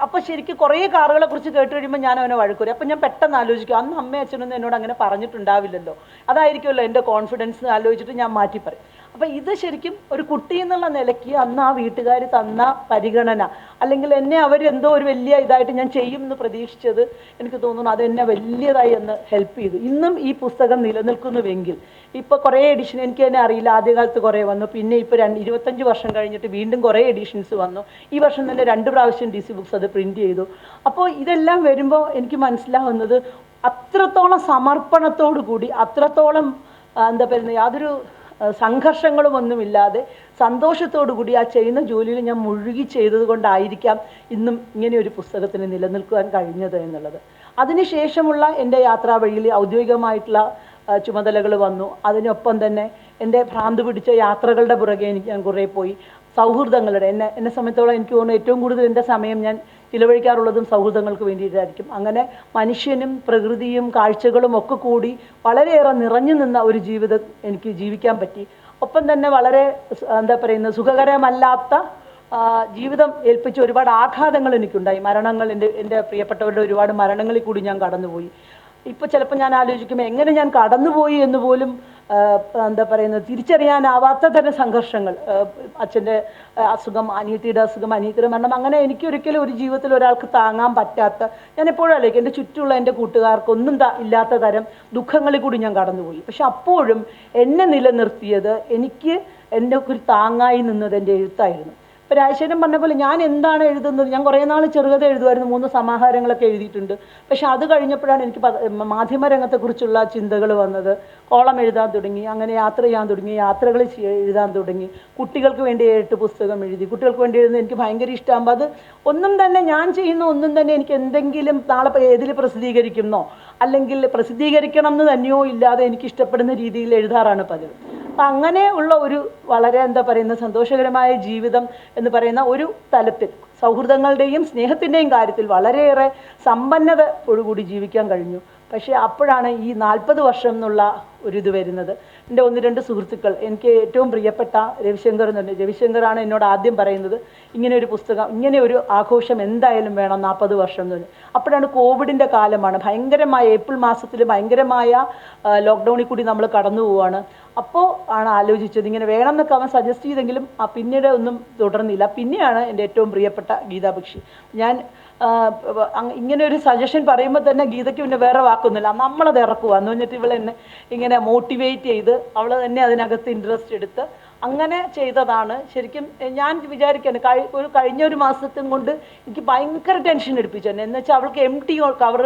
അപ്പോൾ ശരിക്കും കുറേ കാറുകളെക്കുറിച്ച് കേട്ട് കഴിയുമ്പോൾ ഞാൻ അവനെ വഴക്കൂരും. അപ്പം ഞാൻ പെട്ടെന്ന് ആലോചിക്കും, അന്ന് അമ്മയും അച്ഛനൊന്നും എന്നോട് അങ്ങനെ പറഞ്ഞിട്ടുണ്ടാവില്ലല്ലോ, അതായിരിക്കുമല്ലോ എൻ്റെ കോൺഫിഡൻസ് ആലോചിച്ചിട്ട് ഞാൻ മാറ്റി പറയും. അപ്പോൾ ഇത് ശരിക്കും ഒരു കുട്ടി എന്നുള്ള നിലയ്ക്ക് അന്ന് ആ വീട്ടുകാർ തന്ന പരിഗണന, അല്ലെങ്കിൽ എന്നെ അവരെന്തോ ഒരു വലിയ ഇതായിട്ട് ഞാൻ ചെയ്യും എന്ന് പ്രതീക്ഷിച്ചത് എനിക്ക് തോന്നുന്നു അതെന്നെ വലിയതായി എന്ന് ഹെൽപ്പ് ചെയ്തു. ഇന്നും ഈ പുസ്തകം നിലനിൽക്കുന്നുവെങ്കിൽ, ഇപ്പോൾ കുറേ എഡിഷൻ എനിക്ക് തന്നെ അറിയില്ല, ആദ്യകാലത്ത് കുറേ വന്നു, പിന്നെ ഇപ്പോൾ 25 വർഷം കഴിഞ്ഞിട്ട് വീണ്ടും കുറേ എഡിഷൻസ് വന്നു. ഈ വർഷം തന്നെ 2 പ്രാവശ്യം DC ബുക്സ് അത് പ്രിൻറ്റ് ചെയ്തു. അപ്പോൾ ഇതെല്ലാം വരുമ്പോൾ എനിക്ക് മനസ്സിലാവുന്നത് അത്രത്തോളം സമർപ്പണത്തോടു കൂടി, അത്രത്തോളം എന്താ പറയുന്നത്, യാതൊരു സംഘർഷങ്ങളും ഒന്നുമില്ലാതെ സന്തോഷത്തോടു കൂടി ആ ചെയ്യുന്ന ജോലിയിൽ ഞാൻ മുഴുകി ചെയ്തത് കൊണ്ടായിരിക്കാം ഇന്നും ഇങ്ങനെ ഒരു പുസ്തകത്തിന് നിലനിൽക്കുവാൻ കഴിഞ്ഞത് എന്നുള്ളത്. അതിനുശേഷമുള്ള എൻ്റെ യാത്രാവഴിയിൽ ഔദ്യോഗികമായിട്ടുള്ള ചുമതലകൾ വന്നു. അതിനൊപ്പം തന്നെ എൻ്റെ ഭ്രാന്ത് പിടിച്ച യാത്രകളുടെ പുറകെ ഞാൻ കുറേ പോയി. സൗഹൃദങ്ങളുടെ എന്നെ സംബന്ധിച്ചോളം എനിക്ക് തോന്നുന്നു ഏറ്റവും കൂടുതൽ എൻ്റെ സമയം ഞാൻ ചിലവഴിക്കാറുള്ളതും സൗഹൃദങ്ങൾക്ക് വേണ്ടിയിട്ടായിരിക്കും. അങ്ങനെ മനുഷ്യനും പ്രകൃതിയും കാഴ്ചകളും ഒക്കെ കൂടി വളരെയേറെ നിറഞ്ഞു നിന്ന ഒരു ജീവിതം എനിക്ക് ജീവിക്കാൻ പറ്റി. ഒപ്പം തന്നെ വളരെ എന്താ പറയുന്നത് സുഖകരമല്ലാത്ത ജീവിതം ഏൽപ്പിച്ച ഒരുപാട് ആഘാതങ്ങൾ എനിക്കുണ്ടായി. മരണങ്ങൾ, എൻ്റെ പ്രിയപ്പെട്ടവരുടെ ഒരുപാട് മരണങ്ങളിൽ കൂടി ഞാൻ കടന്നുപോയി. ഇപ്പോൾ ചിലപ്പോൾ ഞാൻ ആലോചിക്കുമ്പോൾ എങ്ങനെ ഞാൻ കടന്നുപോയി എന്ന് പോലും എന്താ പറയുന്നത് തിരിച്ചറിയാനാവാത്ത തരം സംഘർഷങ്ങൾ. അച്ഛൻ്റെ അസുഖം, അനിയത്തിയുടെ മരണം, അങ്ങനെ എനിക്കൊരിക്കലും ഒരു ജീവിതത്തിൽ ഒരാൾക്ക് താങ്ങാൻ പറ്റാത്ത, ഞാൻ എപ്പോഴും ആലോചിക്കും എൻ്റെ ചുറ്റുമുള്ള എൻ്റെ കൂട്ടുകാർക്കൊന്നും ഇല്ലാത്ത തരം ദുഃഖങ്ങളിൽ കൂടി ഞാൻ കടന്നുപോയി. പക്ഷെ അപ്പോഴും എന്നെ നിലനിർത്തിയത്, എനിക്ക് എൻ്റെ ഒരു താങ്ങായി നിന്നത് എൻ്റെ എഴുത്തായിരുന്നു. ഇപ്പോൾ രാജശേഖരൻ പറഞ്ഞ പോലെ ഞാൻ എന്താണ് എഴുതുന്നത്, ഞാൻ കുറേ നാൾ ചെറുകഥ എഴുതുമായിരുന്നു, 3 സമാഹാരങ്ങളൊക്കെ എഴുതിയിട്ടുണ്ട്. പക്ഷെ അത് കഴിഞ്ഞപ്പോഴാണ് എനിക്ക് മാധ്യമരംഗത്തെക്കുറിച്ചുള്ള ചിന്തകൾ വന്നത്. കോളം എഴുതാൻ തുടങ്ങി, അങ്ങനെ യാത്ര ചെയ്യാൻ തുടങ്ങി, യാത്രകൾ എഴുതാൻ തുടങ്ങി. കുട്ടികൾക്ക് വേണ്ടി 8 പുസ്തകം എഴുതി. കുട്ടികൾക്ക് വേണ്ടി എഴുതുന്നത് എനിക്ക് ഭയങ്കര ഇഷ്ടമാകുമ്പോൾ അത് ഒന്നും തന്നെ ഞാൻ ചെയ്യുന്ന ഒന്നും തന്നെ എനിക്ക് എന്തെങ്കിലും നാളെ ഏതിൽ പ്രസിദ്ധീകരിക്കുന്നോ അല്ലെങ്കിൽ പ്രസിദ്ധീകരിക്കണം എന്ന് തന്നെയോ ഇല്ലാതെ എനിക്ക് ഇഷ്ടപ്പെടുന്ന രീതിയിൽ എഴുതാറാണ് പതിവ്. അപ്പം അങ്ങനെ ഉള്ള ഒരു വളരെ എന്താ പറയുന്ന സന്തോഷകരമായ ജീവിതം എന്ന് പറയുന്ന ഒരു തലത്തിൽ സൗഹൃദങ്ങളുടെയും സ്നേഹത്തിൻ്റെയും കാര്യത്തിൽ വളരെയേറെ സമ്പന്നതയോടുകൂടി ജീവിക്കാൻ കഴിഞ്ഞു. പക്ഷേ അപ്പോഴാണ് ഈ 40 വർഷം എന്നുള്ള ഒരിത് വരുന്നത്. എൻ്റെ 1-2 സുഹൃത്തുക്കൾ, എനിക്ക് ഏറ്റവും പ്രിയപ്പെട്ട രവിശങ്കർ എന്നുണ്ട്, രവിശങ്കറാണ് എന്നോട് ആദ്യം പറയുന്നത് ഇങ്ങനെ ഒരു പുസ്തകം, ഇങ്ങനെ ഒരു ആഘോഷം എന്തായാലും വേണം 40 വർഷം എന്ന് പറഞ്ഞു. അപ്പോഴാണ് കോവിഡിൻ്റെ കാലമാണ്, ഭയങ്കരമായ ഏപ്രിൽ മാസത്തിൽ ഭയങ്കരമായ ലോക്ക്ഡൗണിൽ കൂടി നമ്മൾ കടന്നു പോവുകയാണ്. അപ്പോൾ ആണ് ആലോചിച്ചത് ഇങ്ങനെ വേണം എന്നൊക്കെ അവൻ സജസ്റ്റ് ചെയ്തെങ്കിലും പിന്നീട് ഒന്നും തുടർന്നില്ല. പിന്നെയാണ് എൻ്റെ ഏറ്റവും പ്രിയപ്പെട്ട ഗീതാ ബക്ഷി. ഞാൻ ഇങ്ങനെ ഒരു സജഷൻ പറയുമ്പോൾ തന്നെ ഗീതയ്ക്ക് പിന്നെ വേറെ വാക്കൊന്നുമില്ല, നമ്മളത് ഇറക്കുക എന്ന് പറഞ്ഞിട്ട് ഇവളെന്നെ ഇങ്ങനെ മോട്ടിവേറ്റ് ചെയ്ത് അവൾ തന്നെ അതിനകത്ത് ഇൻട്രസ്റ്റ് എടുത്ത് അങ്ങനെ ചെയ്തതാണ്. ശരിക്കും ഞാൻ വിചാരിക്കുകയാണ് കഴിഞ്ഞ ഒരു മാസത്തും കൊണ്ട് എനിക്ക് ഭയങ്കര ടെൻഷൻ എടുപ്പിച്ചു തന്നെ. എന്ന് വെച്ചാൽ അവൾക്ക് empty കവർ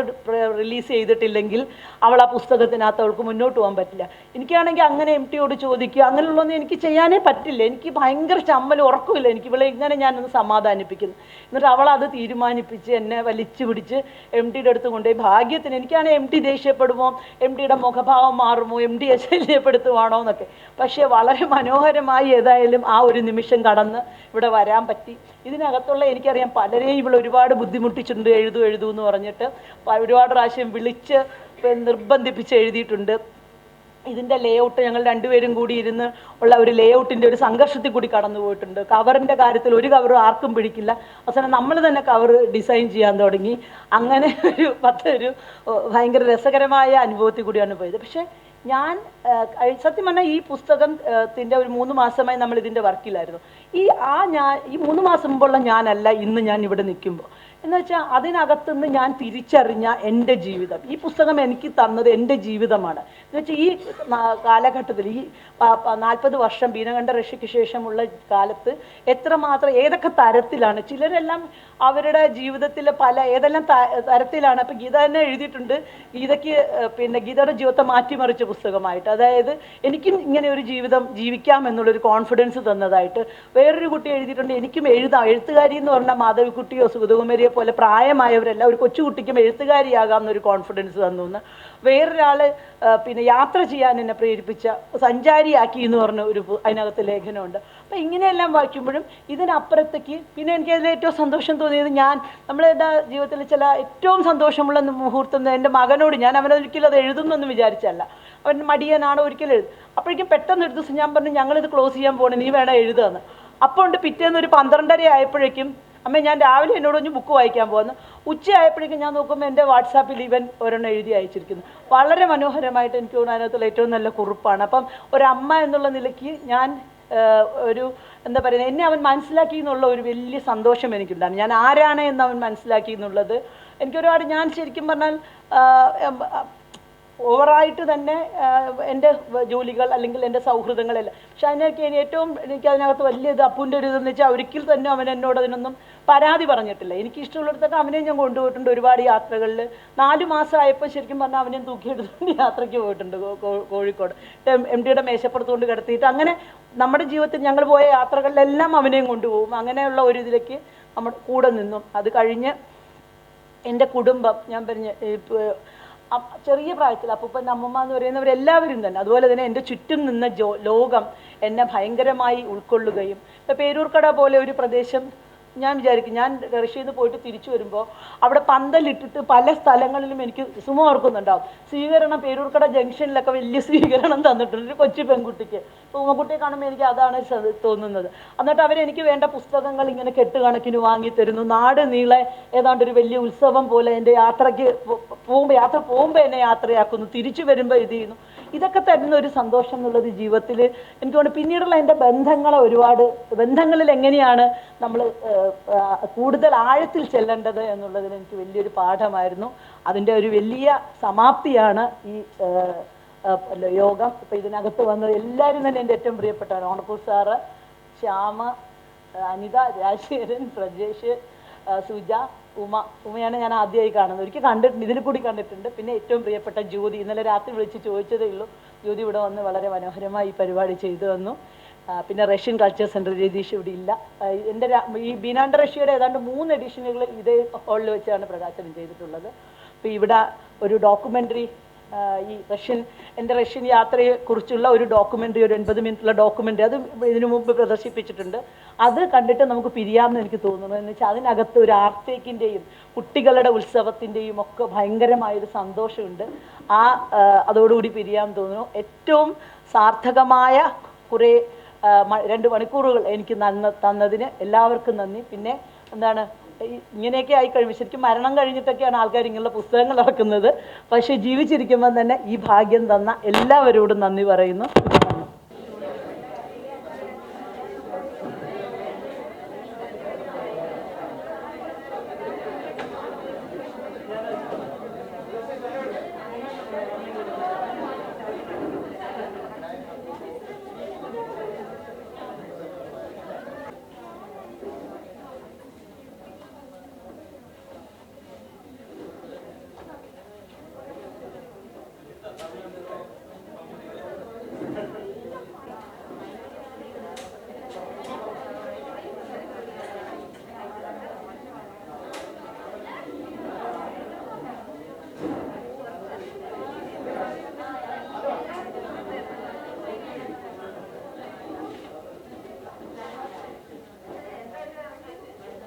റിലീസ് ചെയ്തിട്ടില്ലെങ്കിൽ അവൾ ആ പുസ്തകത്തിനകത്ത് അവൾക്ക് മുന്നോട്ട് പോകാൻ പറ്റില്ല. എനിക്കാണെങ്കിൽ അങ്ങനെ emptyയോട് ചോദിക്കുക അങ്ങനെയുള്ളതൊന്നും എനിക്ക് ചെയ്യാനേ പറ്റില്ല. എനിക്ക് ഭയങ്കര ചമ്മൽ, ഉറക്കമില്ല. എനിക്ക് ഇവളെ ഇങ്ങനെ ഞാനൊന്ന് സമാധാനിപ്പിക്കുന്നു. എന്നിട്ട് അവൾ അത് തീരുമാനിപ്പിച്ച് എന്നെ വലിച്ചു പിടിച്ച് emptyയുടെ അടുത്ത് കൊണ്ടുപോയി. ഭാഗ്യത്തിന് എനിക്കാണ് empty ദേഷ്യപ്പെടുമോ, emptyയുടെ മുഖഭാവം മാറുമോ, emptyയെ ശല്യപ്പെടുത്തുവാണോ എന്നൊക്കെ. പക്ഷേ വളരെ മനോഹരമായി ഏതായാലും ആ ഒരു നിമിഷം കടന്ന് ഇവിടെ വരാൻ പറ്റി. ഇതിനകത്തുള്ള എനിക്കറിയാം പലരെയും ഇവിടെ ഒരുപാട് ബുദ്ധിമുട്ടിച്ചിട്ടുണ്ട്, എഴുതൂ എന്ന് പറഞ്ഞിട്ട് ഒരുപാട് പ്രാവശ്യം വിളിച്ച് നിർബന്ധിപ്പിച്ച് എഴുതിയിട്ടുണ്ട്. ഇതിൻ്റെ ലേഔട്ട് ഞങ്ങൾ രണ്ടുപേരും കൂടി ഇരുന്ന് ഉള്ള ഒരു ലേഔട്ടിൻ്റെ ഒരു സംഘർഷത്തിൽ കൂടി കടന്നു പോയിട്ടുണ്ട്. കവറിൻ്റെ കാര്യത്തിൽ ഒരു കവറും ആർക്കും പിടിക്കില്ല. അവസാനം നമ്മൾ തന്നെ കവർ ഡിസൈൻ ചെയ്യാൻ തുടങ്ങി. അങ്ങനെ ഒരു ഭയങ്കര രസകരമായ അനുഭവത്തിൽ കൂടിയാണ് പോയത്. പക്ഷേ ഞാൻ സത്യം പറഞ്ഞാൽ ഈ പുസ്തകത്തിൻ്റെ ഒരു 3 മാസമായി നമ്മൾ ഇതിൻ്റെ വർക്കിലായിരുന്നു. ഈ 3 മാസം മുമ്പുള്ള ഞാനല്ല ഇന്ന് ഞാൻ ഇവിടെ നിൽക്കുമ്പോൾ. എന്ന് വെച്ചാൽ അതിനകത്തുനിന്ന് ഞാൻ തിരിച്ചറിഞ്ഞ എൻ്റെ ജീവിതം, ഈ പുസ്തകം എനിക്ക് തന്നത് എൻ്റെ ജീവിതമാണ്. എന്ന് വെച്ചാൽ ഈ കാലഘട്ടത്തിൽ ഈ 40 വർഷം ബീനകണ്ഠ റഷ്യയ്ക്ക് ശേഷമുള്ള കാലത്ത് എത്രമാത്രം ഏതൊക്കെ തരത്തിലാണ് ചിലരെല്ലാം അവരുടെ ജീവിതത്തിൽ ഏതെല്ലാം തരത്തിലാണ്. അപ്പം ഗീത തന്നെ എഴുതിയിട്ടുണ്ട്, ഗീതയ്ക്ക് ഗീതയുടെ ജീവിതത്തെ മാറ്റിമറിച്ച പുസ്തകമായിട്ട്. അതായത് എനിക്കും ഇങ്ങനെ ഒരു ജീവിതം ജീവിക്കാം എന്നുള്ളൊരു കോൺഫിഡൻസ് തന്നതായിട്ട്. വേറൊരു കുട്ടി എഴുതിയിട്ടുണ്ട്, എനിക്കും എഴുതാം. എഴുത്തുകാരി എന്ന് പറഞ്ഞാൽ മാധവിക്കുട്ടിയോ സുഗതകുമാരിയെ പോലെ പ്രായമായവരല്ല, ഒരു കൊച്ചുകുട്ടിക്കും എഴുത്തുകാരിയാകാം എന്നൊരു കോൺഫിഡൻസ് തന്നു. വേറൊരാൾ യാത്ര ചെയ്യാൻ എന്നെ പ്രേരിപ്പിച്ച സഞ്ചാരിയാക്കി എന്ന് പറഞ്ഞ അതിനകത്ത് ലേഖനമുണ്ട്. അപ്പം ഇങ്ങനെയെല്ലാം വായിക്കുമ്പോഴും ഇതിനപ്പുറത്തേക്ക് പിന്നെ എനിക്കതിൽ ഏറ്റവും സന്തോഷം തോന്നിയത് നമ്മളുടെ ജീവിതത്തിൽ ചില ഏറ്റവും സന്തോഷമുള്ള മുഹൂർത്തം എൻ്റെ മകനോട് ഞാൻ അവനൊരിക്കലും അത് എഴുതുന്നൊന്നും വിചാരിച്ചല്ല. അവൻ മടിയനാണ്, ഒരിക്കലും എഴുതും. അപ്പോഴേക്കും പെട്ടെന്ന് ഒരു ദിവസം ഞാൻ പറഞ്ഞു ഞങ്ങളിത് ക്ലോസ് ചെയ്യാൻ പോകണം, നീ വേണം എഴുതുകയെന്ന്. അപ്പോൾ ഉണ്ട് പിറ്റേന്ന് ഒരു 12:30 ആയപ്പോഴേക്കും അമ്മ ഞാൻ രാവിലെ എന്നോട് ഒന്ന് ബുക്ക് വായിക്കാൻ പോകുന്നു. ഉച്ചയായപ്പോഴേക്കും ഞാൻ നോക്കുമ്പോൾ എൻ്റെ വാട്സാപ്പിൽ ഇവൻ ഒരെണ്ണം എഴുതി അയച്ചിരിക്കുന്നു. വളരെ മനോഹരമായിട്ട് എനിക്ക് തോന്നുന്നു അതിനകത്തുള്ള ഏറ്റവും നല്ല കുറിപ്പാണ്. അപ്പം ഒരമ്മ എന്നുള്ള നിലയ്ക്ക് ഞാൻ എന്താ പറയുക, എന്നെ അവൻ മനസ്സിലാക്കി എന്നുള്ള ഒരു വലിയ സന്തോഷം എനിക്കുണ്ടാണ്. ഞാൻ ആരാണ് എന്ന് അവൻ മനസ്സിലാക്കി എന്നുള്ളത് എനിക്കൊരുപാട്, ഞാൻ ശരിക്കും പറഞ്ഞാൽ ഓവറായിട്ട് തന്നെ എൻ്റെ ജോലികൾ അല്ലെങ്കിൽ എൻ്റെ സൗഹൃദങ്ങളെല്ലാം. പക്ഷെ എനിക്ക് അതിനകത്ത് വലിയ അപ്പൂൻ്റെ ഒരു ഇതെന്ന് വെച്ചാൽ ഒരിക്കൽ തന്നെ അവൻ എന്നോട് അതിനൊന്നും പരാതി പറഞ്ഞിട്ടില്ല. എനിക്ക് ഇഷ്ടമുള്ളിടത്തൊക്കെ അവനെ ഞാൻ കൊണ്ടുപോയിട്ടുണ്ട് ഒരുപാട് യാത്രകളിൽ. 4 മാസമായപ്പോൾ ശരിക്കും പറഞ്ഞാൽ അവനെ തൂക്കിയെടുത്തുകൊണ്ട് യാത്രയ്ക്ക് പോയിട്ടുണ്ട് കോഴിക്കോട്. MDയുടെ മേശപ്പുറത്ത് കൊണ്ട് കിടത്തിയിട്ട് അങ്ങനെ നമ്മുടെ ജീവിതത്തിൽ ഞങ്ങൾ പോയ യാത്രകളിലെല്ലാം അവനെയും കൊണ്ടുപോകും. അങ്ങനെയുള്ള ഒരു ഇതിലേക്ക് നമ്മൾ കൂടെ നിന്നും. അത് കഴിഞ്ഞ് എൻ്റെ കുടുംബം, ഞാൻ പറഞ്ഞ ചെറിയ പ്രായത്തിൽ അപ്പൂപ്പൻ അമ്മമ്മ എന്ന് പറയുന്നവരെല്ലാവരും തന്നെ, അതുപോലെ തന്നെ എൻ്റെ ചുറ്റും നിന്ന ലോകം എന്നെ ഭയങ്കരമായി ഉൾക്കൊള്ളുകയും. ഇപ്പോൾ പേരൂർക്കട പോലെ ഒരു പ്രദേശം ഞാൻ വിചാരിക്കും, ഞാൻ റഷ്യയിൽ നിന്ന് പോയിട്ട് തിരിച്ചു വരുമ്പോൾ അവിടെ പന്തലിട്ടിട്ട് പല സ്ഥലങ്ങളിലും എനിക്ക് സുമ ഓർക്കുന്നുണ്ടാവും. സ്വീകരണം പേരൂർക്കട ജംഗ്ഷനിലൊക്കെ വലിയ സ്വീകരണം തന്നിട്ടുണ്ട് ഒരു കൊച്ചു പെൺകുട്ടിക്ക്. ഉമ്മക്കുട്ടിയെ കാണുമ്പോൾ എനിക്ക് അതാണ് തോന്നുന്നത്. എന്നിട്ട് അവരെനിക്ക് വേണ്ട പുസ്തകങ്ങൾ ഇങ്ങനെ കെട്ടുകണക്കിന് വാങ്ങിത്തരുന്നു. നാട് നീളെ ഏതാണ്ട് ഒരു വലിയ ഉത്സവം പോലെ എൻ്റെ യാത്രയ്ക്ക് പോകുമ്പോൾ എന്നെ യാത്രയാക്കുന്നു, തിരിച്ചു വരുമ്പോൾ ഇത് ചെയ്യുന്നു. ഇതൊക്കെ തരുന്ന ഒരു സന്തോഷം എന്നുള്ളത് ജീവിതത്തിൽ എനിക്ക് തോന്നുന്നു. പിന്നീടുള്ള എൻ്റെ ബന്ധങ്ങളിൽ എങ്ങനെയാണ് നമ്മൾ കൂടുതൽ ആഴത്തിൽ ചെല്ലേണ്ടത് എന്നുള്ളതിന് എനിക്ക് വലിയൊരു പാഠമായിരുന്നു. അതിൻ്റെ ഒരു വലിയ സമാപ്തിയാണ് ഈ യോഗം. ഇപ്പം ഇതിനകത്ത് വന്നത് എല്ലാവരും തന്നെ എൻ്റെ ഏറ്റവും പ്രിയപ്പെട്ടവരാണ്. ഓണക്കൂർ സാറ്, ശ്യാമ, അനിത, രാജശേഖരൻ, പ്രജേഷ്, സുജ, ഉമയാണ് ഞാൻ ആദ്യമായി കാണുന്നത്. ഒരിക്കൽ കണ്ടിട്ടുണ്ട്, ഇതിൽ കൂടി കണ്ടിട്ടുണ്ട്. പിന്നെ ഏറ്റവും പ്രിയപ്പെട്ട ജ്യോതി, ഇന്നലെ രാത്രി വിളിച്ച് ചോദിച്ചതേ ഉള്ളൂ. ജ്യോതി ഇവിടെ വന്ന് വളരെ മനോഹരമായി ഈ പരിപാടി ചെയ്തു തന്നു. പിന്നെ റഷ്യൻ കൾച്ചർ സെൻറ്റർ രതീഷ് ഇവിടെ ഇല്ല. എൻ്റെ ഈ ബീനാണ്ട റഷ്യയുടെ ഏതാണ്ട് 3 എഡിഷനുകൾ ഇതേ ഹാളിൽ വെച്ചാണ് പ്രകാശനം ചെയ്തിട്ടുള്ളത്. അപ്പോൾ ഇവിടെ ഒരു ഡോക്യുമെൻ്ററി ഈ എൻ്റെ റഷ്യൻ യാത്രയെക്കുറിച്ചുള്ള ഒരു ഡോക്യുമെൻ്ററി, ഒരു 80 മിനിറ്റുള്ള ഡോക്യുമെൻ്ററി, അത് ഇതിനു മുമ്പ് പ്രദർശിപ്പിച്ചിട്ടുണ്ട്. അത് കണ്ടിട്ട് നമുക്ക് പിരിയാമെന്ന് എനിക്ക് തോന്നുന്നു. എന്ന് വെച്ചാൽ അതിനകത്ത് ഒരു ആർത്തേക്കിൻ്റെയും കുട്ടികളുടെ ഉത്സവത്തിൻ്റെയും ഒക്കെ ഭയങ്കരമായൊരു സന്തോഷമുണ്ട്. അതോടുകൂടി പിരിയാമെന്ന് തോന്നുന്നു. ഏറ്റവും സാർത്ഥകമായ കുറേ 2 മണിക്കൂറുകൾ എനിക്ക് തന്നതിന് എല്ലാവർക്കും നന്ദി. പിന്നെ എന്താണ്, ഇങ്ങനെയൊക്കെ ആയിക്കഴിയുമ്പോൾ ശരിക്കും മരണം കഴിഞ്ഞിട്ടൊക്കെയാണ് ആൾക്കാർ ഇങ്ങനെയുള്ള പുസ്തകങ്ങൾ ഇറക്കുന്നത്. പക്ഷേ ജീവിച്ചിരിക്കുമ്പോൾ തന്നെ ഈ ഭാഗ്യം തന്ന എല്ലാവരോടും നന്ദി പറയുന്നു.